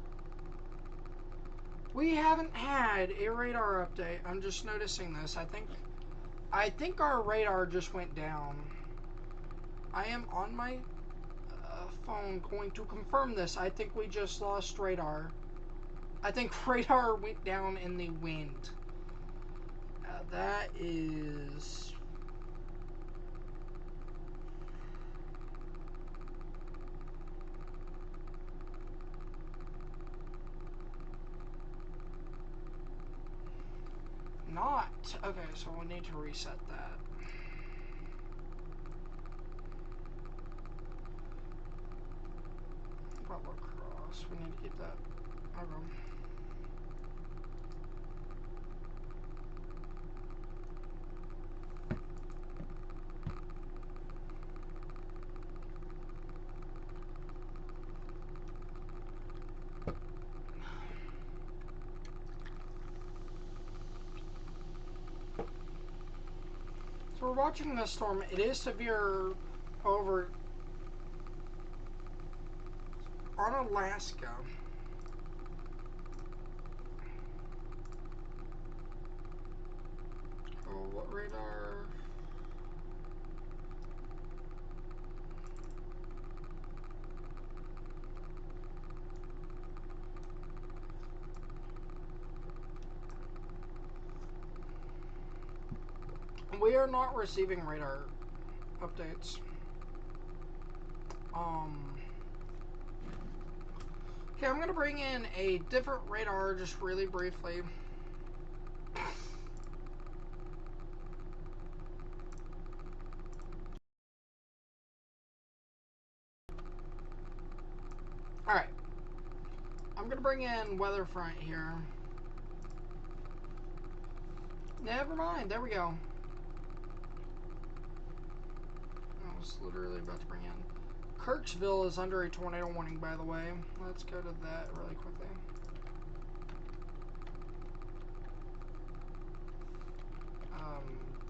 We haven't had a radar update. I'm just noticing this. I think our radar just went down. I am on my phone going to confirm this. I think we just lost radar. I think radar went down in the wind. That is... not. Okay, so we need to reset that. Butler Cross. We need to keep that. Okay. we're watching this storm, it is severe over on Alaska. Oh, what radar? We are not receiving radar updates. Okay, I'm gonna bring in a different radar just really briefly. Alright. I'm gonna bring in weather front here. Never mind, there we go. I was literally about to bring in. Kirksville is under a tornado warning, by the way. Let's go to that really quickly.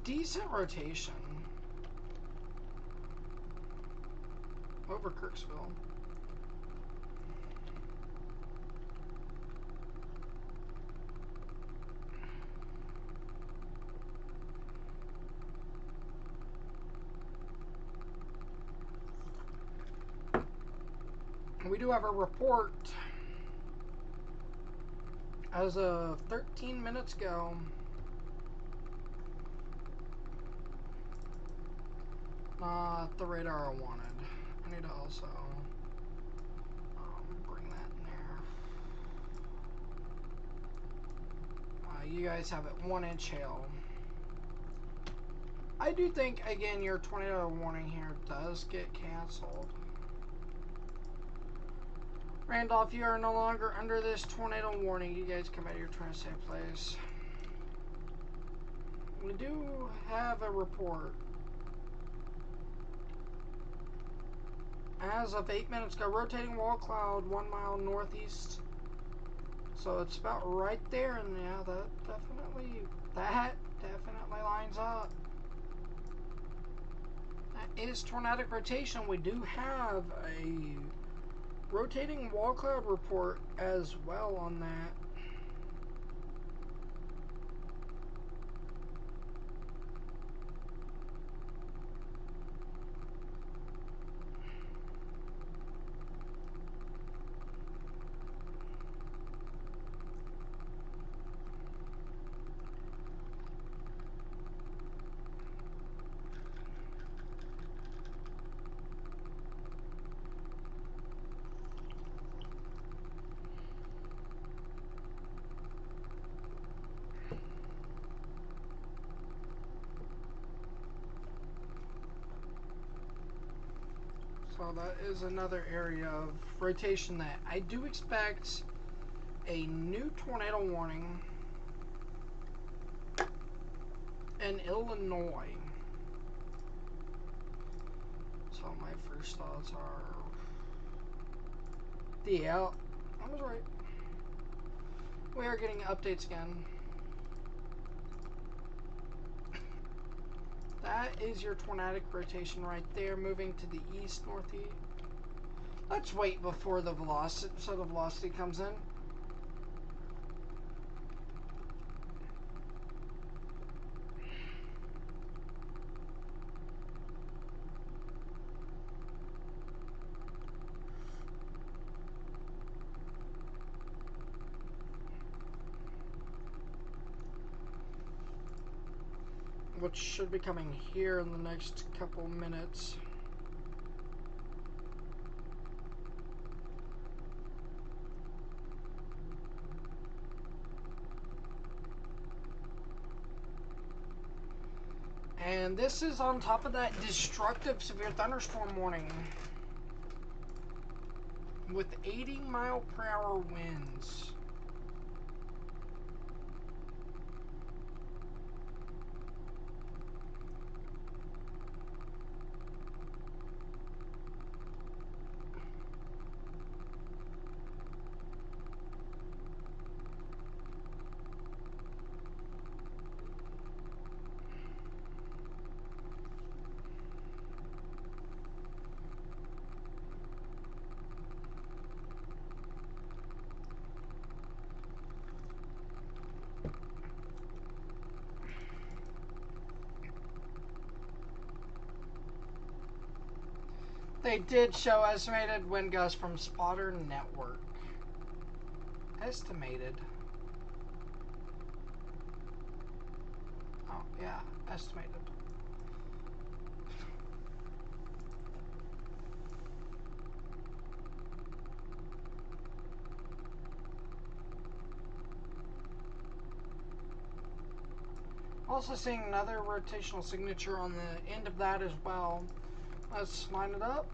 Decent rotation over Kirksville. We do have a report as of 13 minutes ago. Not the radar I wanted. I need to also bring that in there. You guys have it 1-inch hail. I do think, again, your tornado warning here does get canceled. Randolph, you are no longer under this tornado warning. You guys come out of your tornado safe place. We do have a report. As of 8 minutes ago, rotating wall cloud 1 mile northeast. So it's about right there, and yeah, that definitely lines up. That is tornadic rotation. We do have a rotating wall cloud report as well on that. So that is another area of rotation that I do expect a new tornado warning in Illinois. So my first thoughts are, yeah, I was right. We are getting updates again. That is your tornadic rotation right there, moving to the east, northeast. Let's wait before the velocity, so the velocity comes in. Which should be coming here in the next couple minutes. And this is on top of that destructive severe thunderstorm warning with 80-mile-per-hour winds. They did show estimated wind gusts from Spotter Network. Estimated. Oh, yeah, estimated. Also seeing another rotational signature on the end of that as well. Let's line it up.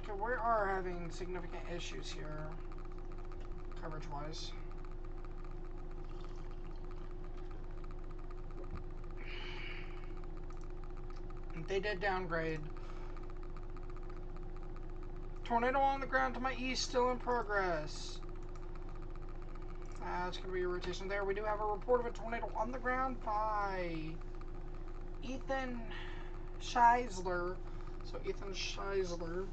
Okay, we are having significant issues here, coverage-wise. They did downgrade. Tornado on the ground to my east, still in progress. That's going to be a rotation there. We do have a report of a tornado on the ground by Ethan Scheisler. So Ethan Scheisler.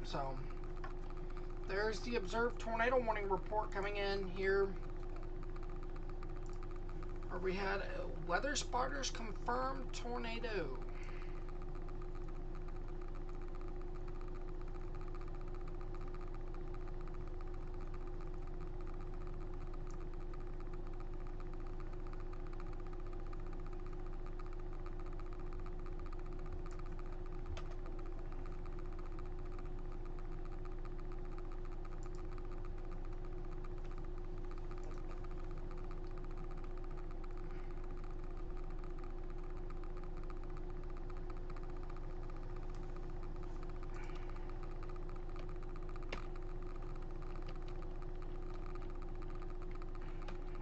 So, there's the observed tornado warning report coming in here. Where we had a weather spotters confirmed tornado.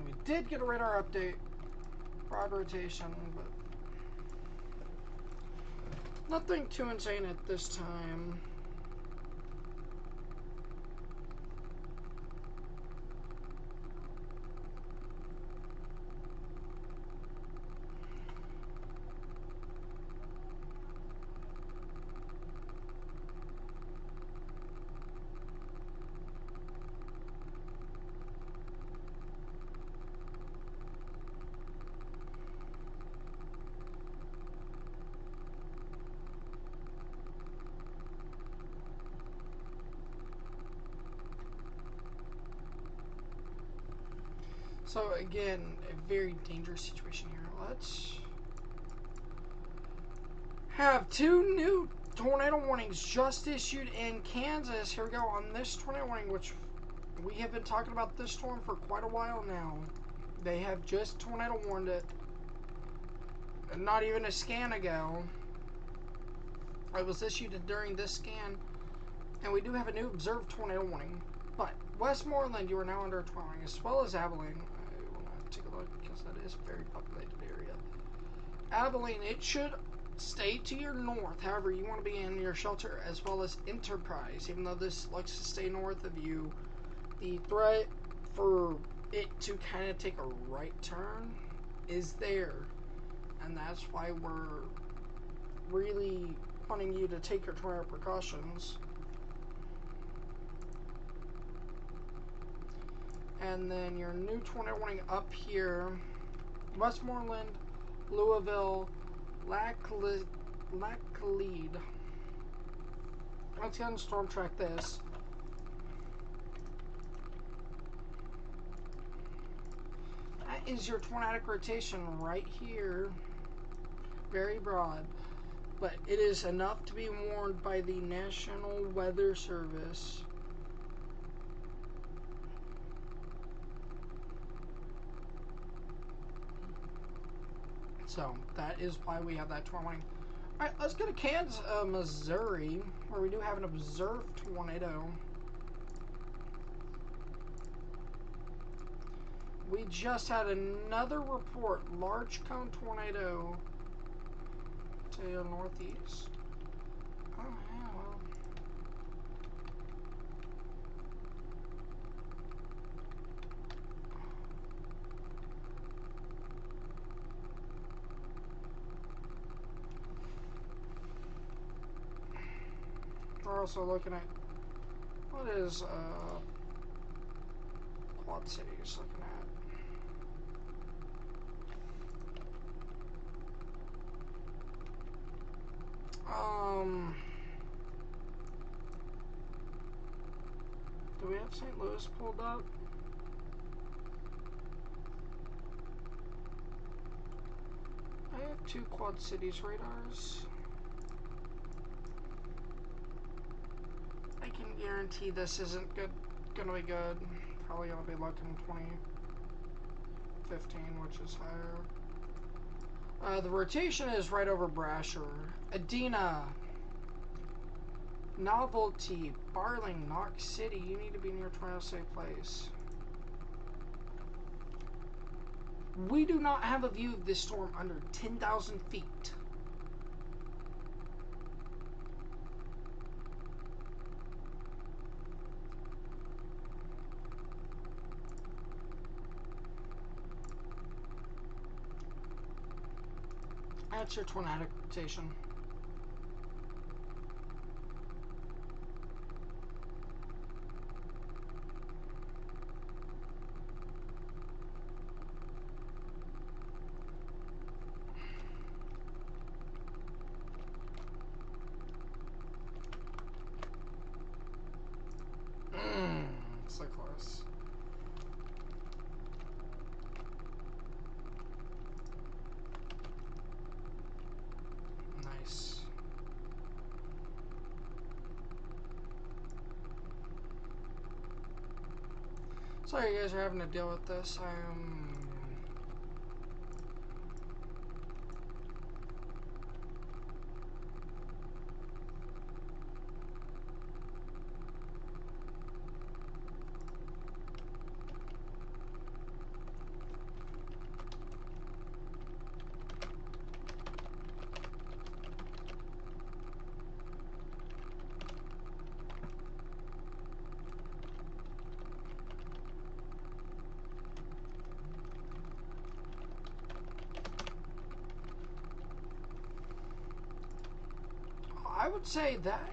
We did get a radar update, broad rotation, but nothing too insane at this time. So again, a very dangerous situation here. Let's have two new tornado warnings just issued in Kansas. Here we go on this tornado warning, which we have been talking about this storm for quite a while now. They have just tornado warned it. Not even a scan ago. It was issued during this scan. And we do have a new observed tornado warning. But Westmoreland, you are now under a tornado warning, as well as Abilene. I will not take a look because that is a very populated area. Abilene, it should stay to your north. However, you want to be in your shelter, as well as Enterprise. Even though this likes to stay north of you, the threat for it to kind of take a right turn is there. And that's why we're really wanting you to take your tornado precautions. And then your new tornado warning up here, Westmoreland, Louisville, Laclede. Let's go and storm track this. That is your tornadic rotation right here. very broad, but it is enough to be warned by the National Weather Service. So that is why we have that tornado warning. All right, let's go to Kansas, Missouri, where we do have an observed tornado. We just had another report, large cone tornado to the northeast. Oh, yeah, well. We're also looking at, what is Quad Cities looking at? Do we have St. Louis pulled up? I have 2 Quad Cities radars. I can guarantee this isn't gonna be good. Probably gonna be looking 2015, which is higher. The rotation is right over Brasher. Adena, Novelty, Barling, Knox City. You need to be near a tornado safe place. We do not have a view of this storm under 10,000 feet. That's your tornadic rotation. So close. Nice. Sorry you guys are having to deal with this. I would say that,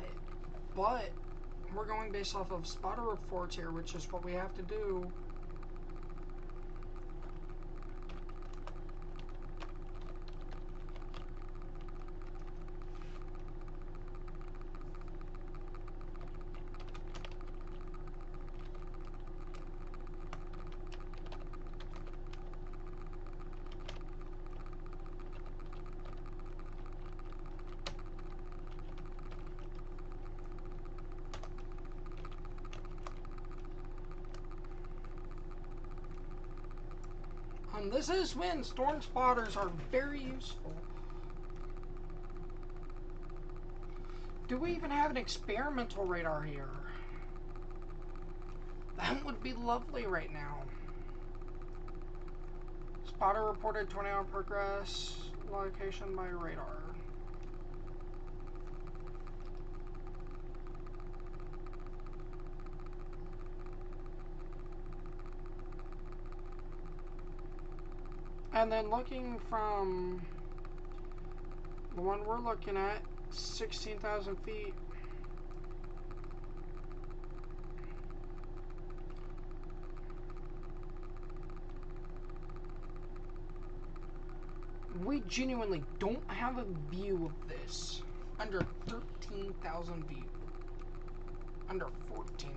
but we're going based off of spotter reports here, which is what we have to do. This is when storm spotters are very useful. Do we even have an experimental radar here? That would be lovely right now. Spotter reported tornado in progress. Location by radar. And then looking from the one we're looking at, 16,000 feet. We genuinely don't have a view of this under 13,000 view. Under 14.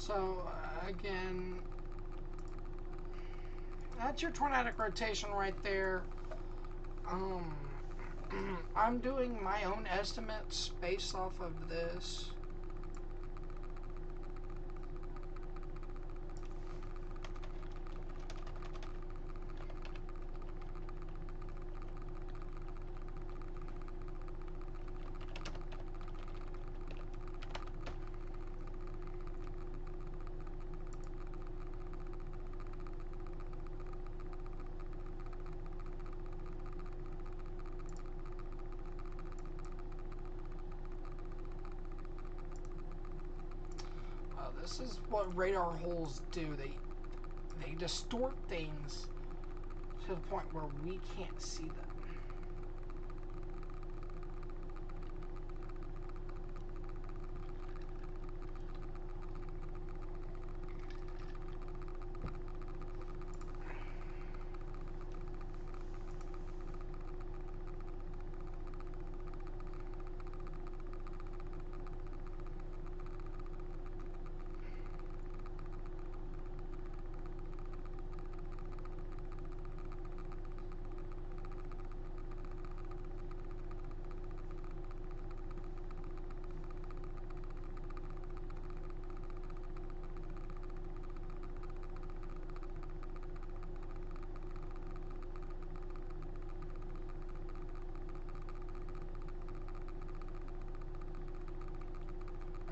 So, again, that's your tornadic rotation right there. I'm doing my own estimates based off of this. This is what radar holes do. They distort things to the point where we can't see them.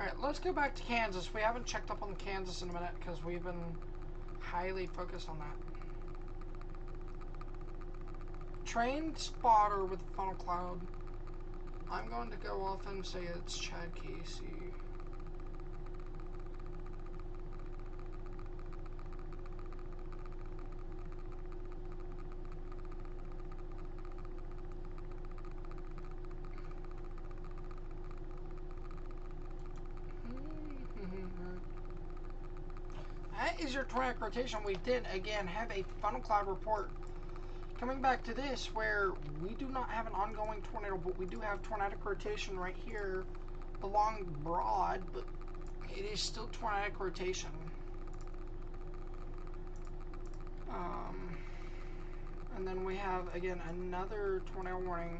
Alright, let's go back to Kansas. We haven't checked up on Kansas in a minute because we've been highly focused on that. Train spotter with funnel cloud. I'm going to go off and say it's Chad Casey. That is your tornadic rotation. We did, again, have a funnel cloud report. Coming back to this, where we do not have an ongoing tornado, but we do have tornadic rotation right here along Broad, but it is still tornadic rotation. And then we have, again, another tornado warning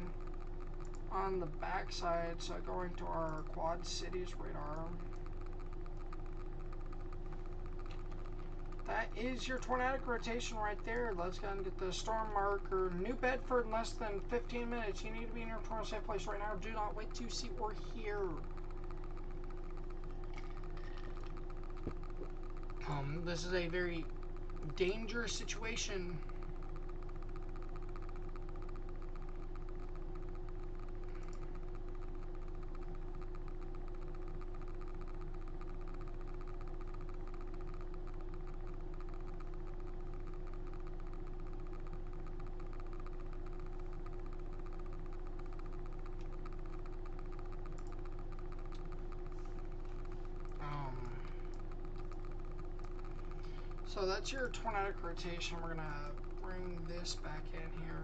on the backside, so going to our Quad Cities radar. That is your tornadic rotation right there. Let's go and get the storm marker. New Bedford in less than 15 minutes. You need to be in your tornado safe place right now. Do not wait to see or hear. This is a very dangerous situation. So that's your tornadic rotation. We're going to bring this back in here.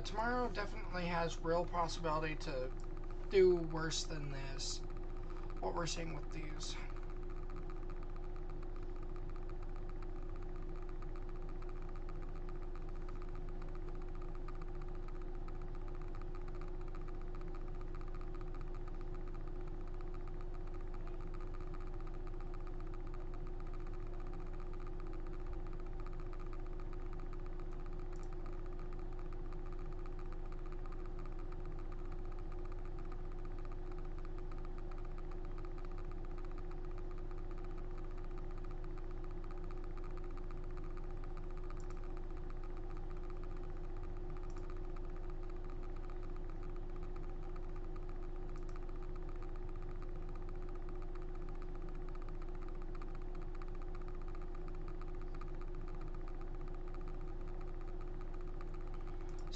Tomorrow definitely has real possibility to do worse than this, what we're seeing with these.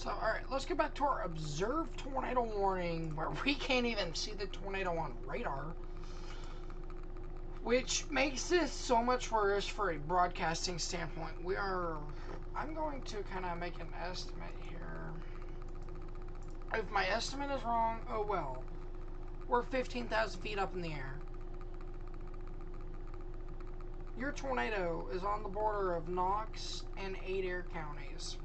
So, alright, let's get back to our observed tornado warning, where we can't even see the tornado on radar. Which makes this so much worse for a broadcasting standpoint. I'm going to kind of make an estimate here. If my estimate is wrong, oh well. We're 15,000 feet up in the air. Your tornado is on the border of Knox and Adair counties.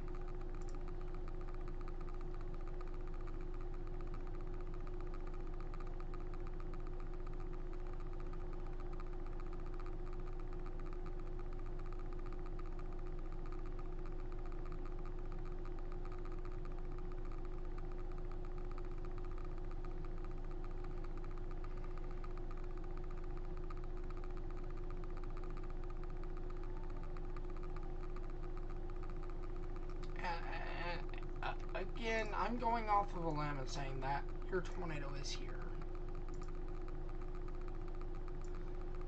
Again, I'm going off of a limb and saying that your tornado is here.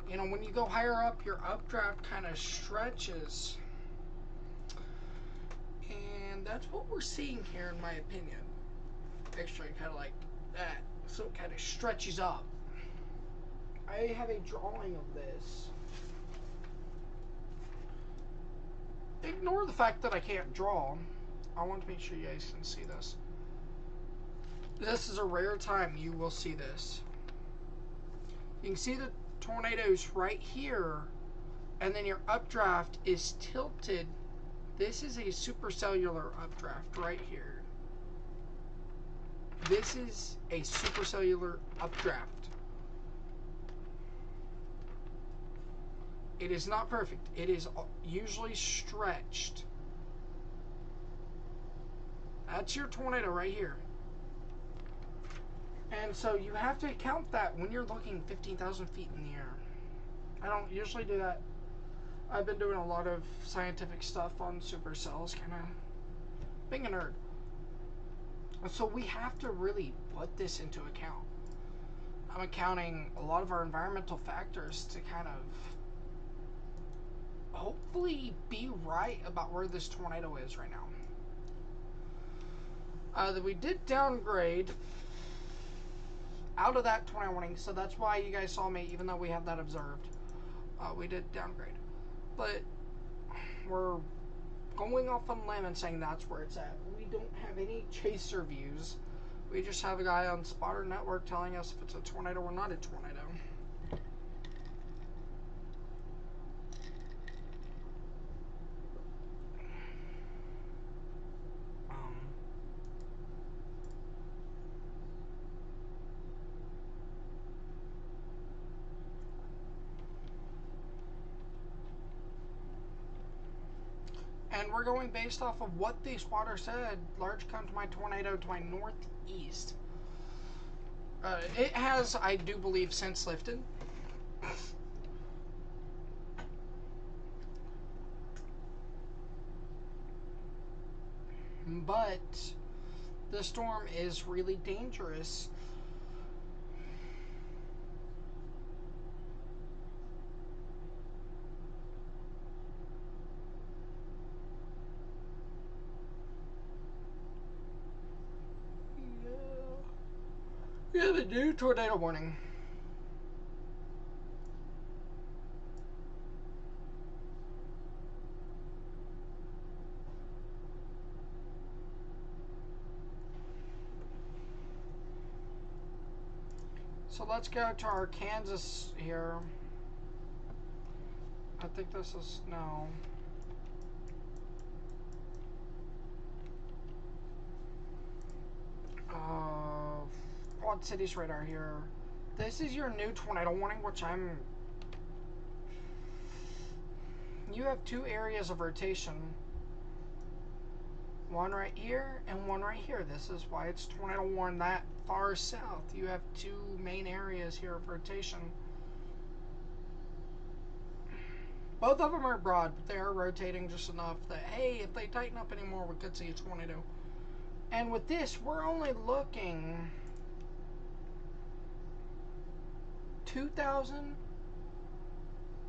You know, when you go higher up, your updraft kind of stretches. And that's what we're seeing here, in my opinion. Actually, kind of like that. So it kind of stretches up. I have a drawing of this. Ignore the fact that I can't draw. I want to make sure you guys can see this. This is a rare time you will see this. You can see the tornadoes right here, and then your updraft is tilted. This is a supercellular updraft right here. This is a supercellular updraft. It is not perfect. It is usually stretched. That's your tornado right here. And so you have to count that when you're looking 15,000 feet in the air. I don't usually do that. I've been doing a lot of scientific stuff on supercells, kind of being a nerd. So we have to really put this into account. I'm accounting a lot of our environmental factors to kind of hopefully be right about where this tornado is right now. That we did downgrade out of that tornado warning, so that's why you guys saw me, even though we have that observed. We did downgrade. But we're going off on limb and saying that's where it's at. We don't have any chaser views. We just have a guy on Spotter Network telling us if it's a tornado or not a tornado. And we're going based off of what the spotter said. Large come to my tornado to my northeast. It has, I do believe, since lifted. But the storm is really dangerous. Yeah, the new tornado warning. So let's go to our Kansas here. I think this is, no. Quad Cities radar here. This is your new tornado warning, which you have two areas of rotation. One right here and one right here. This is why it's tornado warned that far south. You have two main areas here of rotation. Both of them are broad, but they are rotating just enough that, hey, if they tighten up anymore, we could see a tornado. And with this, we're only looking 2,000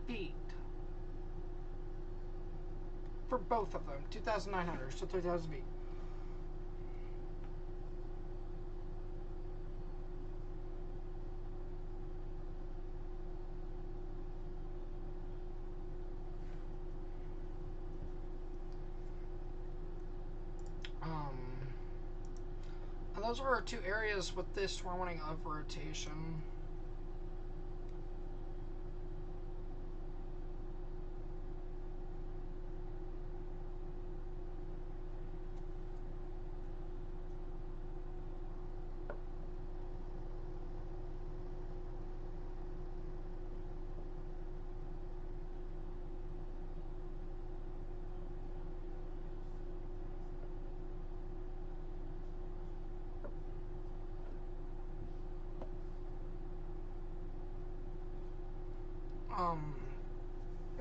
feet for both of them. 2,900, so 3,000 feet. those are our two areas with this warning of rotation.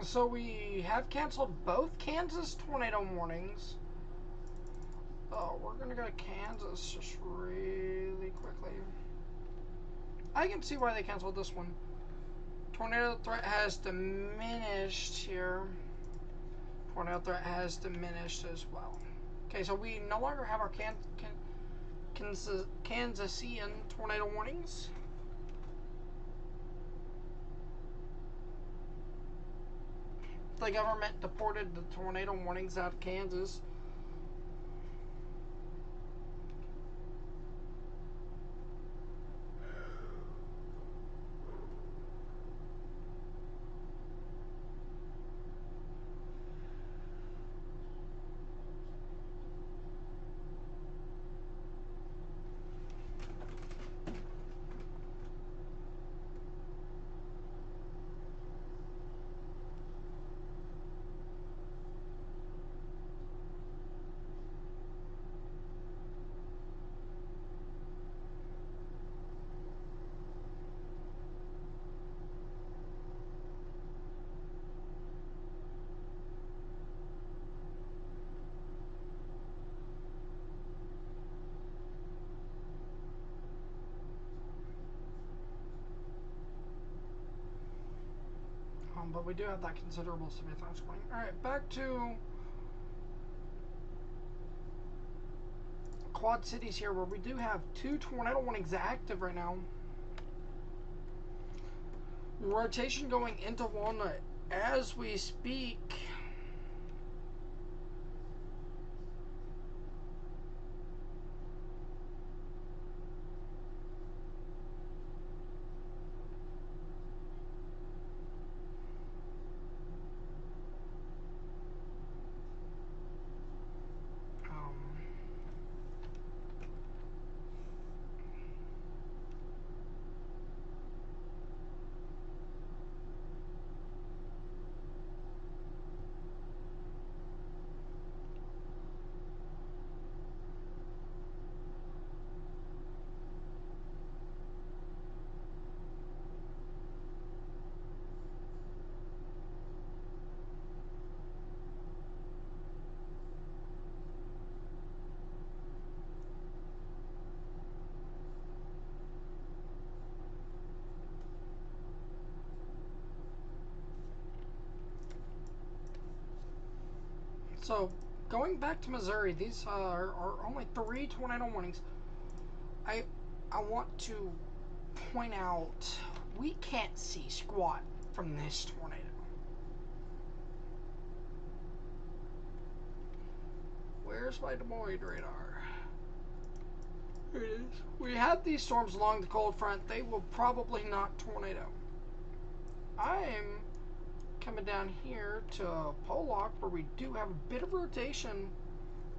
So we have canceled both Kansas tornado warnings. Oh, we're gonna go to Kansas just really quickly. I can see why they canceled this one. Tornado threat has diminished here. Tornado threat has diminished as well. Okay, so we no longer have our Kansasian tornado warnings. The government deported the tornado warnings out of Kansas. But we do have that considerable severe thunderstorm. Alright, back to Quad Cities here, where we do have 2 tornado warnings active right now. Rotation going into Walnut as we speak. So, going back to Missouri, these are only 3 tornado warnings. I want to point out, we can't see squat from this tornado. Where's my Des Moines radar? Here it is. We have these storms along the cold front. They will probably not tornado. I'm coming down here to Pollock, where we do have a bit of rotation,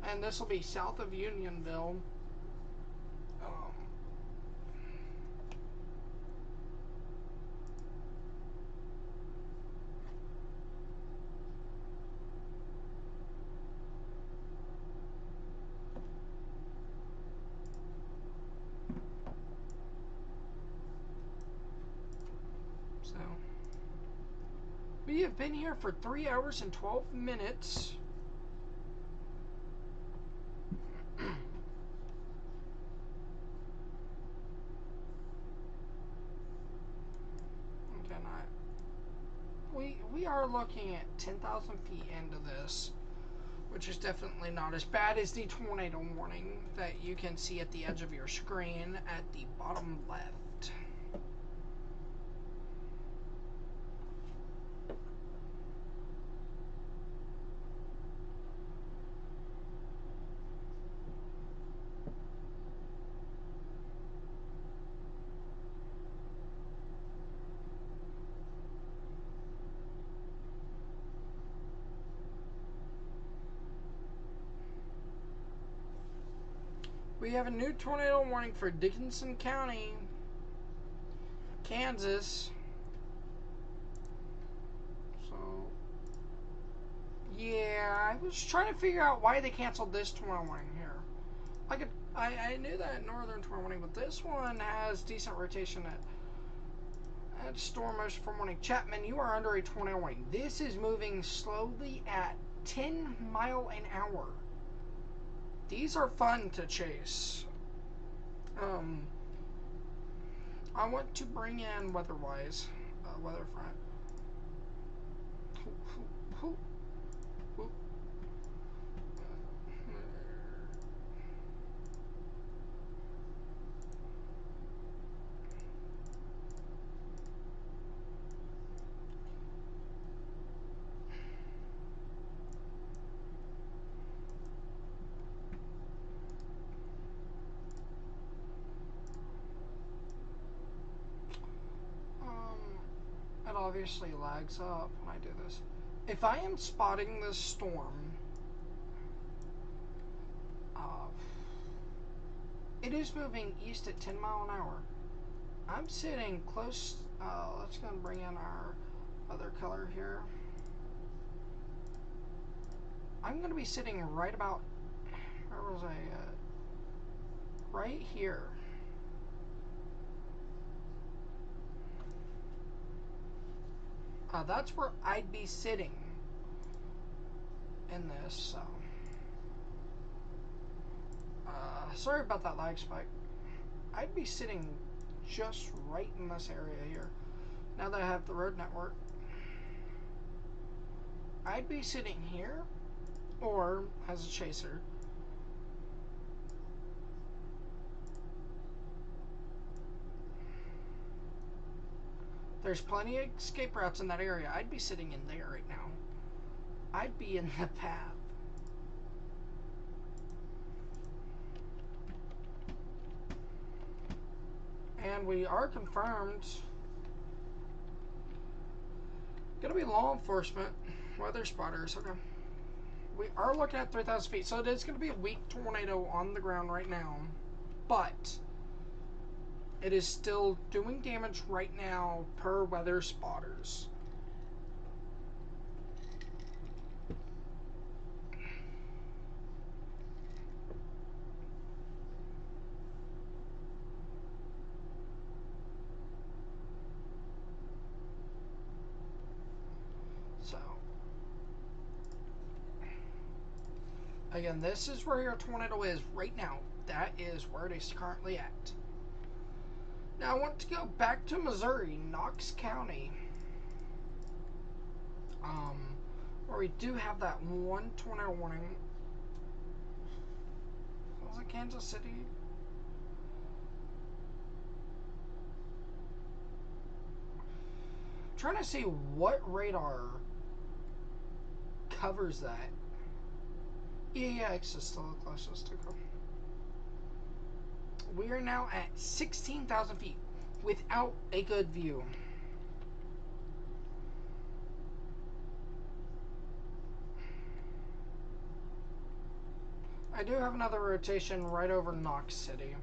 and this will be south of Unionville. So we have been here for 3 hours and 12 minutes. We are looking at 10,000 feet into this, which is definitely not as bad as the tornado warning that you can see at the edge of your screen at the bottom left. We have a new tornado warning for Dickinson County, Kansas. So, yeah, I was trying to figure out why they canceled this tornado warning here. I knew that northern tornado warning, but this one has decent rotation at storm motion for warning. Chapman, you are under a tornado warning. This is moving slowly at 10 miles an hour. These are fun to chase. I want to bring in weather-wise, weather front. It obviously lags up when I do this. If I am spotting this storm, it is moving east at 10 miles an hour. I'm sitting close. Let's go and bring in our other color here. I'm going to be sitting right about, where was I? Right here. That's where I'd be sitting in this, so. Sorry about that lag spike. I'd be sitting just right in this area here. Now that I have the road network, I'd be sitting here, or as a chaser. There's plenty of escape routes in that area. I'd be sitting in there right now. I'd be in the path. And we are confirmed. Gonna be law enforcement, weather spotters. Okay. We are looking at 3,000 feet, so it is gonna be a weak tornado on the ground right now, but it is still doing damage right now per weather spotters. So, again, this is where your tornado is right now. That is where it is currently at. Now I want to go back to Missouri, Knox County, where we do have that one tornado warning. Was it Kansas City? I'm trying to see what radar covers that. EAX is still the closest to go. We are now at 16,000 feet without a good view. I do have another rotation right over Knox City.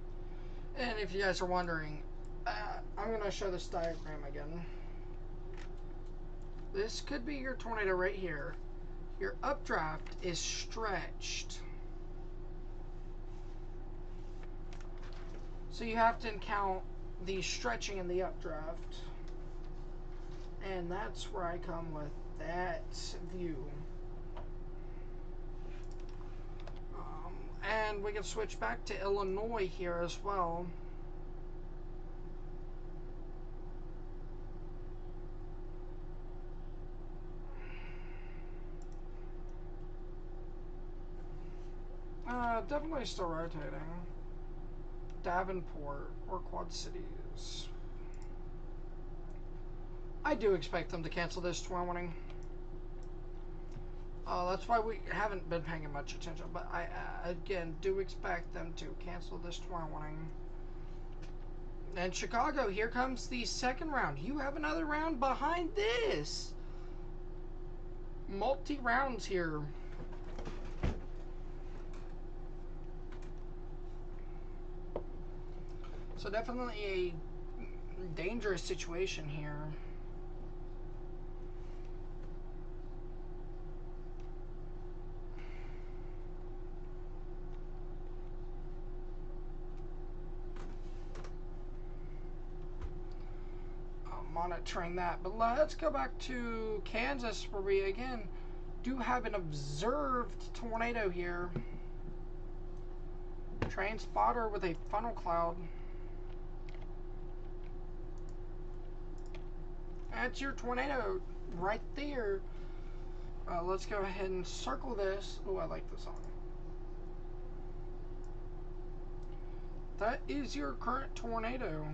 And if you guys are wondering, I'm going to show this diagram again. This could be your tornado right here. Your updraft is stretched. So you have to count the stretching in the updraft. And that's where I come with that view. And we can switch back to Illinois here as well. Definitely still rotating. Davenport or Quad Cities. I do expect them to cancel this tomorrow morning. That's why we haven't been paying much attention. But I, again, do expect them to cancel this tomorrow morning. And Chicago, here comes the second round. You have another round behind this. Multi-rounds here. So definitely a dangerous situation here. Monitoring that. But let's go back to Kansas where we again do have an observed tornado here. Train spotter with a funnel cloud. That's your tornado right there. Let's go ahead and circle this. Oh, I like this song. That is your current tornado.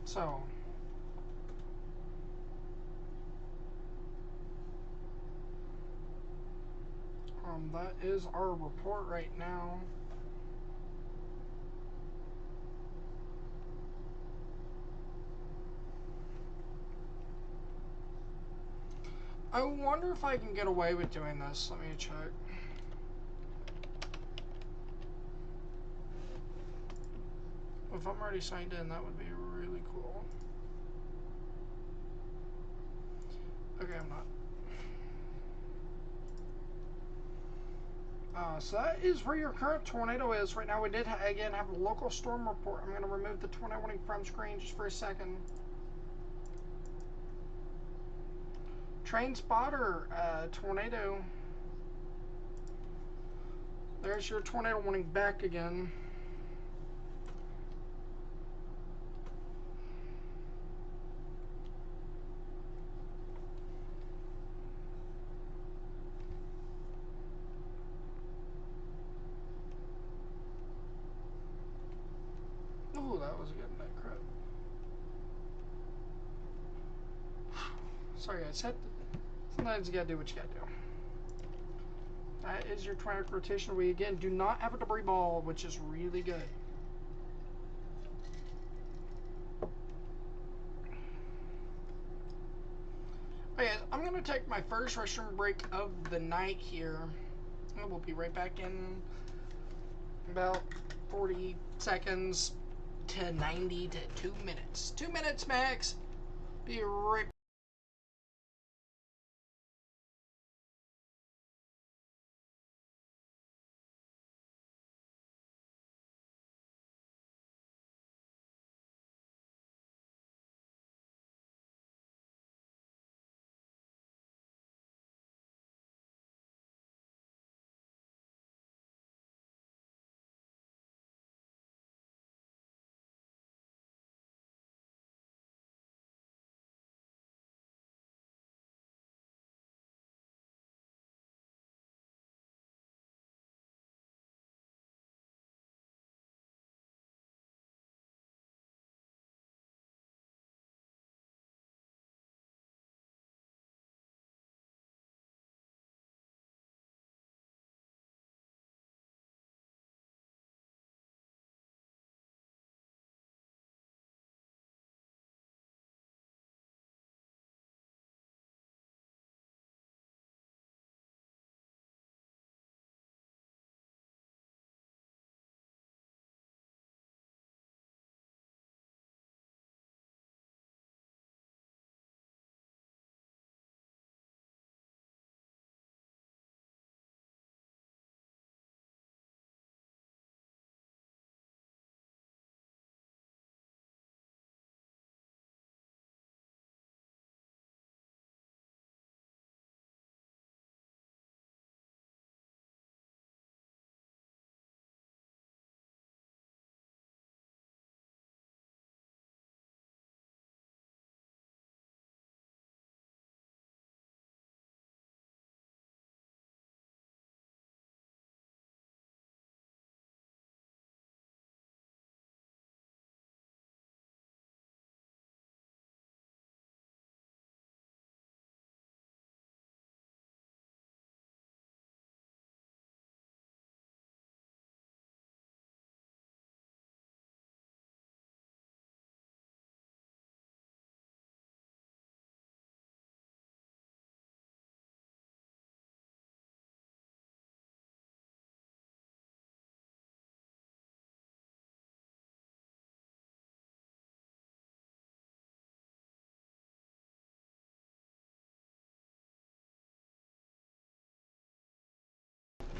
So, that is our report right now. I wonder if I can get away with doing this. Let me check. If I'm already signed in, that would be really cool. Okay, I'm not. So that is where your current tornado is. Right now we did, again, have a local storm report. I'm going to remove the tornado warning from screen just for a second. Train spotter, tornado. There's your tornado warning back again. Oh, that was a good night crit. Sorry, I said sometimes you gotta do what you gotta do. That is your tornadic rotation. We again do not have a debris ball, which is really good. Okay, I'm gonna take my first restroom break of the night here. And we'll be right back in about 40 seconds to 90 to 2 minutes. 2 minutes max. Be right back.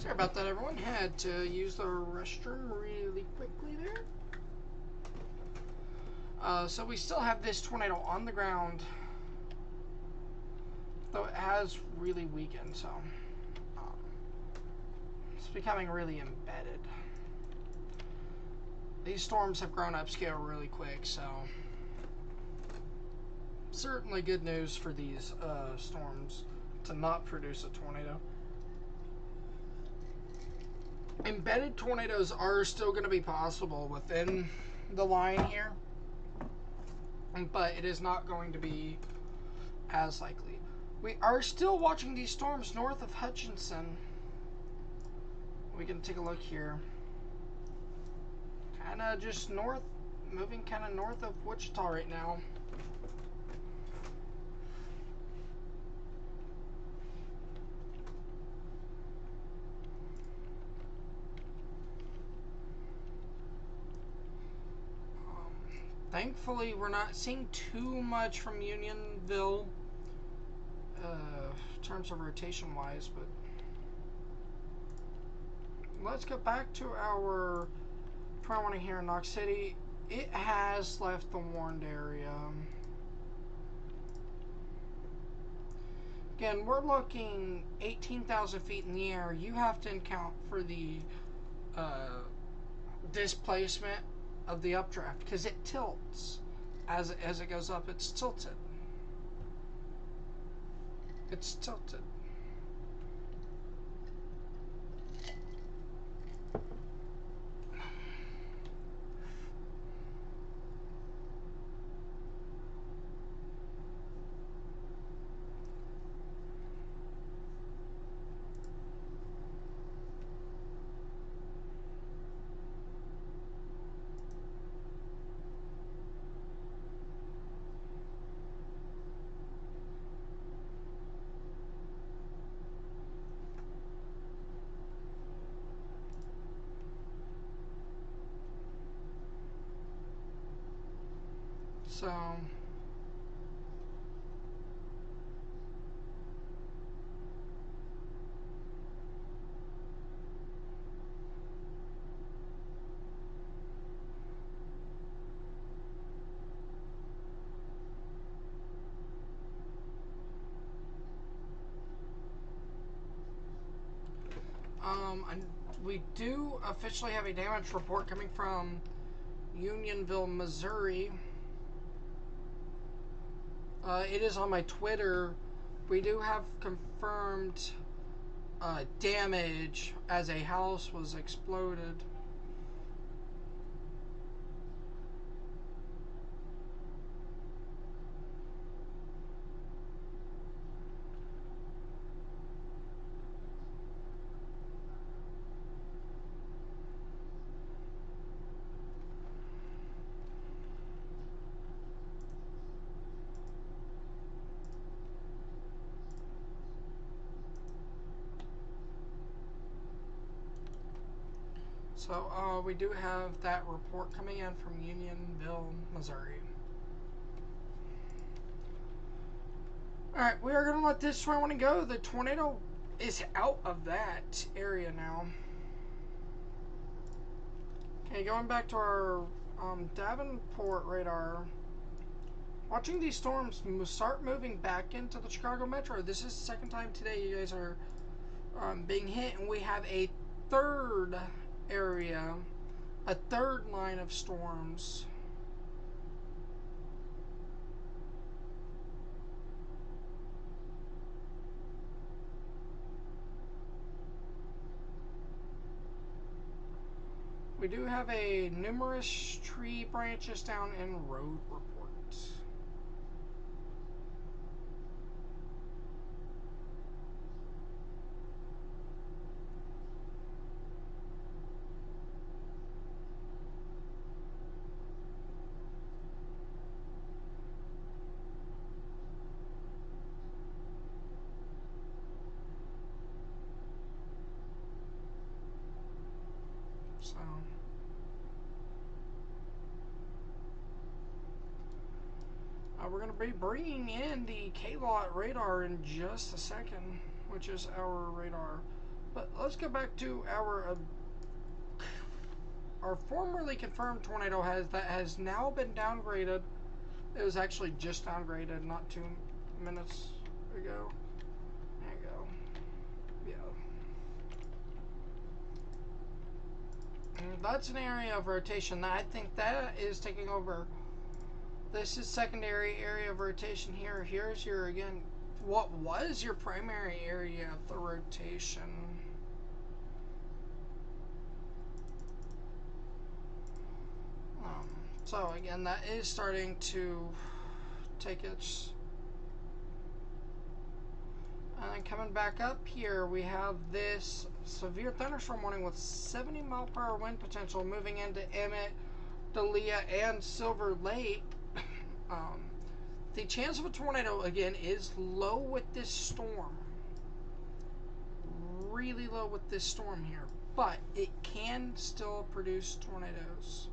Sorry about that, everyone. Had to use the restroom really quickly there. So we still have this tornado on the ground, though it has really weakened, so it's becoming really embedded. These storms have grown upscale really quick, so certainly good news for these storms to not produce a tornado. Embedded tornadoes are still going to be possible within the line here, but it is not going to be as likely. We are still watching these storms north of Hutchinson. We can take a look here. Kind of just north, moving kind of north of Wichita right now. Thankfully, we're not seeing too much from Unionville in terms of rotation-wise, but let's get back to our 21 here in Knox City. It has left the warned area. Again, we're looking 18,000 feet in the air. You have to account for the displacement of the updraft because it tilts as it goes up. It's tilted. It's tilted. So we do officially have a damage report coming from Unionville, Missouri. It is on my Twitter. We do have confirmed damage as a house was exploded. So we do have that report coming in from Unionville, Missouri. Alright, we are going to let this one go. The tornado is out of that area now. Okay, going back to our Davenport radar. Watching these storms start moving back into the Chicago Metro. This is the second time today you guys are being hit, and we have a third area, a third line of storms. We do have a numerous tree branches down and road reports. So we're going to be bringing in the K-Lot radar in just a second, which is our radar But let's go back to our formerly confirmed tornado has now been downgraded. It was actually just downgraded not 2 minutes ago. There you go. Yeah. And that's an area of rotation. I think that is taking over. This is secondary area of rotation here. Here's your, again, what was your primary area of the rotation. So again, that is starting to take its... And then coming back up here, we have this severe thunderstorm warning with 70-mile-per-hour wind potential moving into Emmett, Delia, and Silver Lake. The chance of a tornado, again, is low with this storm. Really low with this storm here. But it can still produce tornadoes.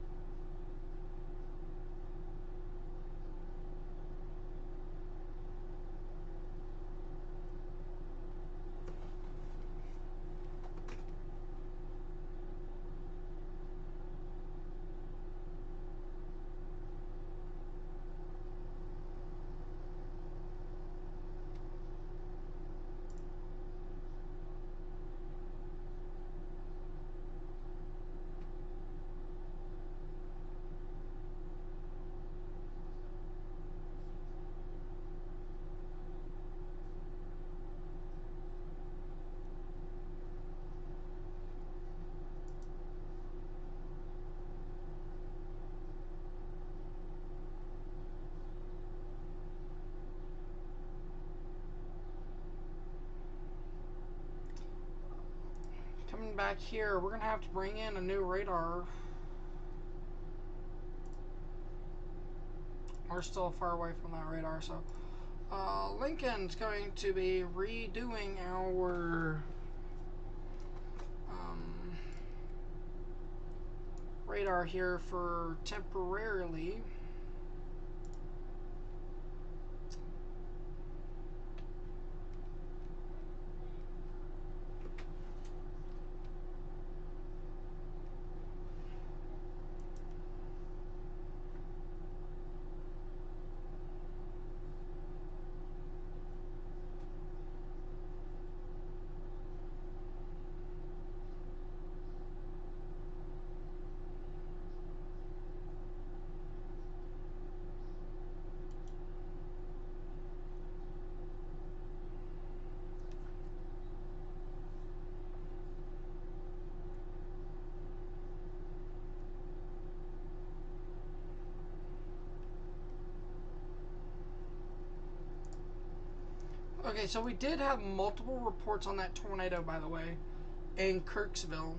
Coming back here, we're going to have to bring in a new radar. We're still far away from that radar, so Lincoln's going to be redoing our radar here for temporarily. Okay, so we did have multiple reports on that tornado, by the way, in Kirksville.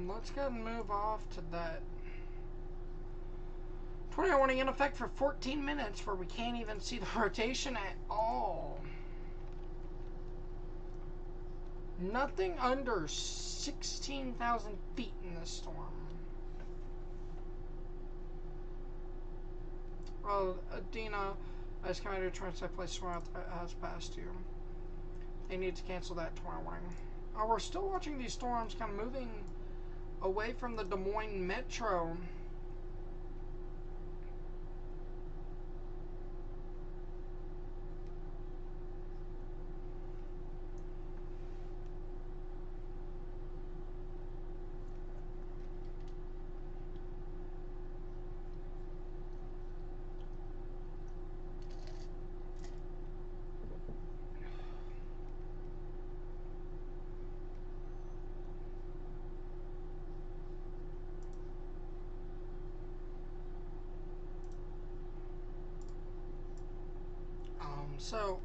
Let's go ahead and move off to that. Tornado warning in effect for 14 minutes where we can't even see the rotation at all. Nothing under 16,000 feet in this storm. Oh, Adina, as Commander Transit Place storm has passed you. They need to cancel that tornado warning. Oh, we're still watching these storms kind of moving away from the Des Moines Metro. So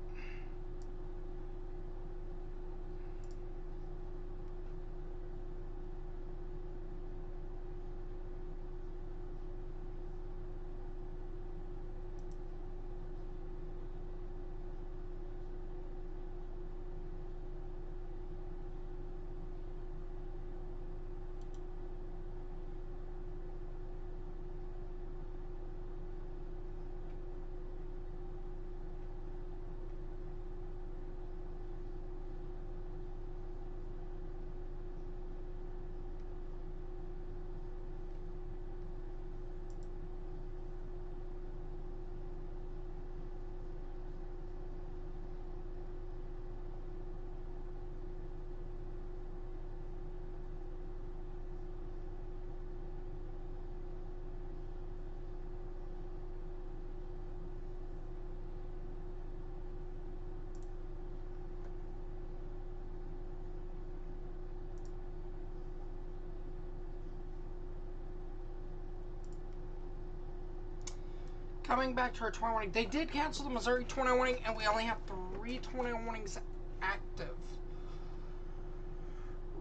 coming back to our tornado warning, they did cancel the Missouri tornado warning, and we only have 3 tornado warnings active.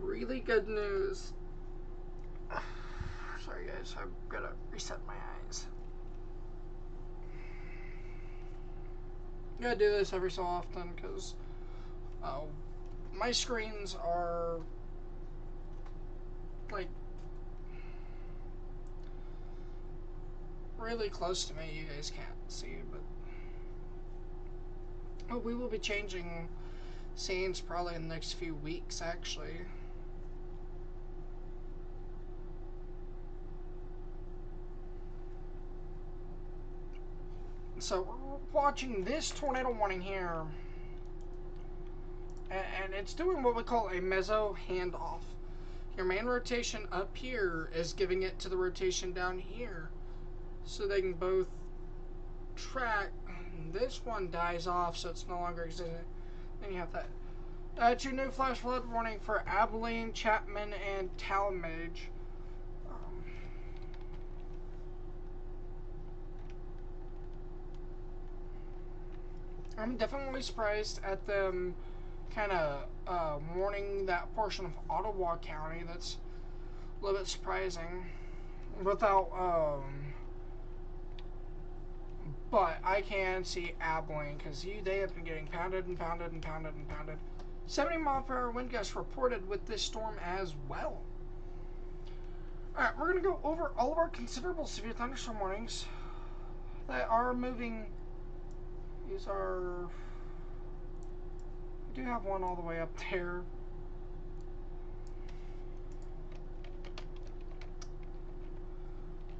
Really good news. Sorry guys, I've got to reset my eyes. I gotta do this every so often because my screens are like really close to me. You guys can't see, but we will be changing scenes probably in the next few weeks actually. So we're watching this tornado warning here, and it's doing what we call a meso handoff. Your main rotation up here is giving it to the rotation down here, so they can both track. This one dies off, so it's no longer existing. Then you have that. That's your new flash flood warning for Abilene, Chapman, and Talmadge. I'm definitely surprised at them kind of warning that portion of Ottawa County. That's a little bit surprising. Without, but I can see Abilene because they have been getting pounded and pounded and pounded and pounded. 70-mile-per-hour wind gusts reported with this storm as well. Alright, we're going to go over all of our considerable severe thunderstorm warnings that are moving. These are... We do have one all the way up there.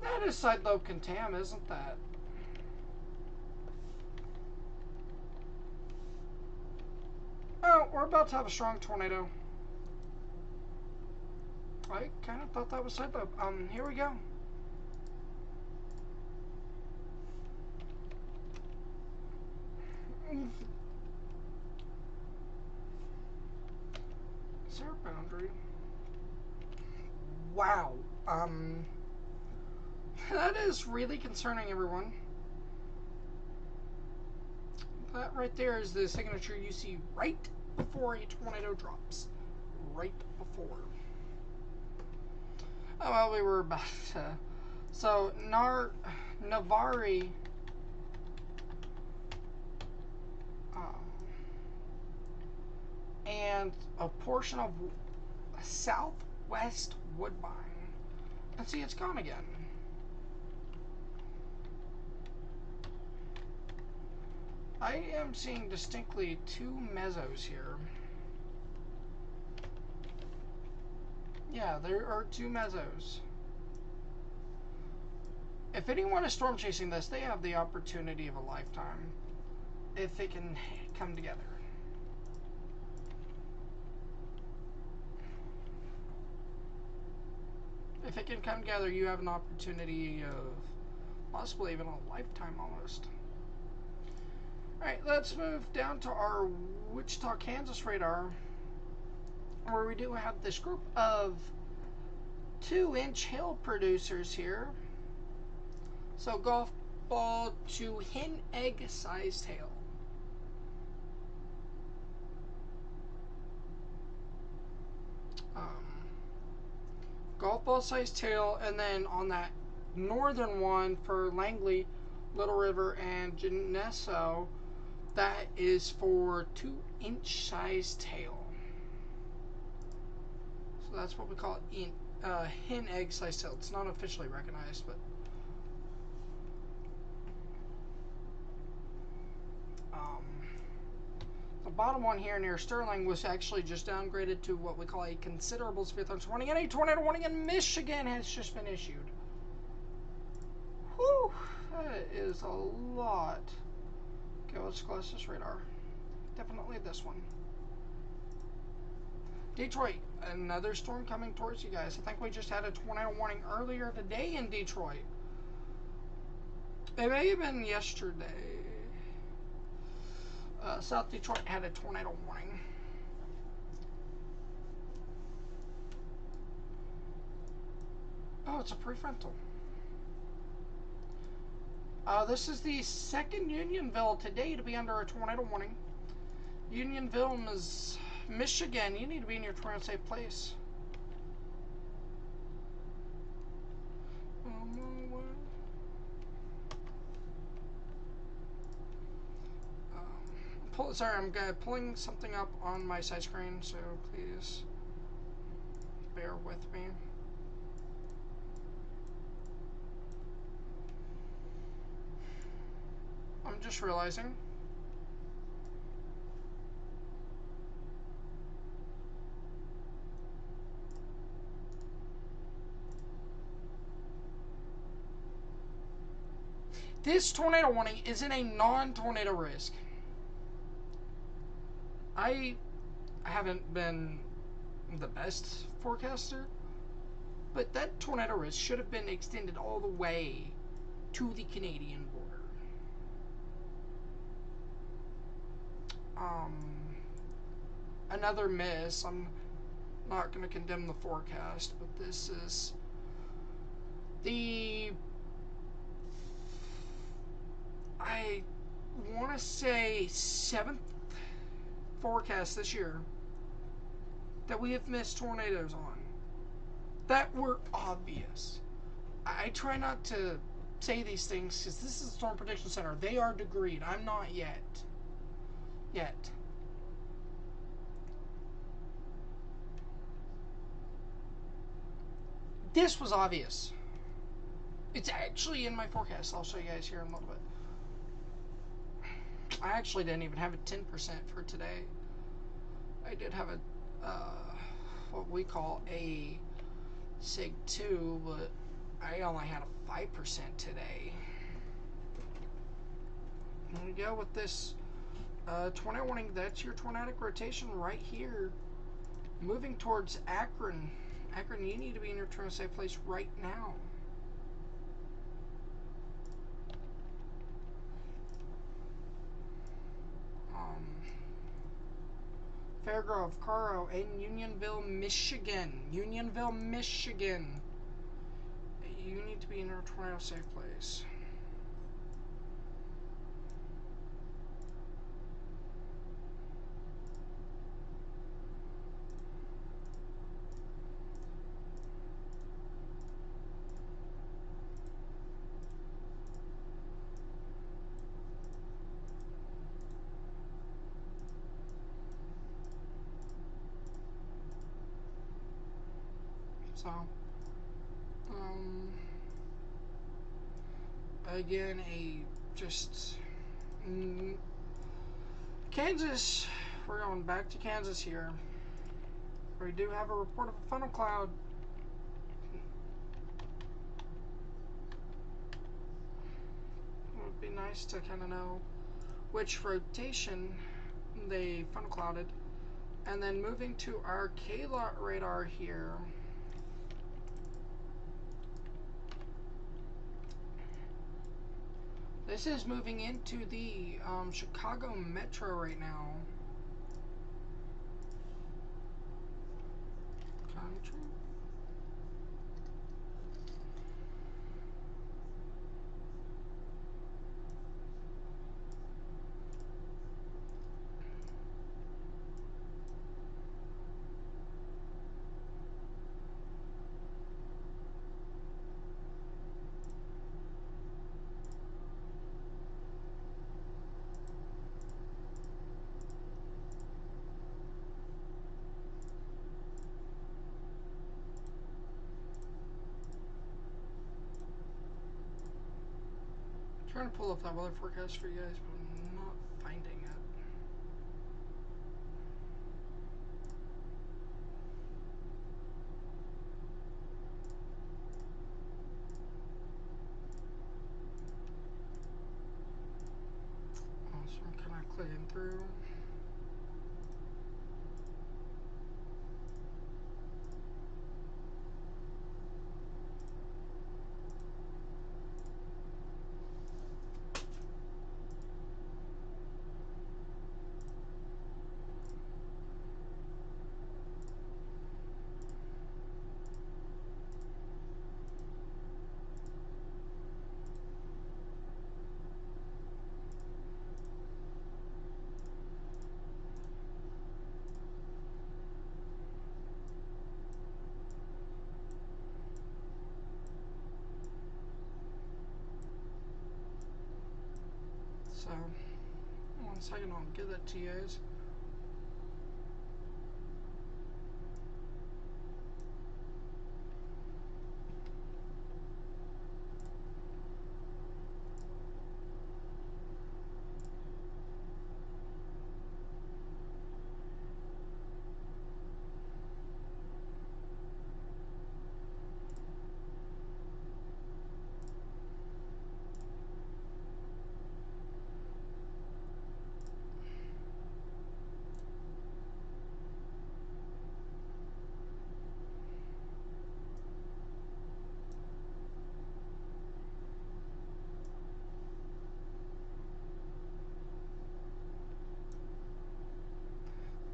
That is side lobe contam, isn't that? Oh, we're about to have a strong tornado. I kind of thought that was side lobe. Here we go. Is there a boundary? Wow. That is really concerning, everyone. That right there is the signature you see right before a tornado drops. Right before. Oh, well, we were about to... So, Navarre... and a portion of southwest Woodbine. And see, it's gone again. I am seeing distinctly 2 mesos here. Yeah, there are 2 mesos. If anyone is storm chasing this, they have the opportunity of a lifetime if they can come together. If it can come together, you have an opportunity of possibly even a lifetime almost. Alright, let's move down to our Wichita, Kansas radar, where we do have this group of 2-inch hail producers here. So golf ball to hen egg sized hail. golf ball size tail, and then on that northern one for Langley, Little River, and Geneso, that is for 2-inch size tail. So that's what we call it, hen egg size tail. It's not officially recognized, but the bottom one here near Sterling was actually just downgraded to what we call a considerable severe thunderstorm warning, and a tornado warning in Michigan has just been issued. Whew, that is a lot. Okay, let's close this radar. Definitely this one. Detroit, another storm coming towards you guys. I think we just had a tornado warning earlier today in Detroit. It may have been yesterday. South Detroit had a tornado warning. Oh, it's a prefrontal. This is the second Unionville today to be under a tornado warning. Unionville, Michigan, you need to be in your tornado safe place. Sorry, I'm pulling something up on my side screen, so please bear with me. I'm just realizing. This tornado warning is in a non-tornado risk. I haven't been the best forecaster, but that tornado risk should have been extended all the way to the Canadian border. Another miss. I'm not going to condemn the forecast, but this is the, I want to say, 7th forecast this year that we have missed tornadoes on that were obvious. I try not to say these things because this is the Storm Prediction Center. They are degreed. I'm not yet. This was obvious. It's actually in my forecast. I'll show you guys here in a little bit. I actually didn't even have a 10% for today. I did have a what we call a SIG 2, but I only had a 5% today. Here we go with this tornado warning. That's your tornadic rotation right here, moving towards Akron. Akron, you need to be in your tornado safe place right now. Fairgrove, Caro, and Unionville, Michigan. Unionville, Michigan. You need to be in your tornado safe place. So, again, Kansas, we're going back to Kansas here. We do have a report of a funnel cloud. It would be nice to kind of know which rotation they funnel clouded. And then moving to our K-Lot radar here. This is moving into the Chicago Metro right now. Country. trying to pull up that weather forecast for you guys, but I'm not finding it. Oh, so I'm kind of clicking through. So, 1 second, I'll give that to you guys.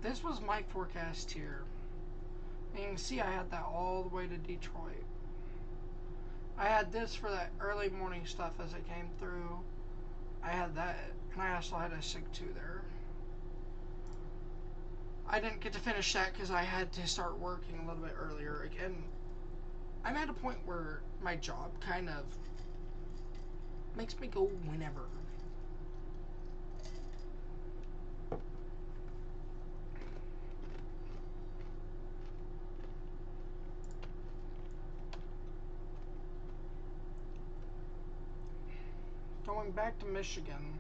This was my forecast here. And you can see I had that all the way to Detroit. I had this for that early morning stuff as it came through. I had that, and I also had a SIG 2 there. I didn't get to finish that because I had to start working a little bit earlier. Again, I'm at a point where my job kind of makes me go whenever. Going back to Michigan.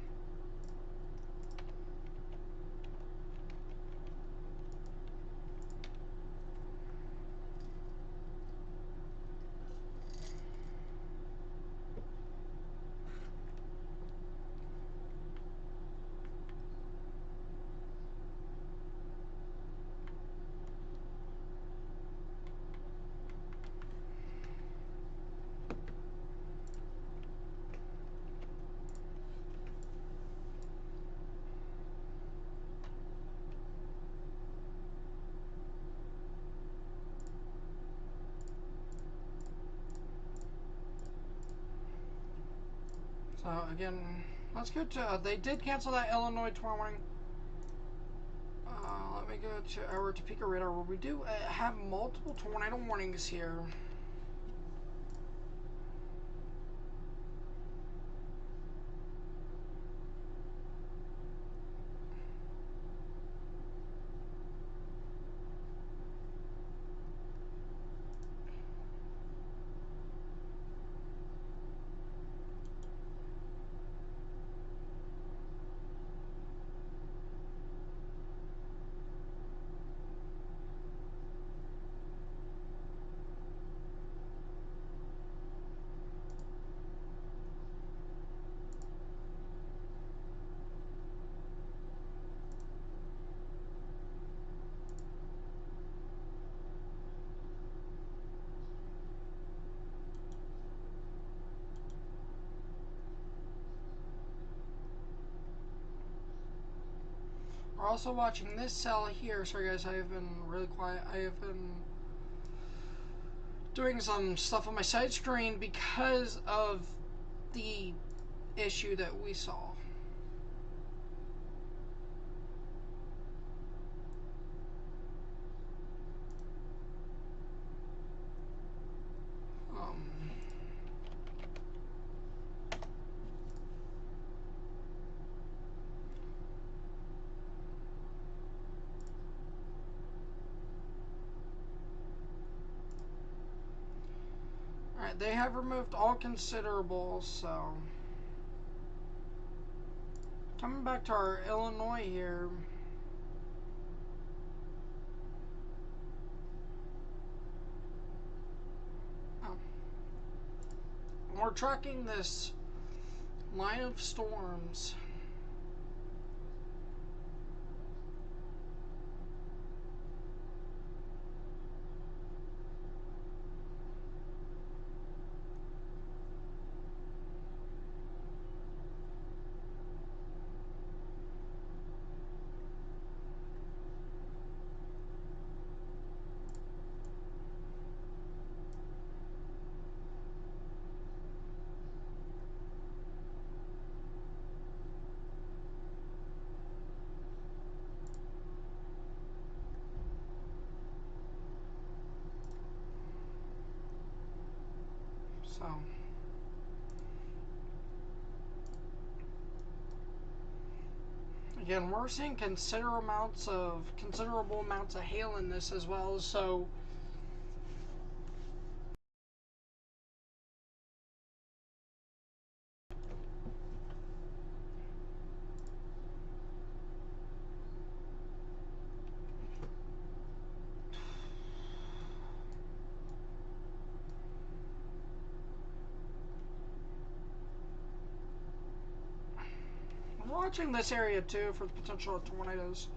So again, let's go to, they did cancel that Illinois tornado warning. Let me go to our Topeka radar where we do have multiple tornado warnings here. We're also watching this cell here. Sorry guys, I have been really quiet. I have been doing some stuff on my side screen because of the issue that we saw. Alright, they have removed all considerables, so Coming back to our Illinois here. Oh. We're tracking this line of storms. So again, we're seeing considerable amounts of hail in this as well. So we're watching this area too for the potential of tornadoes.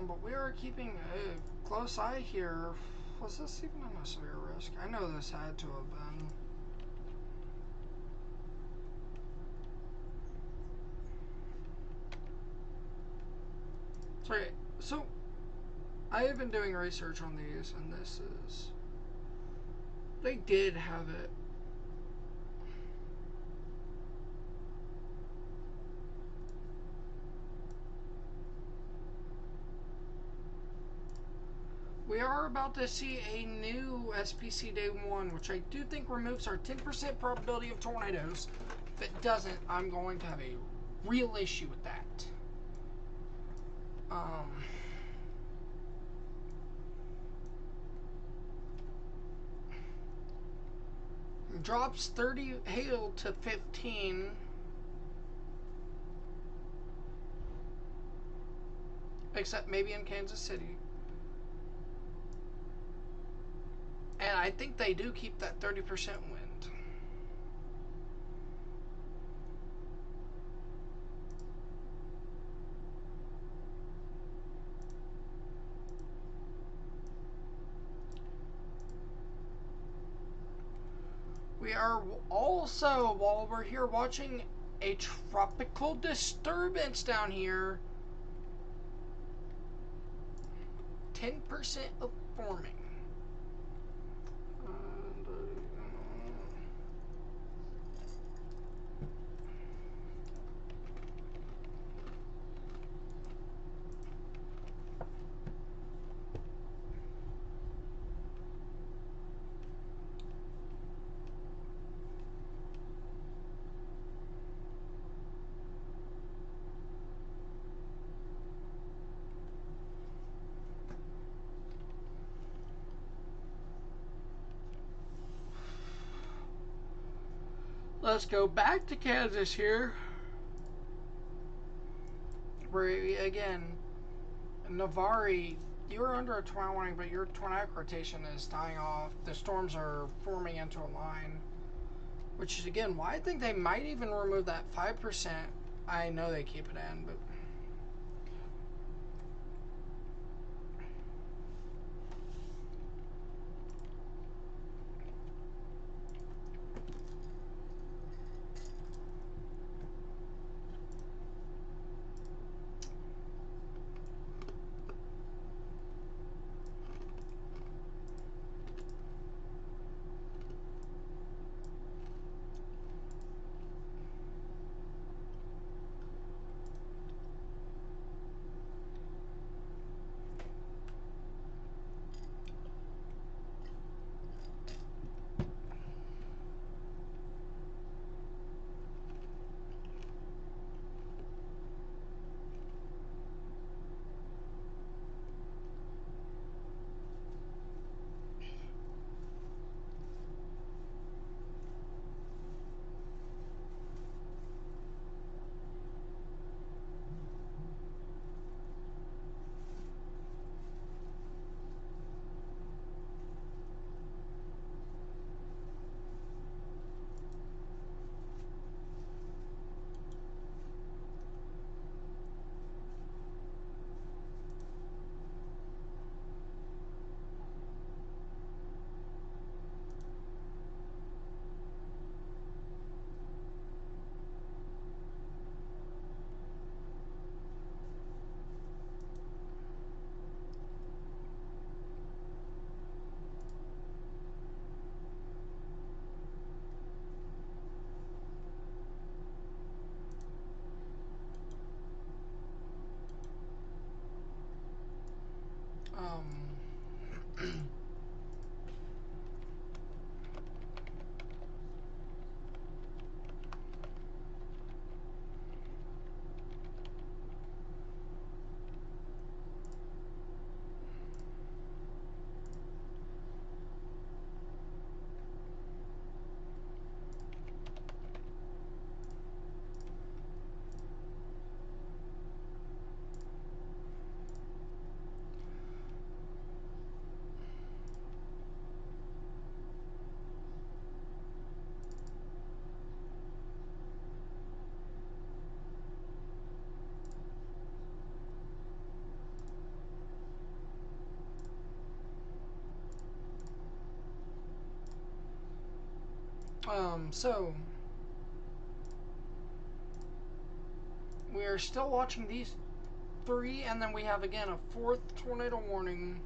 But we are keeping a close eye here. Was this even a severe risk? I know this had to have been. Sorry, so I have been doing research on these, and this is. They did have it. We are about to see a new SPC Day 1, which I do think removes our 10% probability of tornadoes. If it doesn't, I'm going to have a real issue with that. Drops 30 hail to 15. Except maybe in Kansas City. And I think they do keep that 30% wind. We are also, while we're here, watching a tropical disturbance down here. 10% of forming. Let's go back to Kansas here. Where, again, Navarre, you're under a tornado warning, but your tornadic rotation is dying off. The storms are forming into a line. Which is, again, why I think they might even remove that 5%. I know they keep it in, but... So we are still watching these three, and then we have again a fourth tornado warning.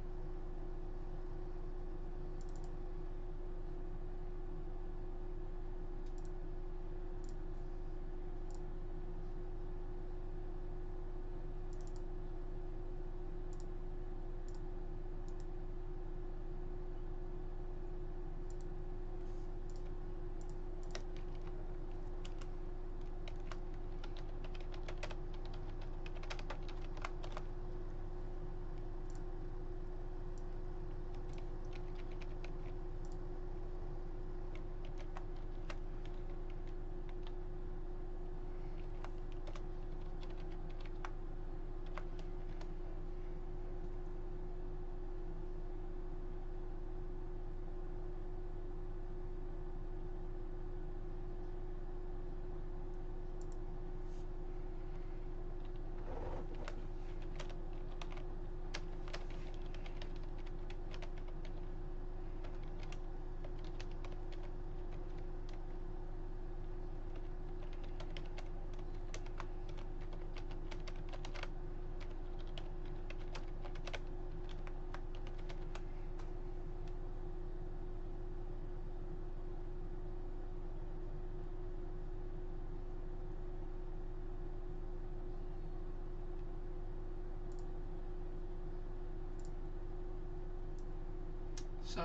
So,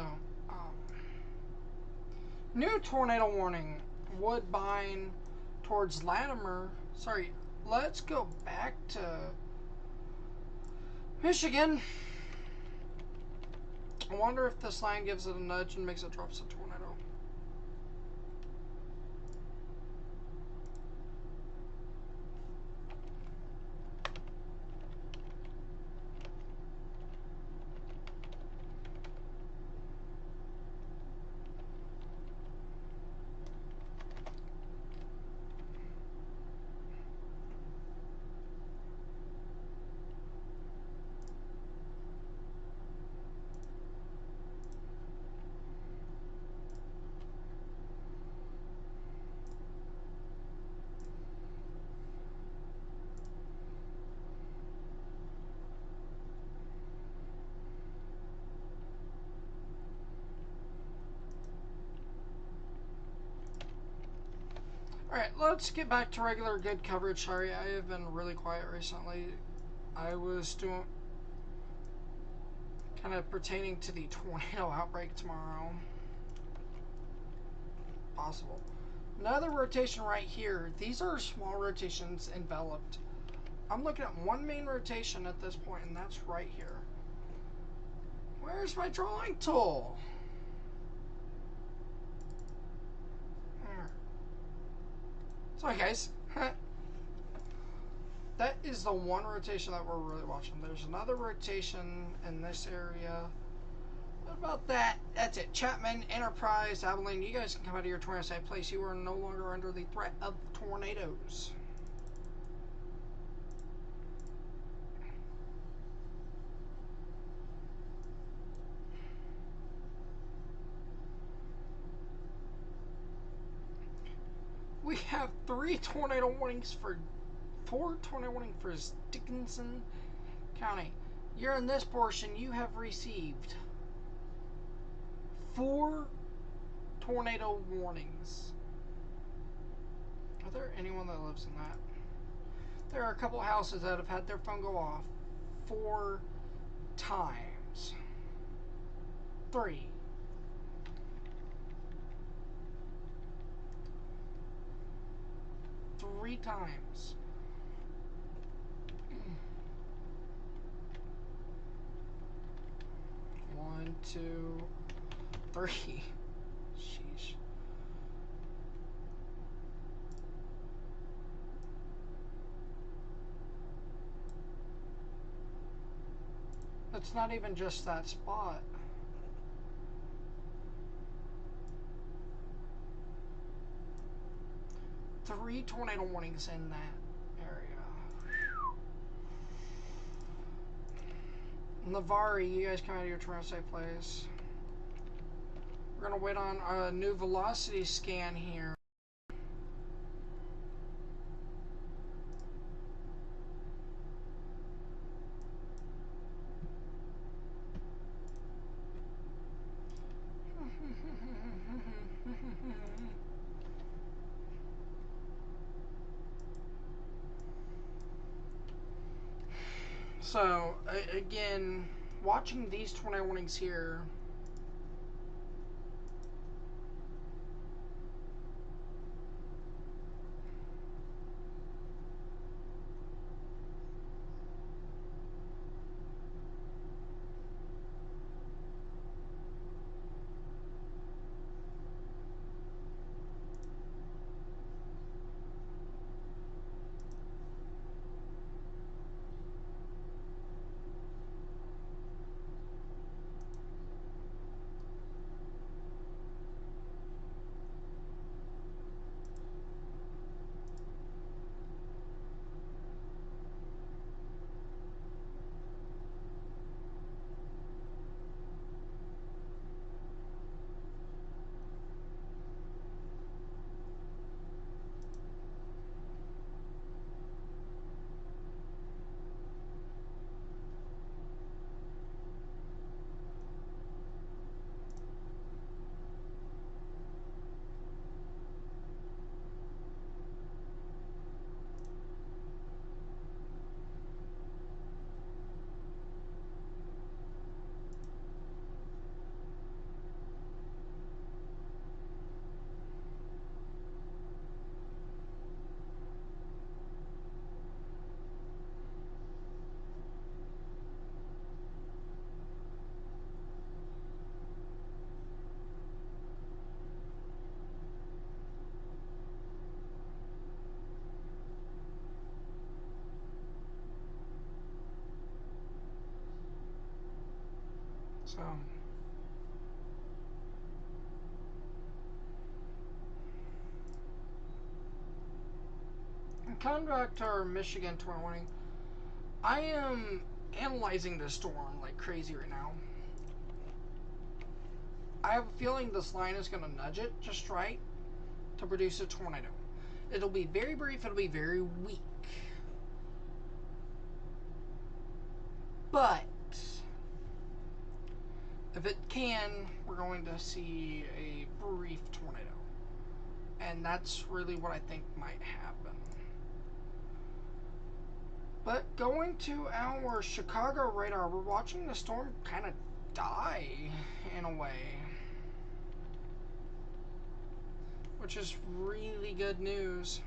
um, new tornado warning. Woodbine towards Latimer. Sorry, let's go back to Michigan. I wonder if this line gives it a nudge and makes it drop to tornado. Alright, let's get back to regular good coverage. Sorry, I have been really quiet recently. I was doing kind of pertaining to the tornado outbreak tomorrow. Possible. Another rotation right here. These are small rotations enveloped. I'm looking at one main rotation at this point, and that's right here. Where's my drawing tool? There. Sorry, guys. That is the one rotation that we're really watching. There's another rotation in this area. What about that? That's it. Chapman, Enterprise, Abilene, you guys can come out of your tornado site place. You are no longer under the threat of tornadoes. We have four tornado warnings for Dickinson County. You're in this portion, you have received 4 tornado warnings. Are there anyone that lives in that? There are a couple houses that have had their phone go off 4 times. 3. Three times. 1, 2, 3. Sheesh. It's not even just that spot. Three tornado warnings in that area. Navarre, you guys come out of your tornado site place. We're going to wait on a new velocity scan here. So, again, watching these tornado warnings here, so coming back to our Michigan tornado warning, I am analyzing this storm like crazy right now. I have a feeling this line is going to nudge it just right to produce a tornado. It'll be very brief, it'll be very weak. But if it can, we're going to see a brief tornado. And that's really what I think might happen. But going to our Chicago radar, we're watching the storm kind of die in a way, which is really good news.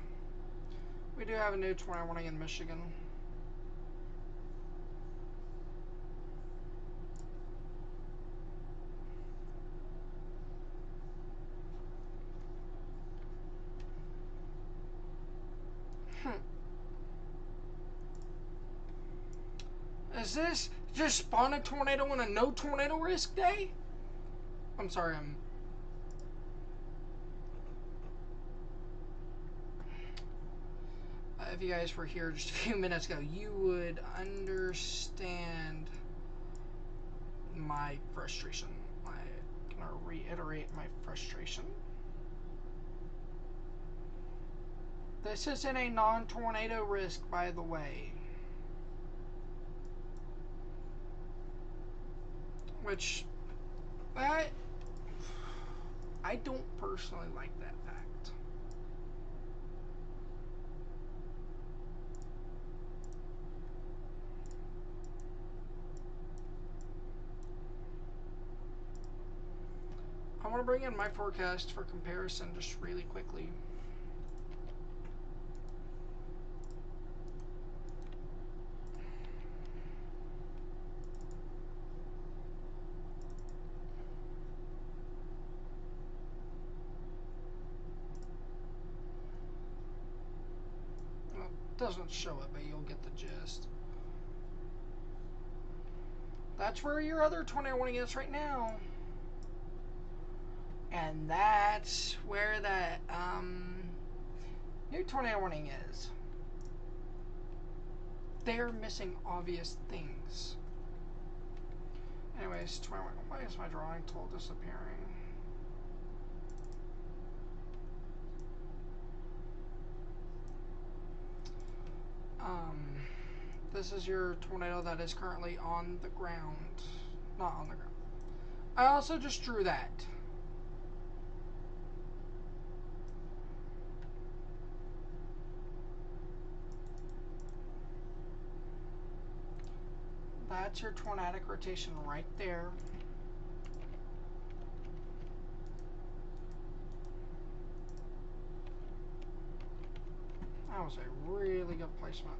We do have a new tornado warning in Michigan. Is this just spawn a tornado on a no tornado risk day? I'm sorry, if you guys were here just a few minutes ago, you would understand my frustration. Can I reiterate my frustration? This isn't a non-tornado risk, by the way. Which, I don't personally like that fact. I want to bring in my forecast for comparison just really quickly. Well, it doesn't show it, but you'll get the gist. That's where your other tornado warning is right now. And that's where that new tornado warning is. They're missing obvious things. Anyways, why is my drawing tool disappearing? This is your tornado that is currently on the ground. Not on the ground. I also just drew that. That's your tornadic rotation right there. That was a really good placement.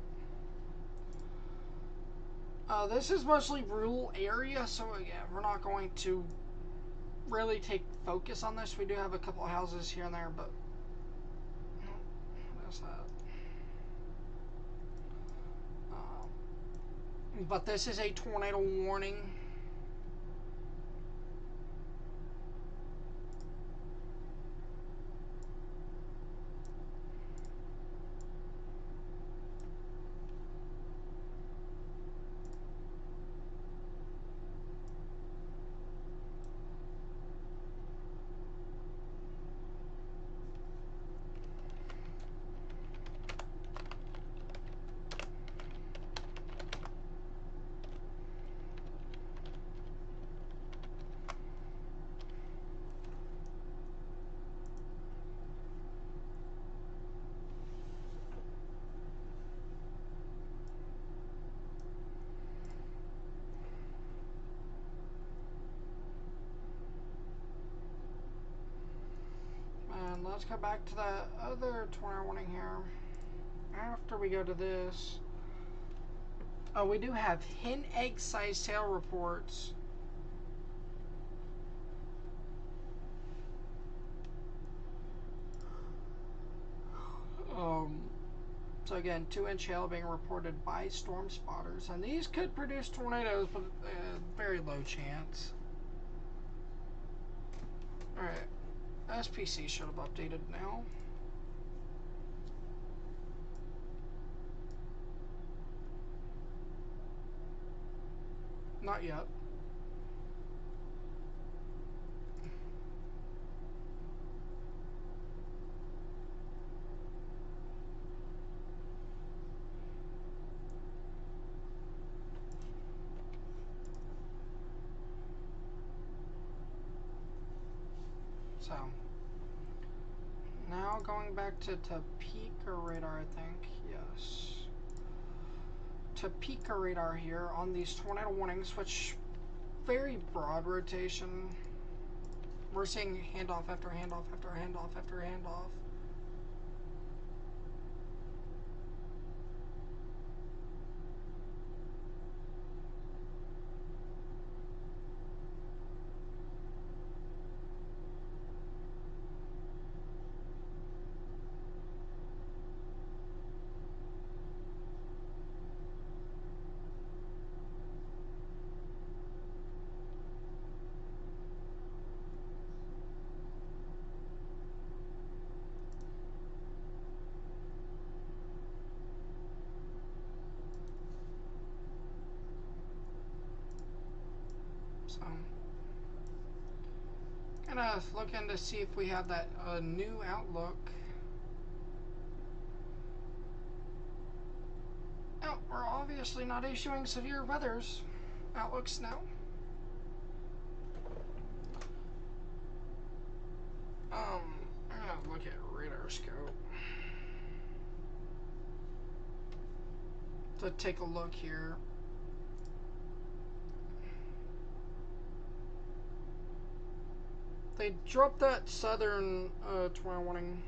This is mostly rural area, so again, we're not going to really take focus on this. We do have a couple of houses here and there, but what is that? But this is a tornado warning. And let's go back to the other tornado warning here. After we go to this, we do have hen egg size hail reports. So again, 2-inch hail being reported by storm spotters, and these could produce tornadoes, but very low chance. Alright, SPC should have updated now. Not yet. So, now going back to Topeka radar, I think, yes. Topeka radar here on these tornado warnings, which very broad rotation. We're seeing handoff after handoff after handoff after handoff. So, gonna look in to see if we have that new outlook. Oh, we're obviously not issuing severe weathers outlooks now. I'm gonna look at radar scope to take a look here. They dropped that southern tornado warning.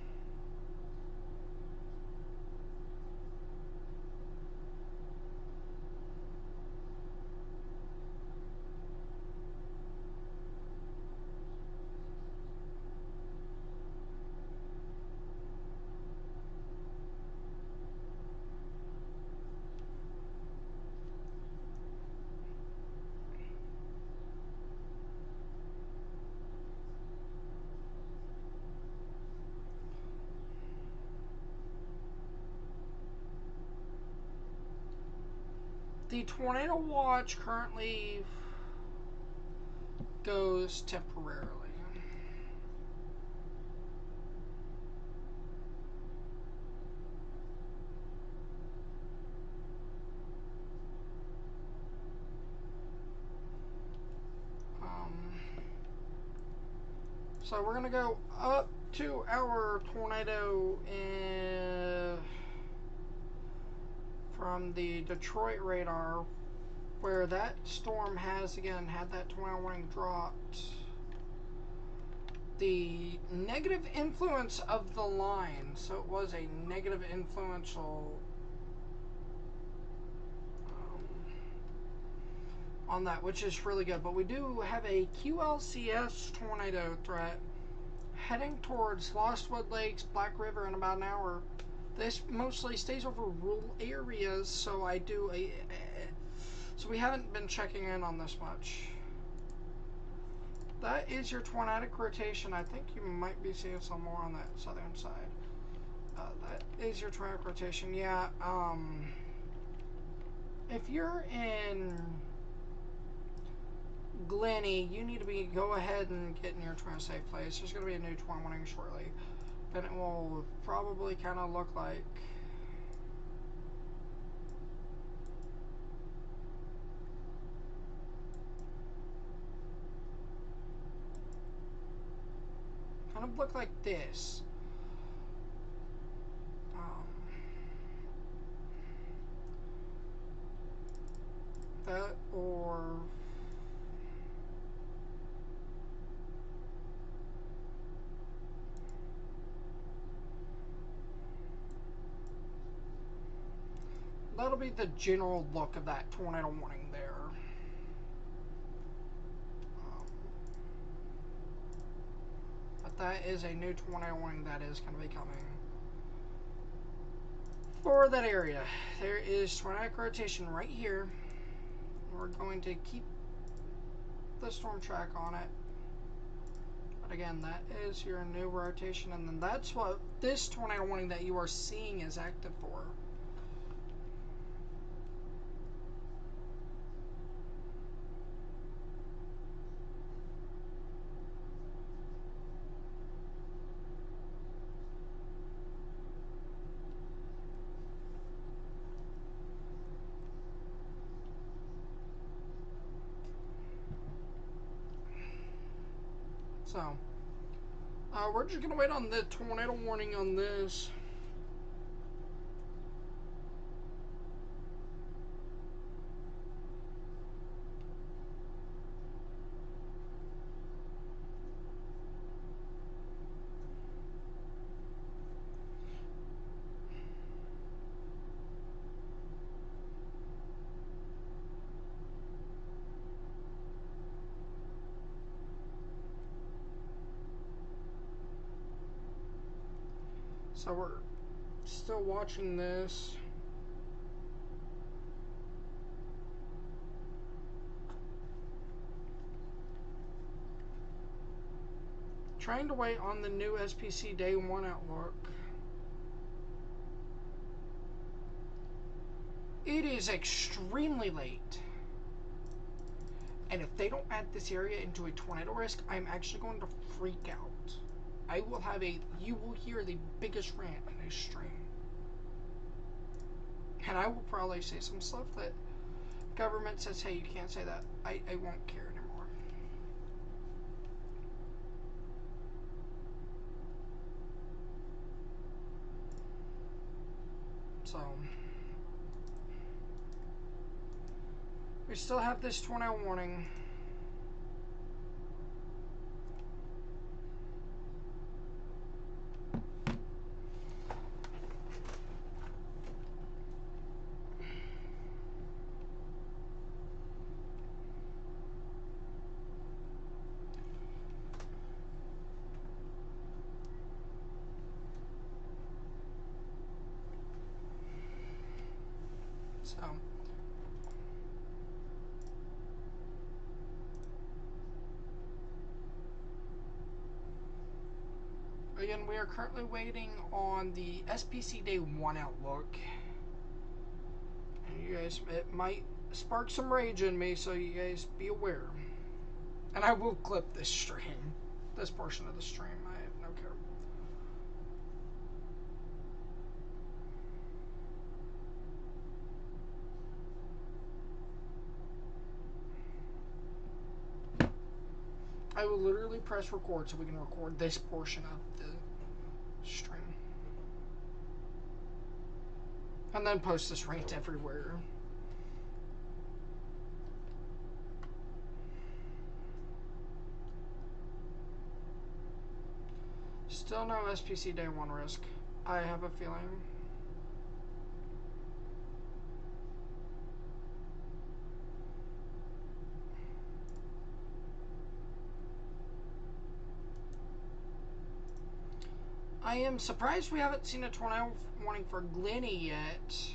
The tornado watch currently goes temporarily. So we're gonna go up to our tornado from the Detroit radar, where that storm has again had that tornado warning dropped. The negative influence of the line, so it was a negative influential on that, which is really good. But we do have a QLCS tornado threat heading towards Lostwood Lakes, Black River in about an hour. This mostly stays over rural areas, so so we haven't been checking in on this much. That is your tornadic rotation. I think you might be seeing some more on that southern side. That is your tornadic rotation. Yeah, if you're in Glenny, you need to go ahead and get in your tornado safe place. There's going to be a new tornado warning shortly. And it will probably kind of look like this. That or that'll be the general look of that tornado warning there. But that is a new tornado warning that is going to be coming for that area. There is tornadic rotation right here. We're going to keep the storm track on it. But again, that is your new rotation, and then that's what this tornado warning that you are seeing is active for. So, we're just going to wait on the tornado warning on this. So we're still watching this. Trying to wait on the new SPC Day 1 outlook. It is extremely late. And if they don't add this area into a tornado risk, I'm actually going to freak out. You will hear the biggest rant in a stream. And I will probably say some stuff that government says, hey, you can't say that. I won't care anymore. So, we still have this tornado warning. So, again, we are currently waiting on the SPC Day 1 outlook. And you guys, it might spark some rage in me, so you guys be aware. And I will clip this stream, this portion of the stream. I have no care. I will literally press record so we can record this portion of the stream. And then post this rant everywhere. Still no SPC day 1 risk. I have a feeling. I am surprised we haven't seen a tornado warning for Glenny yet.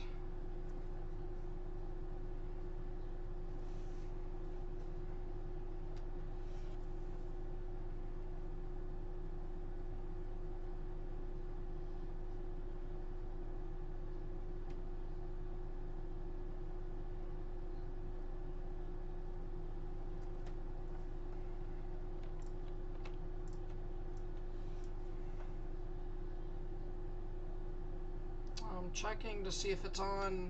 I'm checking to see if it's on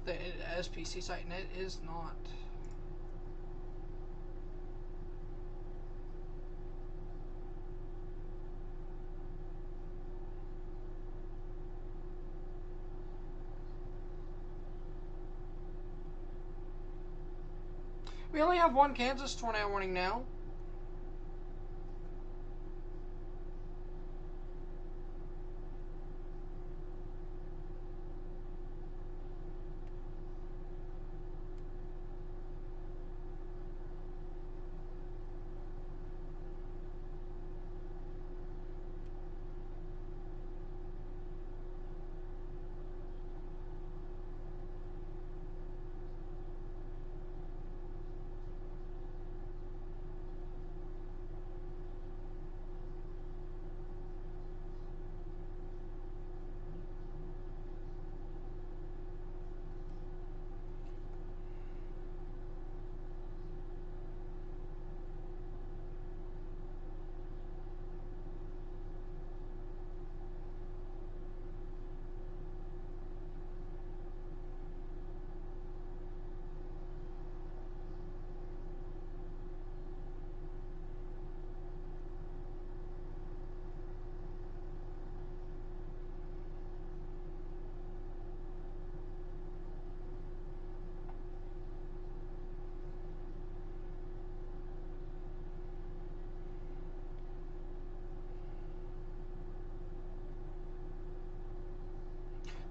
the SPC site, and it is not. We only have one Kansas tornado warning now.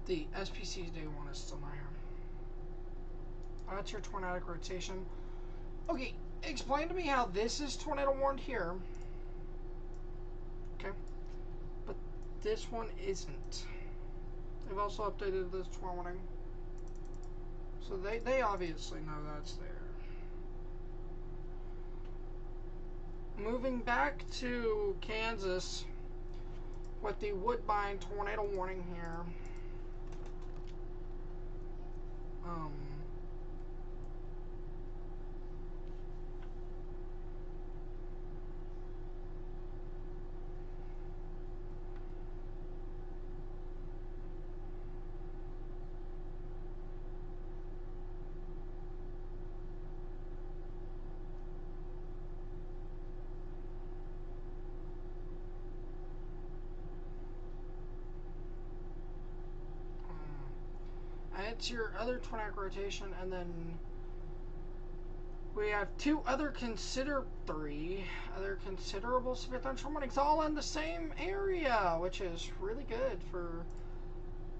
The SPC's day 1 is still not here. That's your tornadic rotation. Okay, explain to me how this is tornado warned here. Okay. But this one isn't. They've also updated this tornado warning. So they obviously know that's there. Moving back to Kansas with the Woodbine tornado warning here. It's your other tornadic rotation, and then we have three other considerable severe thunderstorm warnings, all in the same area, which is really good for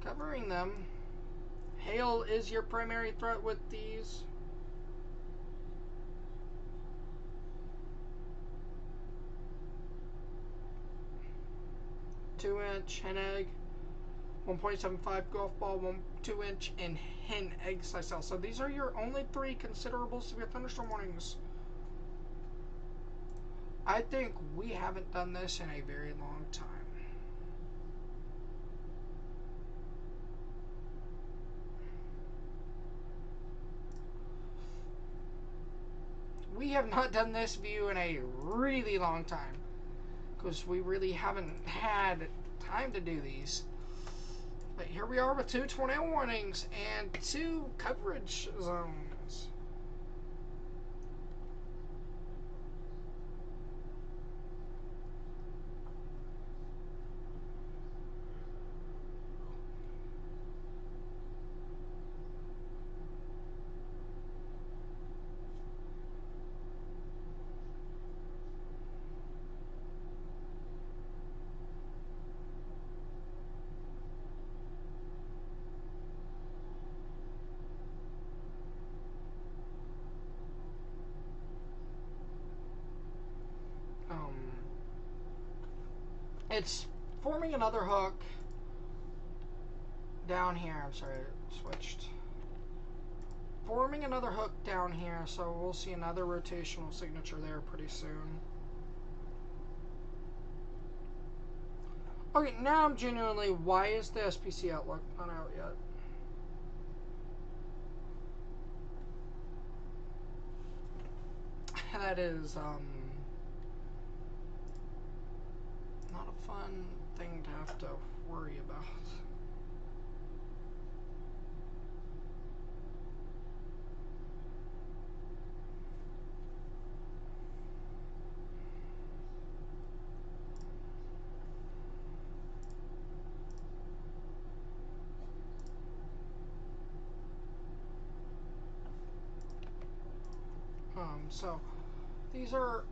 covering them. Hail is your primary threat with these. Two-inch hen egg, 1.75 golf ball, 2-inch, and hen egg size cell. So these are your only 3 considerable severe thunderstorm warnings. I think we haven't done this in a very long time. We have not done this view in a really long time, because we really haven't had time to do these. But here we are with 2 tornado warnings and 2 coverage zones. it's forming another hook down here. I'm sorry, it switched. Forming another hook down here, so we'll see another rotational signature there pretty soon. Okay, now I'm genuinely, why is the SPC Outlook not out yet? That is, not a fun thing to have to worry about. So these are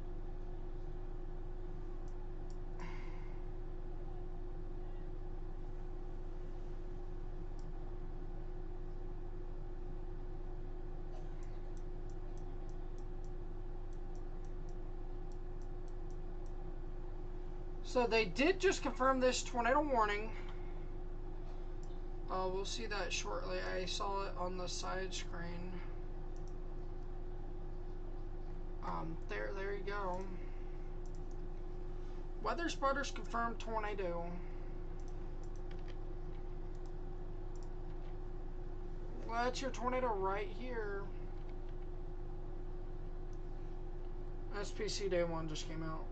so they did just confirm this tornado warning. We'll see that shortly. I saw it on the side screen. There you go. Weather spotters confirmed tornado. Well, that's your tornado right here. SPC Day 1 just came out.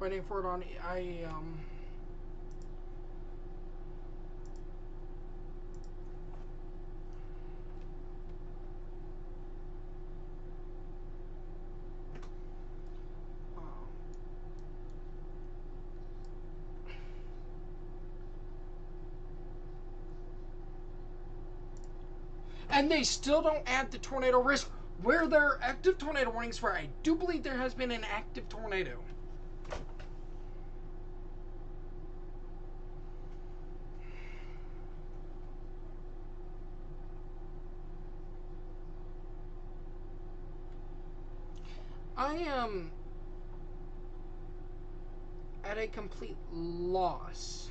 Waiting for it on IEM. And they still don't add the tornado risk where there are active tornado warnings, where I do believe there has been an active tornado. I am at a complete loss.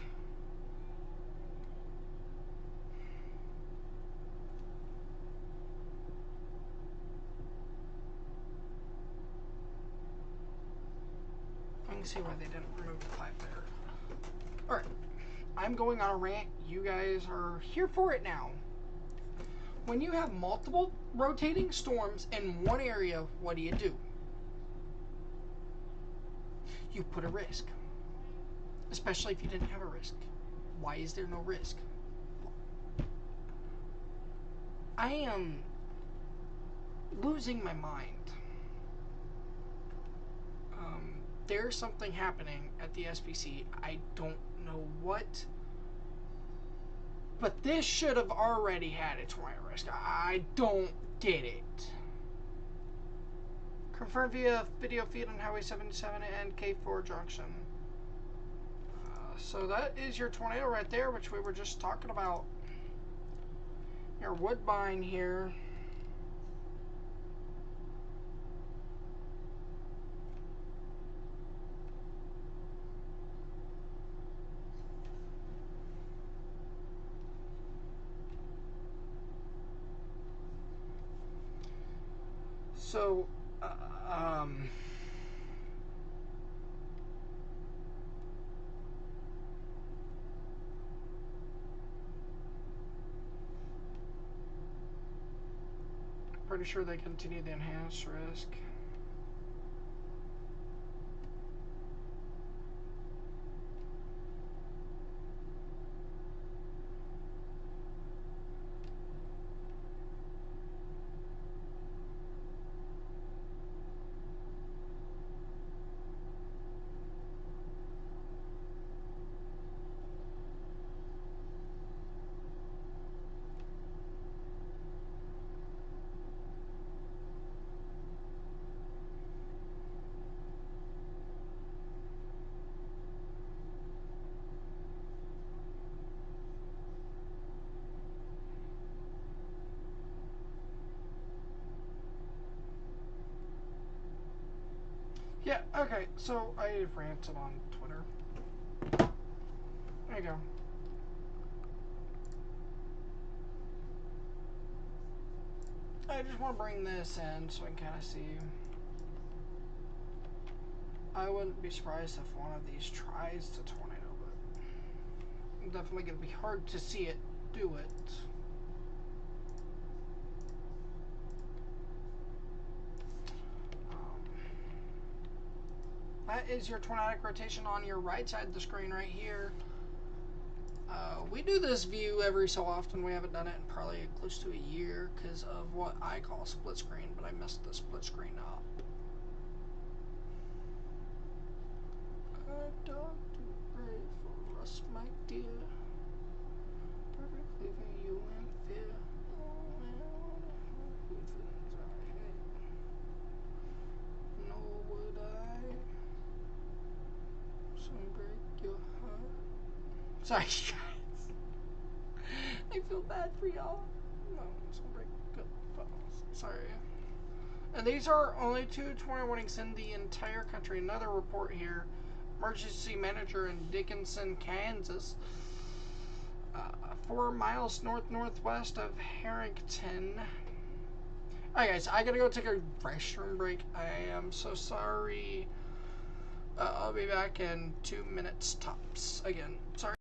I can see why they didn't remove the pipe there. Alright, I'm going on a rant. You guys are here for it now. When you have multiple rotating storms in one area, what do? You put a risk. Especially if you didn't have a risk. Why is there no risk? I am losing my mind. There's something happening at the SPC. I don't know what. But this should have already had a tornado risk. I don't get it. Confirmed via video feed on Highway 77 and K4 Junction. So that is your tornado right there, which we were just talking about. Your Woodbine here. So, pretty sure they continue the enhanced risk. Yeah, okay, so I ranted on Twitter. There you go. I just want to bring this in so I can kind of see. I wouldn't be surprised if one of these tries the tornado, but it's definitely going to be hard to see it do it. That is your tornadic rotation on your right side of the screen right here. We do this view every so often. We haven't done it in probably close to a year because of what I call split screen, but I messed the split screen up. A dog to pray for us, my dear. Perfectly for you and fear. Oh, well, good things I hate. Nor would I soon break your heart. Sorry, guys. I feel bad for y'all. No, so break good. Sorry. And these are only 2 tornado warnings in the entire country. Another report here. Emergency manager in Dickinson, Kansas. 4 miles northwest of Harrington. Alright guys, I gotta go take a restroom break. I am so sorry. I'll be back in 2 minutes tops. Again, sorry.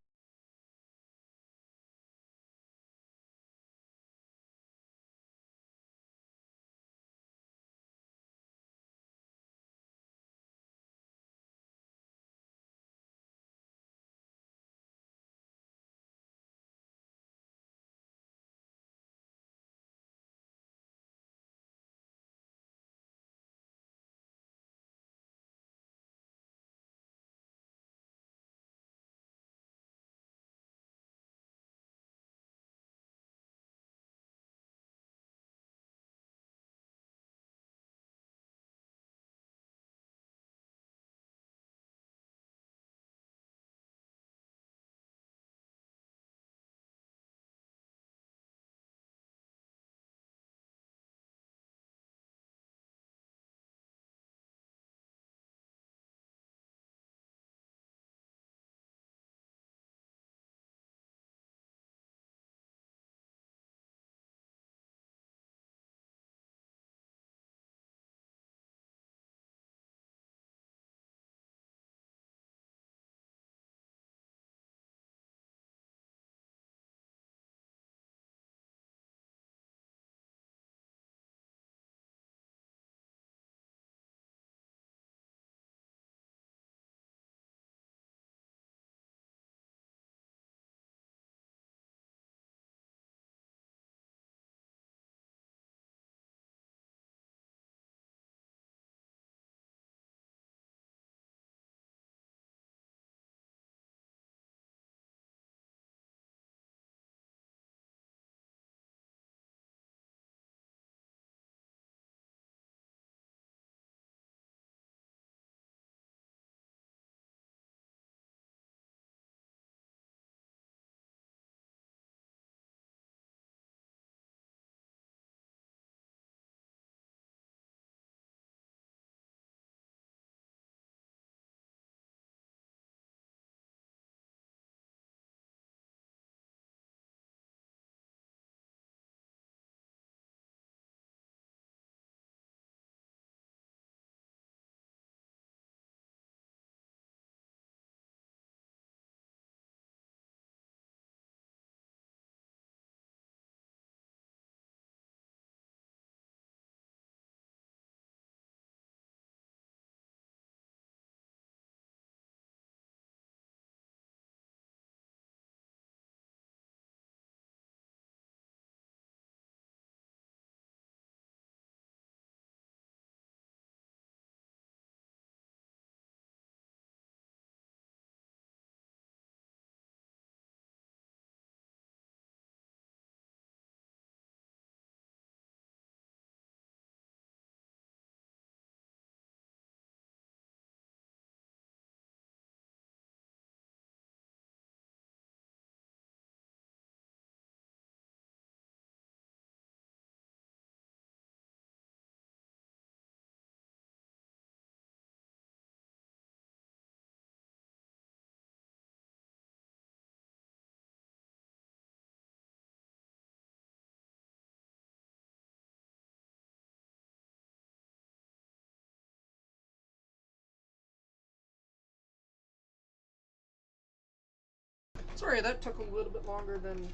Sorry, that took a little bit longer than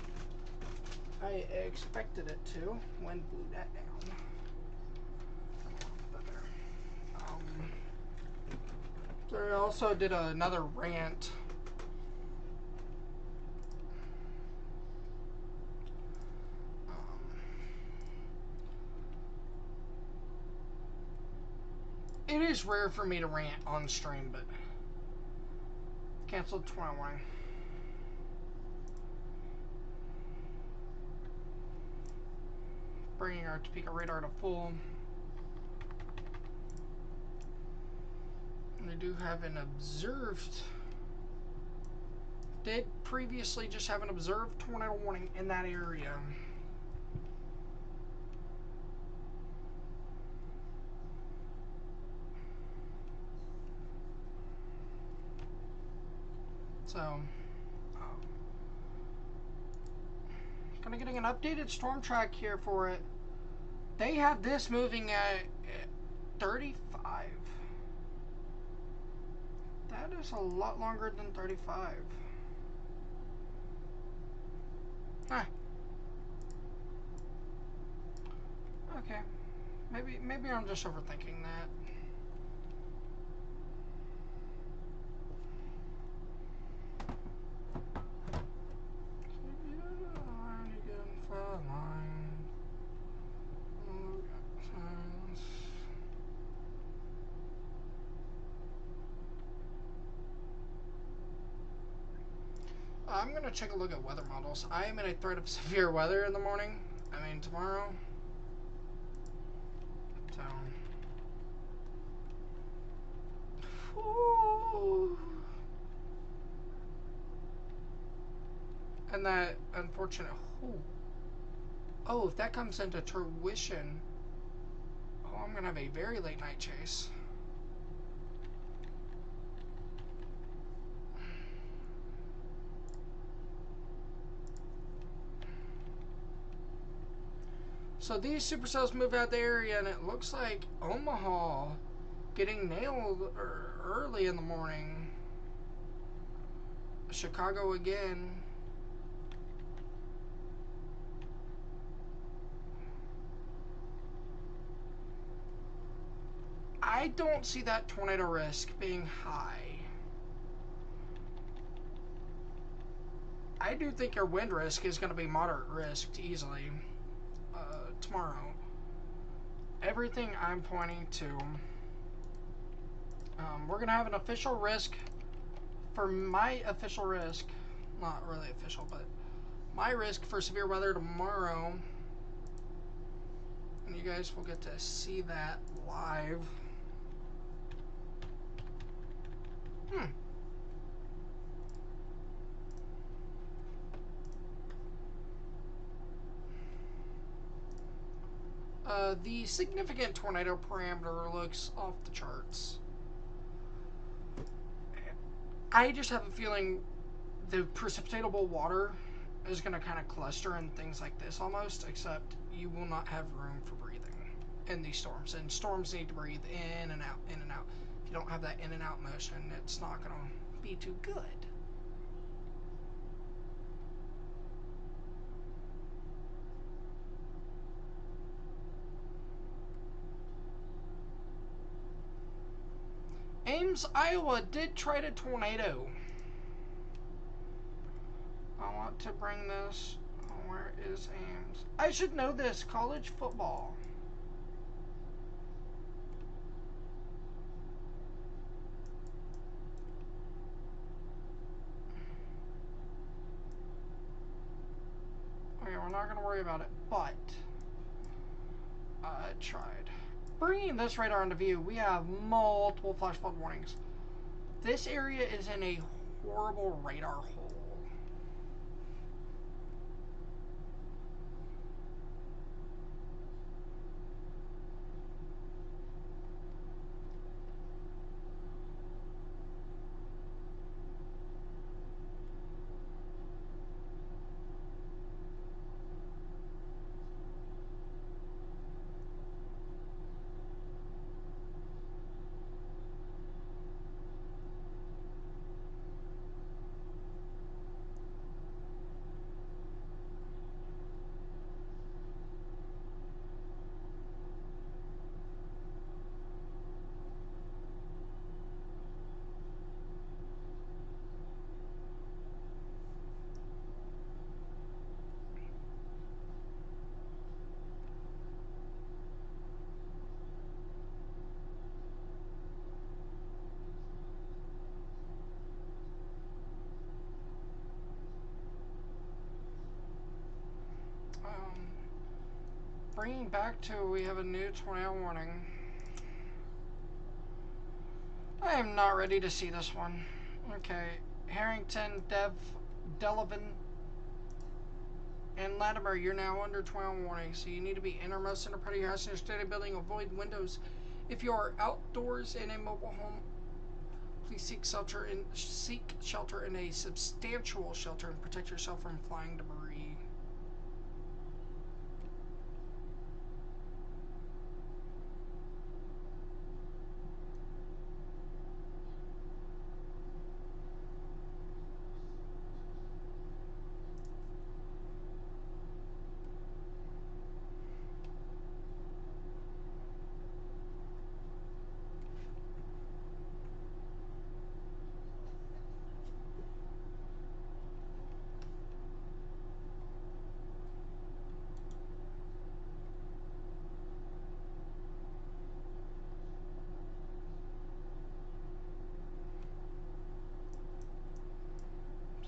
I expected it to. When blew that down. So I also did another rant. It is rare for me to rant on stream, but canceled 21. Bringing our Topeka radar to full. And they do have an observed. Did previously just have an observed tornado warning in that area. So, kind of getting an updated storm track here for it. They have this moving at 35. That is a lot longer than 35. Huh. Okay. Maybe I'm just overthinking that. I'm going to take a look at weather models. I am in a threat of severe weather in the morning. I mean, tomorrow. So. Ooh. And that unfortunate. Oh, if that comes into fruition. Oh, I'm going to have a very late night chase. So these supercells move out the area, and it looks like Omaha getting nailed early in the morning. Chicago again. I don't see that tornado risk being high. I do think your wind risk is going to be moderate risk easily tomorrow. Everything I'm pointing to, we're going to have an official risk. For my official risk, not really official, but my risk for severe weather tomorrow, and you guys will get to see that live. The significant tornado parameter looks off the charts. I just have a feeling the precipitatable water is going to kind of cluster in things like this almost, except you will not have room for breathing in these storms. And storms need to breathe in and out, in and out. If you don't have that in and out motion, it's not going to be too good. Ames, Iowa did try to tornado. I want to bring this. Where is Ames? I should know this. College football. Okay, we're not going to worry about it, but I tried. Bringing this radar into view, we have multiple flash flood warnings. This area is in a horrible radar hole. bringing back to, we have a new tornado warning. I am not ready to see this one. Okay, Harrington, Delavan, and Latimer, you're now under tornado warning, so you need to be innermost in a part of your house in your steady building. Avoid windows. If you are outdoors in a mobile home, please seek shelter in a substantial shelter and protect yourself from flying debris.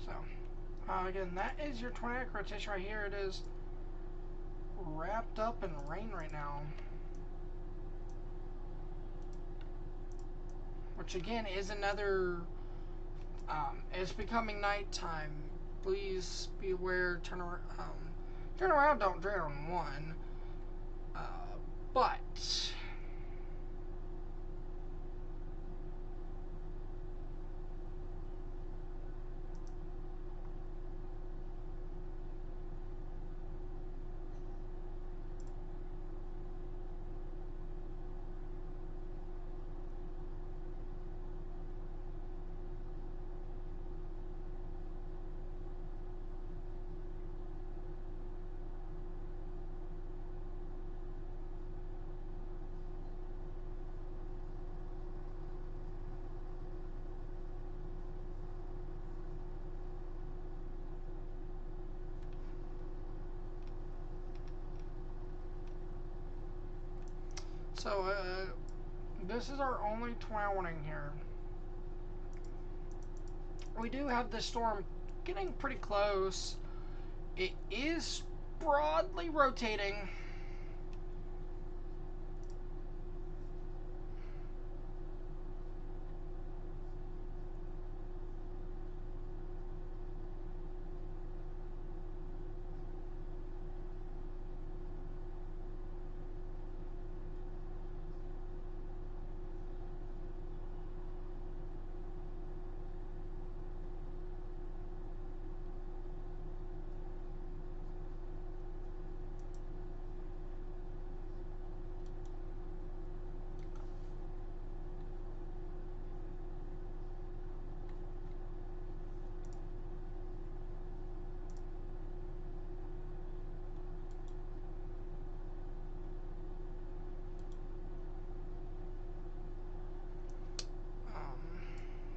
So, again, that is your tornadic rotation right here. It is wrapped up in rain right now. Which again is another, it's becoming nighttime. Please be aware, turn around, don't drown, one. But so this is our only tornado warning here. We do have the storm getting pretty close. It is broadly rotating.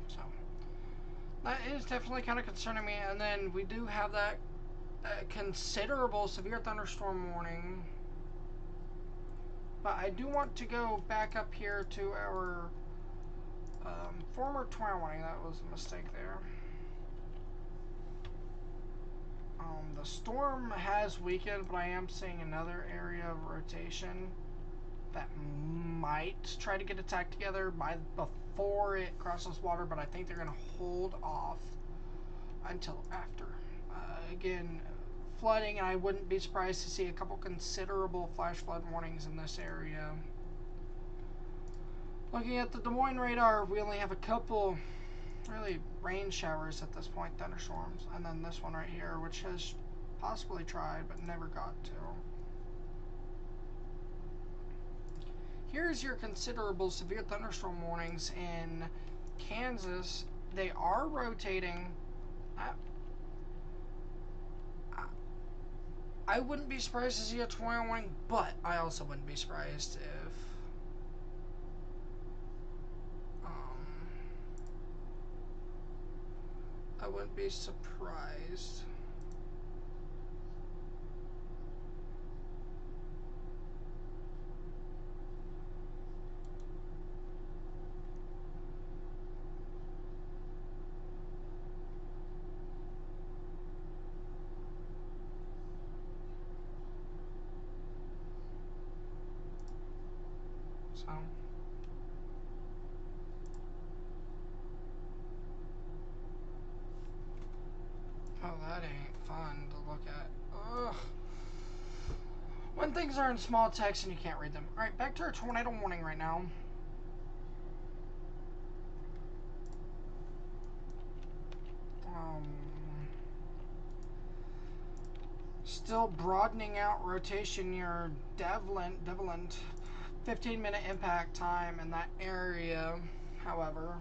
So that is definitely kind of concerning me. And then we do have that considerable severe thunderstorm warning. But I do want to go back up here to our former tornado warning. That was a mistake there. The storm has weakened, but I am seeing another area of rotation that might try to get attacked together before it crosses water, but I think they're going to hold off until after. Again, flooding, I wouldn't be surprised to see a couple considerable flash flood warnings in this area. Looking at the Des Moines radar, we only have a couple really rain showers at this point, thunderstorms, and then this one right here, which has possibly tried but never got to. Here's your considerable severe thunderstorm warnings in Kansas. They are rotating. I wouldn't be surprised to see a tornado warning, but I also wouldn't be surprised if I wouldn't be surprised. So. Oh, that ain't fun to look at. Ugh. When things are in small text and you can't read them. Alright, back to our tornado warning right now. Still broadening out rotation near Devland. 15-minute impact time in that area, however.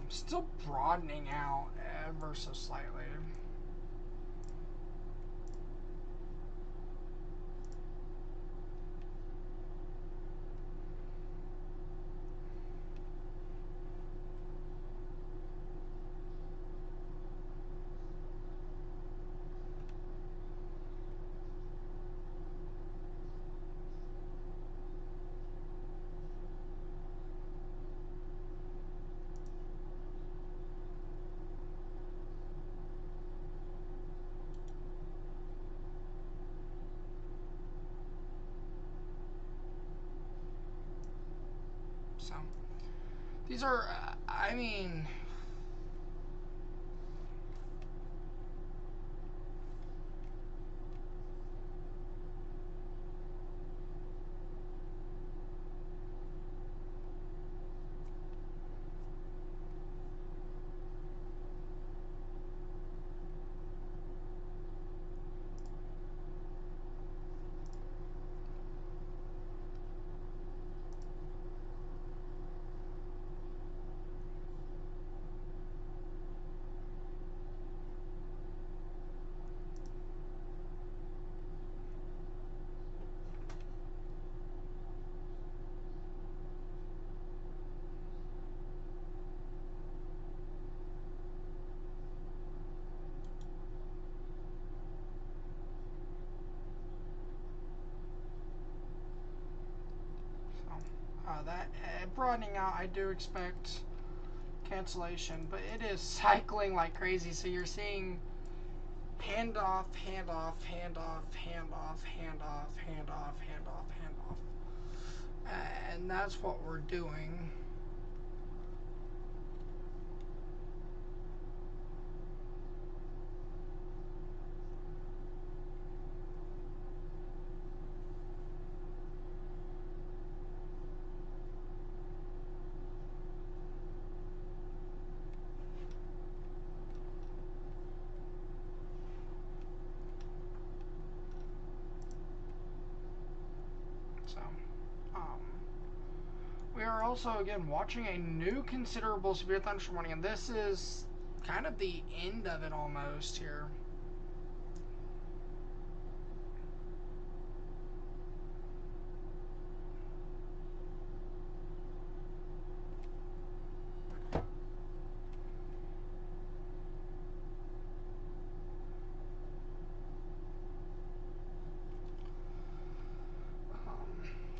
Still broadening out ever so slightly. So, these are, I mean, that broadening out, I do expect cancellation, but it is cycling like crazy. So you're seeing handoff, handoff, handoff, handoff, handoff, handoff, handoff, handoff, and that's what we're doing. So, we are also, again, watching a new considerable severe thunderstorm warning, and this is kind of the end of it almost here.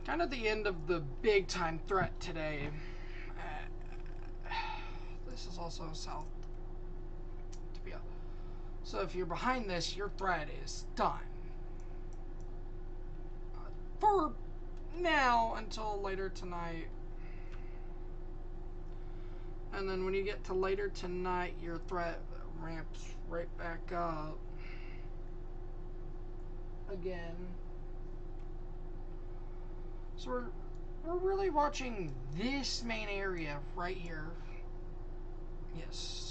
Kind of the end of the big time threat today. This is also south to be up. So if you're behind this, your threat is done. For now, until later tonight. And then when you get to later tonight, your threat ramps right back up. Again. So We're really watching this main area right here. Yes.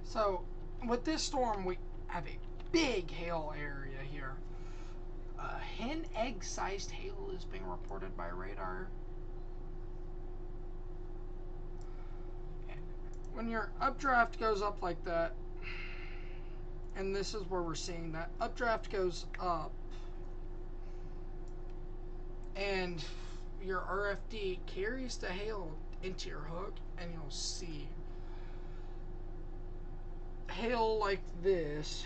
So, with this storm, we have a big hail area here. Hen egg-sized hail is being reported by radar. When your updraft goes up like that, and this is where we're seeing that updraft goes up, and your RFD carries the hail into your hook, and you'll see hail like this.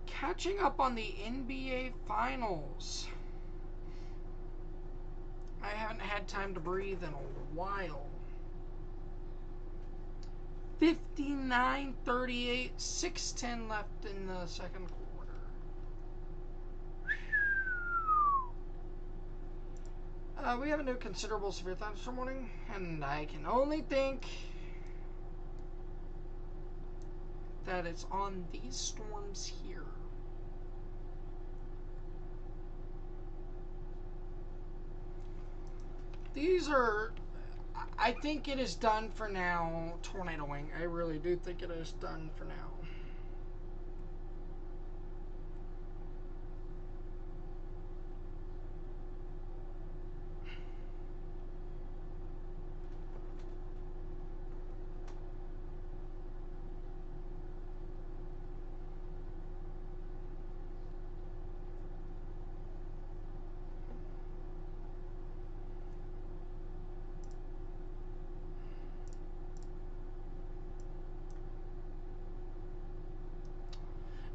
Catching up on the NBA Finals. I haven't had time to breathe in a while. 59-38, 6:10 left in the second quarter. We have a new considerable severe thunderstorm warning, and I can only think that it's on these storms here. These are, I think it is done for now, tornadoing. I really do think it is done for now.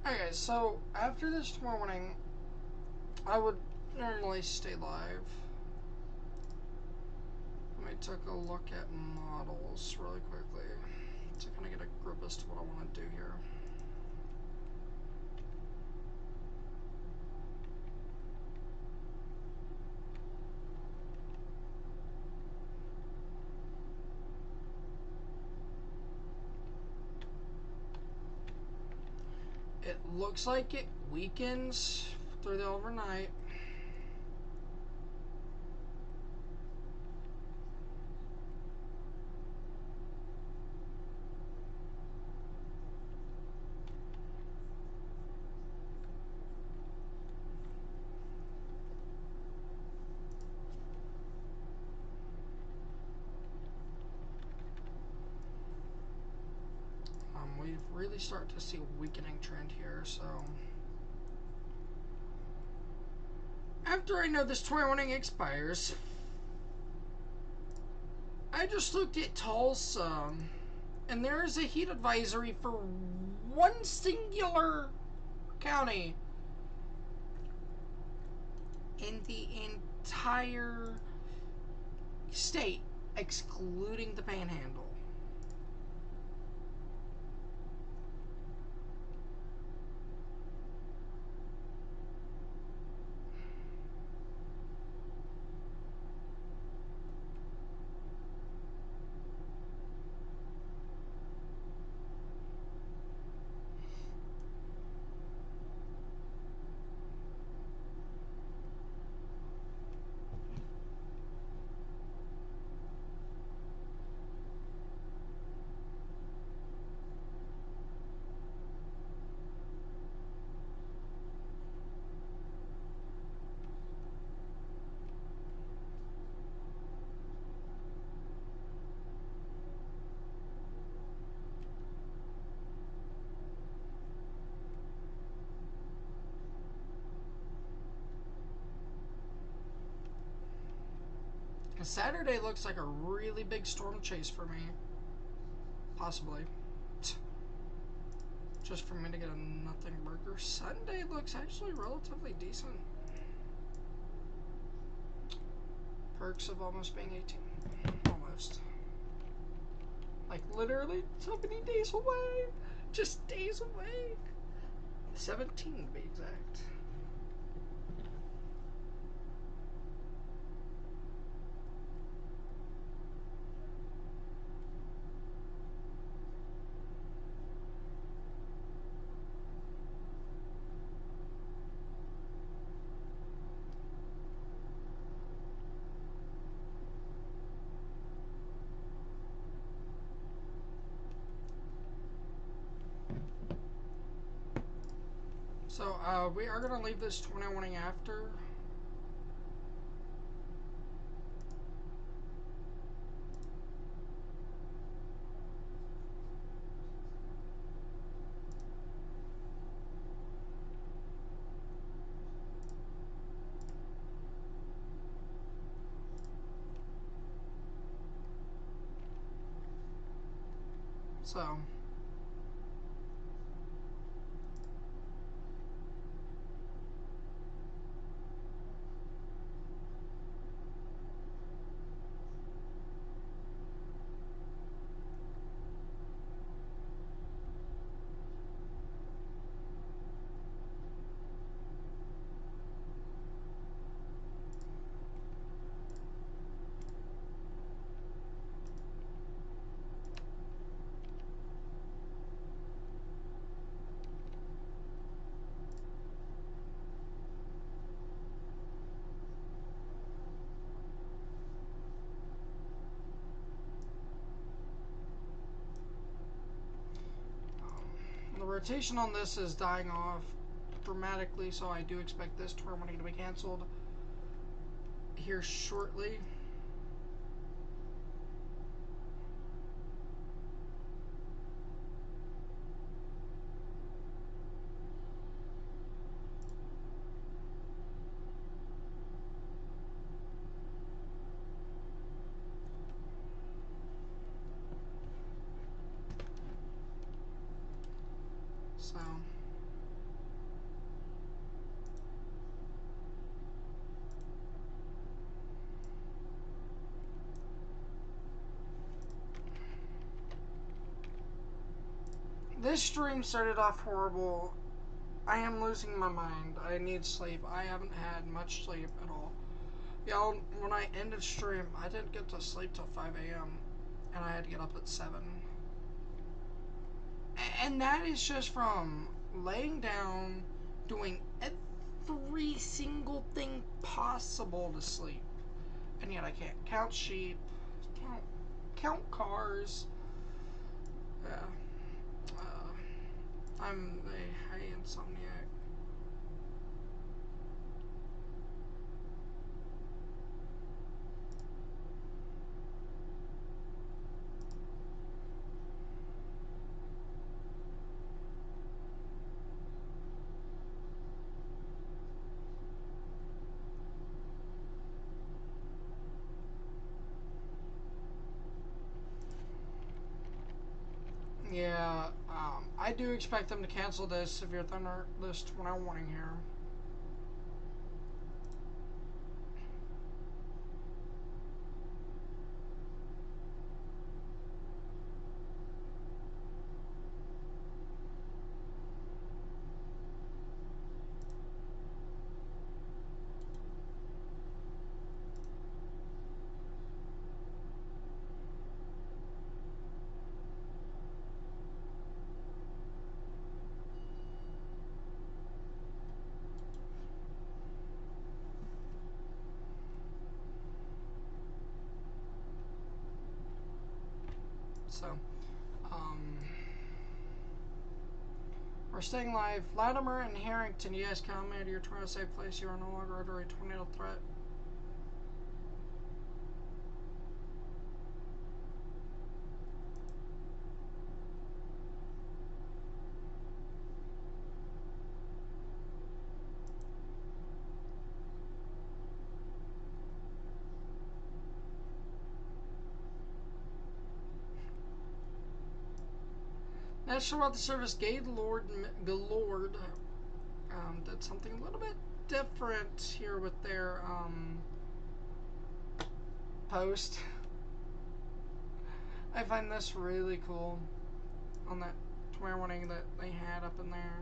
Okay, so after this morning, I would normally stay live. Let me take a look at models really quickly to kind of get a grip as to what I want to do here. It looks like it weakens through the overnight. We really start to see a weakening trend here, so after I know this tornado warning expires, I just looked at Tulsa, and there is a heat advisory for one singular county in the entire state, excluding the Panhandle. Saturday looks like a really big storm chase for me. Possibly. Just for me to get a nothing burger. Sunday looks actually relatively decent. Perks of almost being 18. Almost. Like literally so many days away. Just days away. 17 to be exact. So, we are going to leave this 20 warning after. So... the rotation on this is dying off dramatically, so I do expect this tournament to be canceled here shortly. So... this stream started off horrible. I am losing my mind. I need sleep. I haven't had much sleep at all. Y'all, when I ended stream, I didn't get to sleep till 5 a.m. and I had to get up at 7. And that is just from laying down, doing every single thing possible to sleep. And yet I can't count sheep, count cars. Yeah. I'm a high insomniac. Yeah, I do expect them to cancel this severe thunder list when I'm warning here. So, we're staying live. Latimer and Harrington, you guys come into your tornado safe place. You are no longer under a tornado threat. National Weather Service Gaylord did something a little bit different here with their post. I find this really cool on that tornado warning that they had up in there.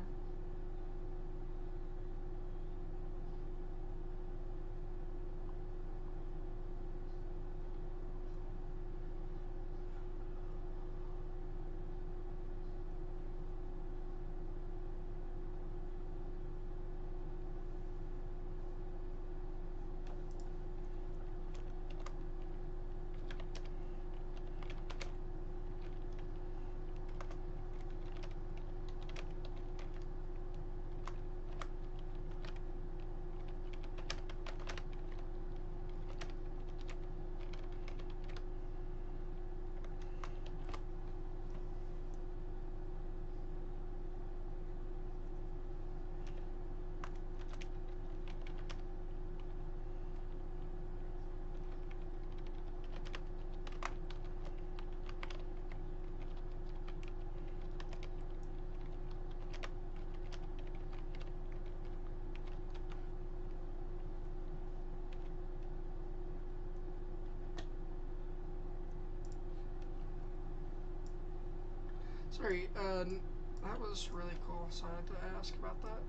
Sorry, that was really cool, so I had to ask about that.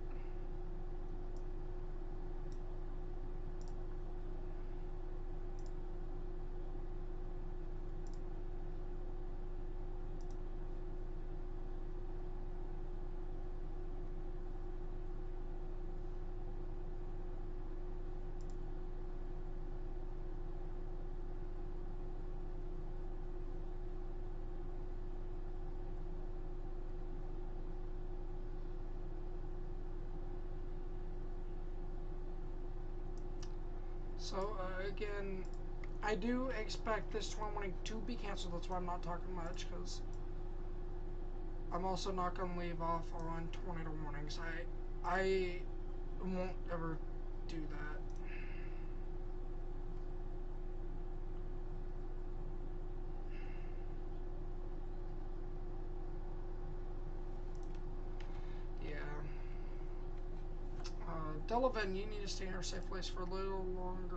So, again, I do expect this tornado warning to be canceled. That's why I'm not talking much, because I'm also not going to leave off on tornado warnings. I won't ever do that. Yeah. Delavan, you need to stay in our safe place for a little longer.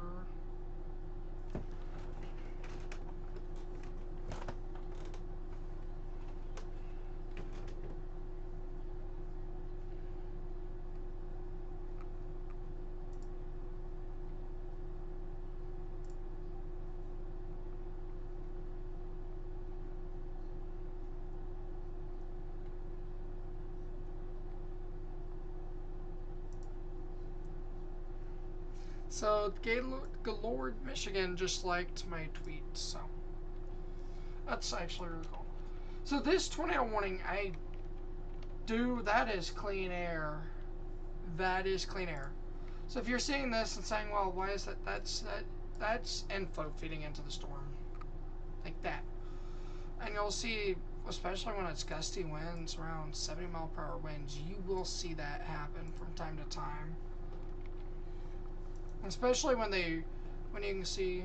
So, Gaylord, Michigan just liked my tweet, so that's actually really cool. So this tornado warning, that is clean air. That is clean air. So if you're seeing this and saying, well, why is that? That's inflow feeding into the storm. Like that. And you'll see, especially when it's gusty winds, around 70-mile-per-hour winds, you will see that happen from time to time. Especially when you can see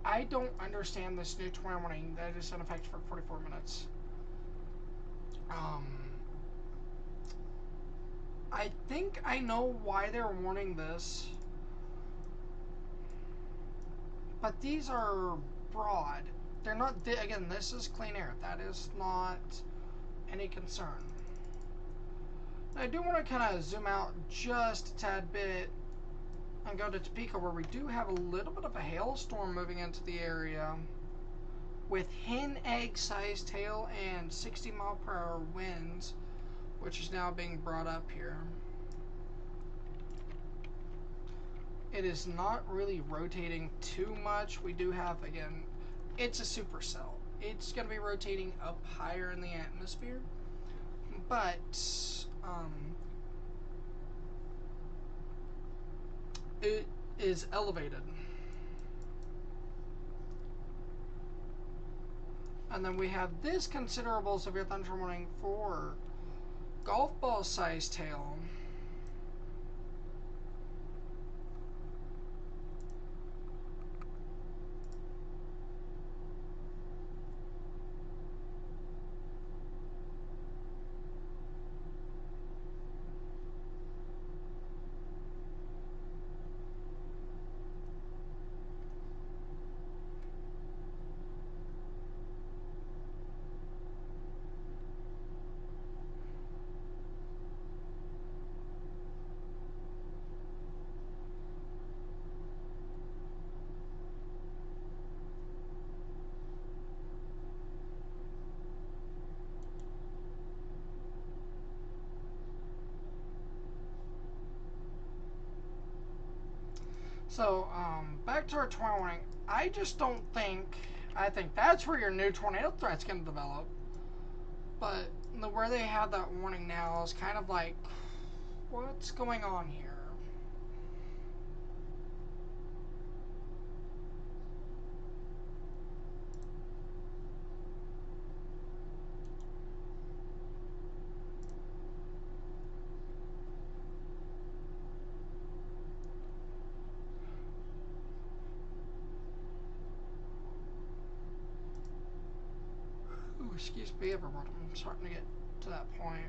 I don't understand this new tornado warning that is in effect for 44 minutes. I think I know why they're warning this. But these are broad. They're not, again, this is clean air. That is not any concern. I do want to kind of zoom out just a tad bit and go to Topeka, where we do have a little bit of a hailstorm moving into the area with hen egg sized hail and 60-mile-per-hour winds, which is now being brought up here. It is not really rotating too much. We do have, again, it's a supercell. It's going to be rotating up higher in the atmosphere, but it is elevated. And then we have this considerable severe thunder warning for golf ball size tail. So, back to our tornado warning. I just don't think, I think that's where your new tornado threat's going to develop. But where they have that warning now is kind of like, what's going on here? Ooh, excuse me, everyone. I'm starting to get to that point.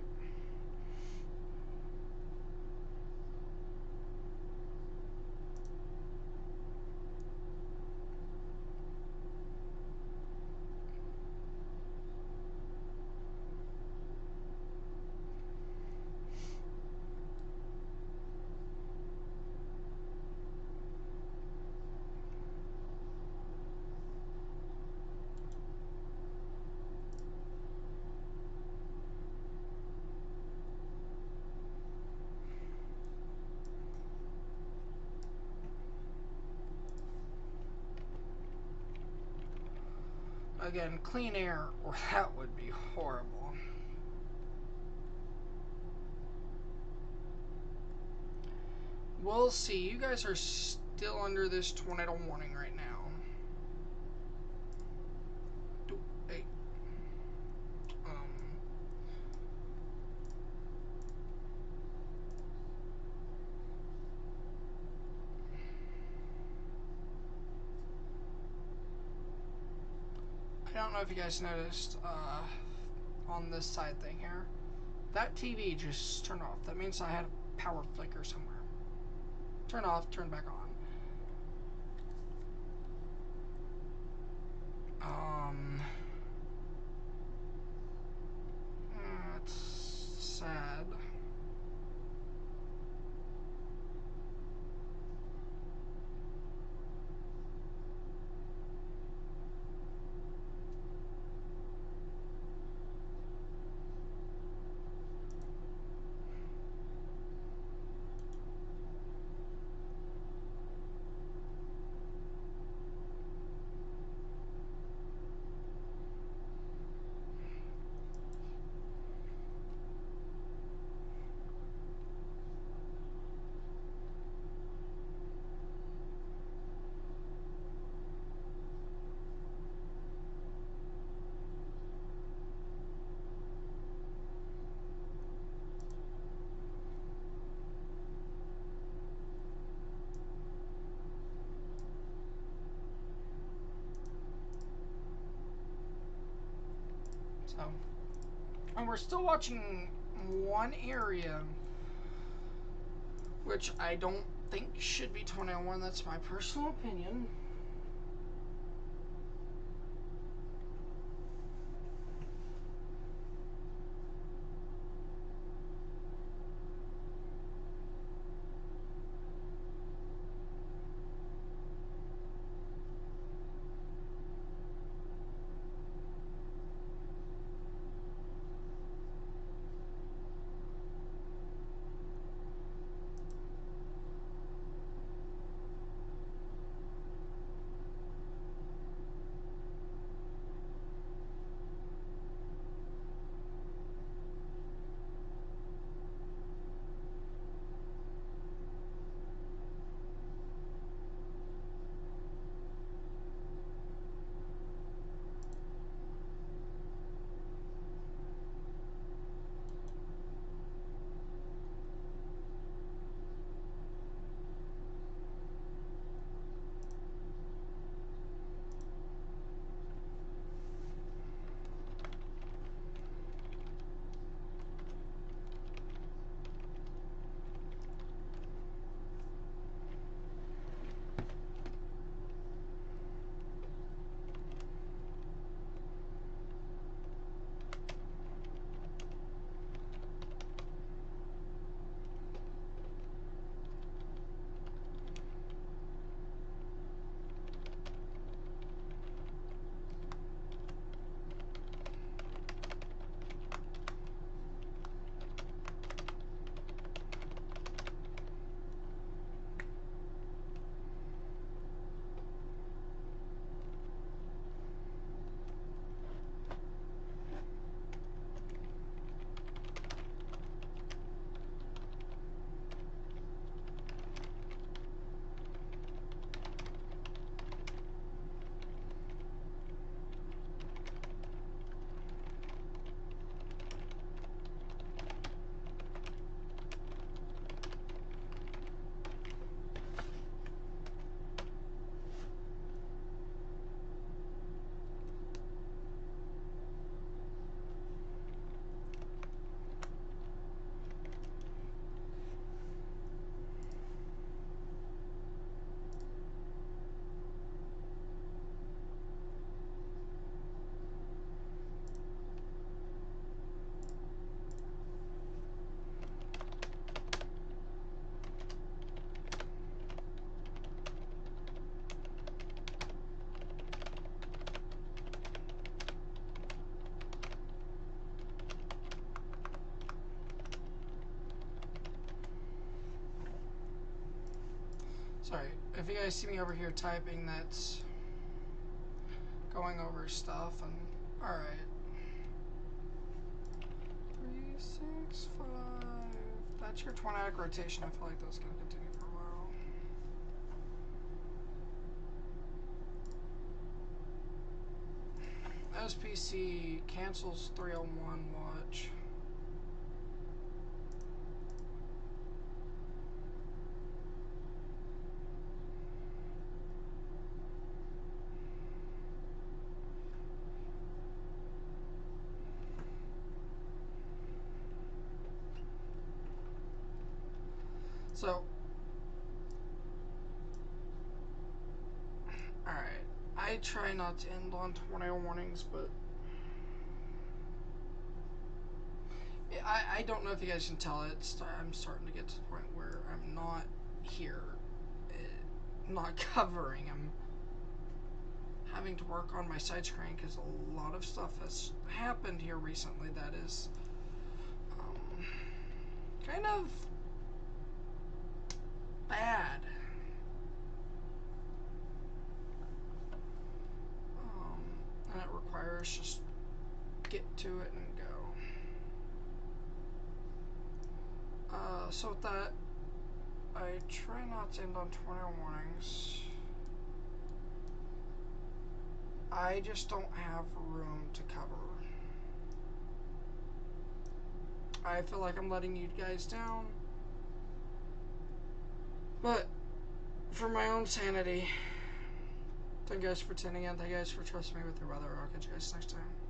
Again, clean air, or that would be horrible. We'll see. You guys are still under this tornado warning right now. Hey. I don't know if you guys noticed on this side thing here. That TV just turned off. That means I had a power flicker somewhere. Turn off, turn back on. That's sad. So, and we're still watching one area, which I don't think should be 21. That's my personal opinion. Sorry, if you guys see me over here typing, that's going over stuff, and alright. 3, 6, 5. That's your tornadic rotation. I feel like that's going to continue for a while. SPC cancels 301 watch. So, alright. I try not to end on tornado warnings, but I don't know if you guys can tell, I'm starting to get to the point where I'm not here, not covering. I'm having to work on my side screen because a lot of stuff has happened here recently that is kind of bad. And it requires just get to it and go. So with that, I try not to end on tornado warnings. I just don't have room to cover. I feel like I'm letting you guys down. But for my own sanity, thank you guys for tuning in. Thank you guys for trusting me with your weather. I'll catch you guys next time.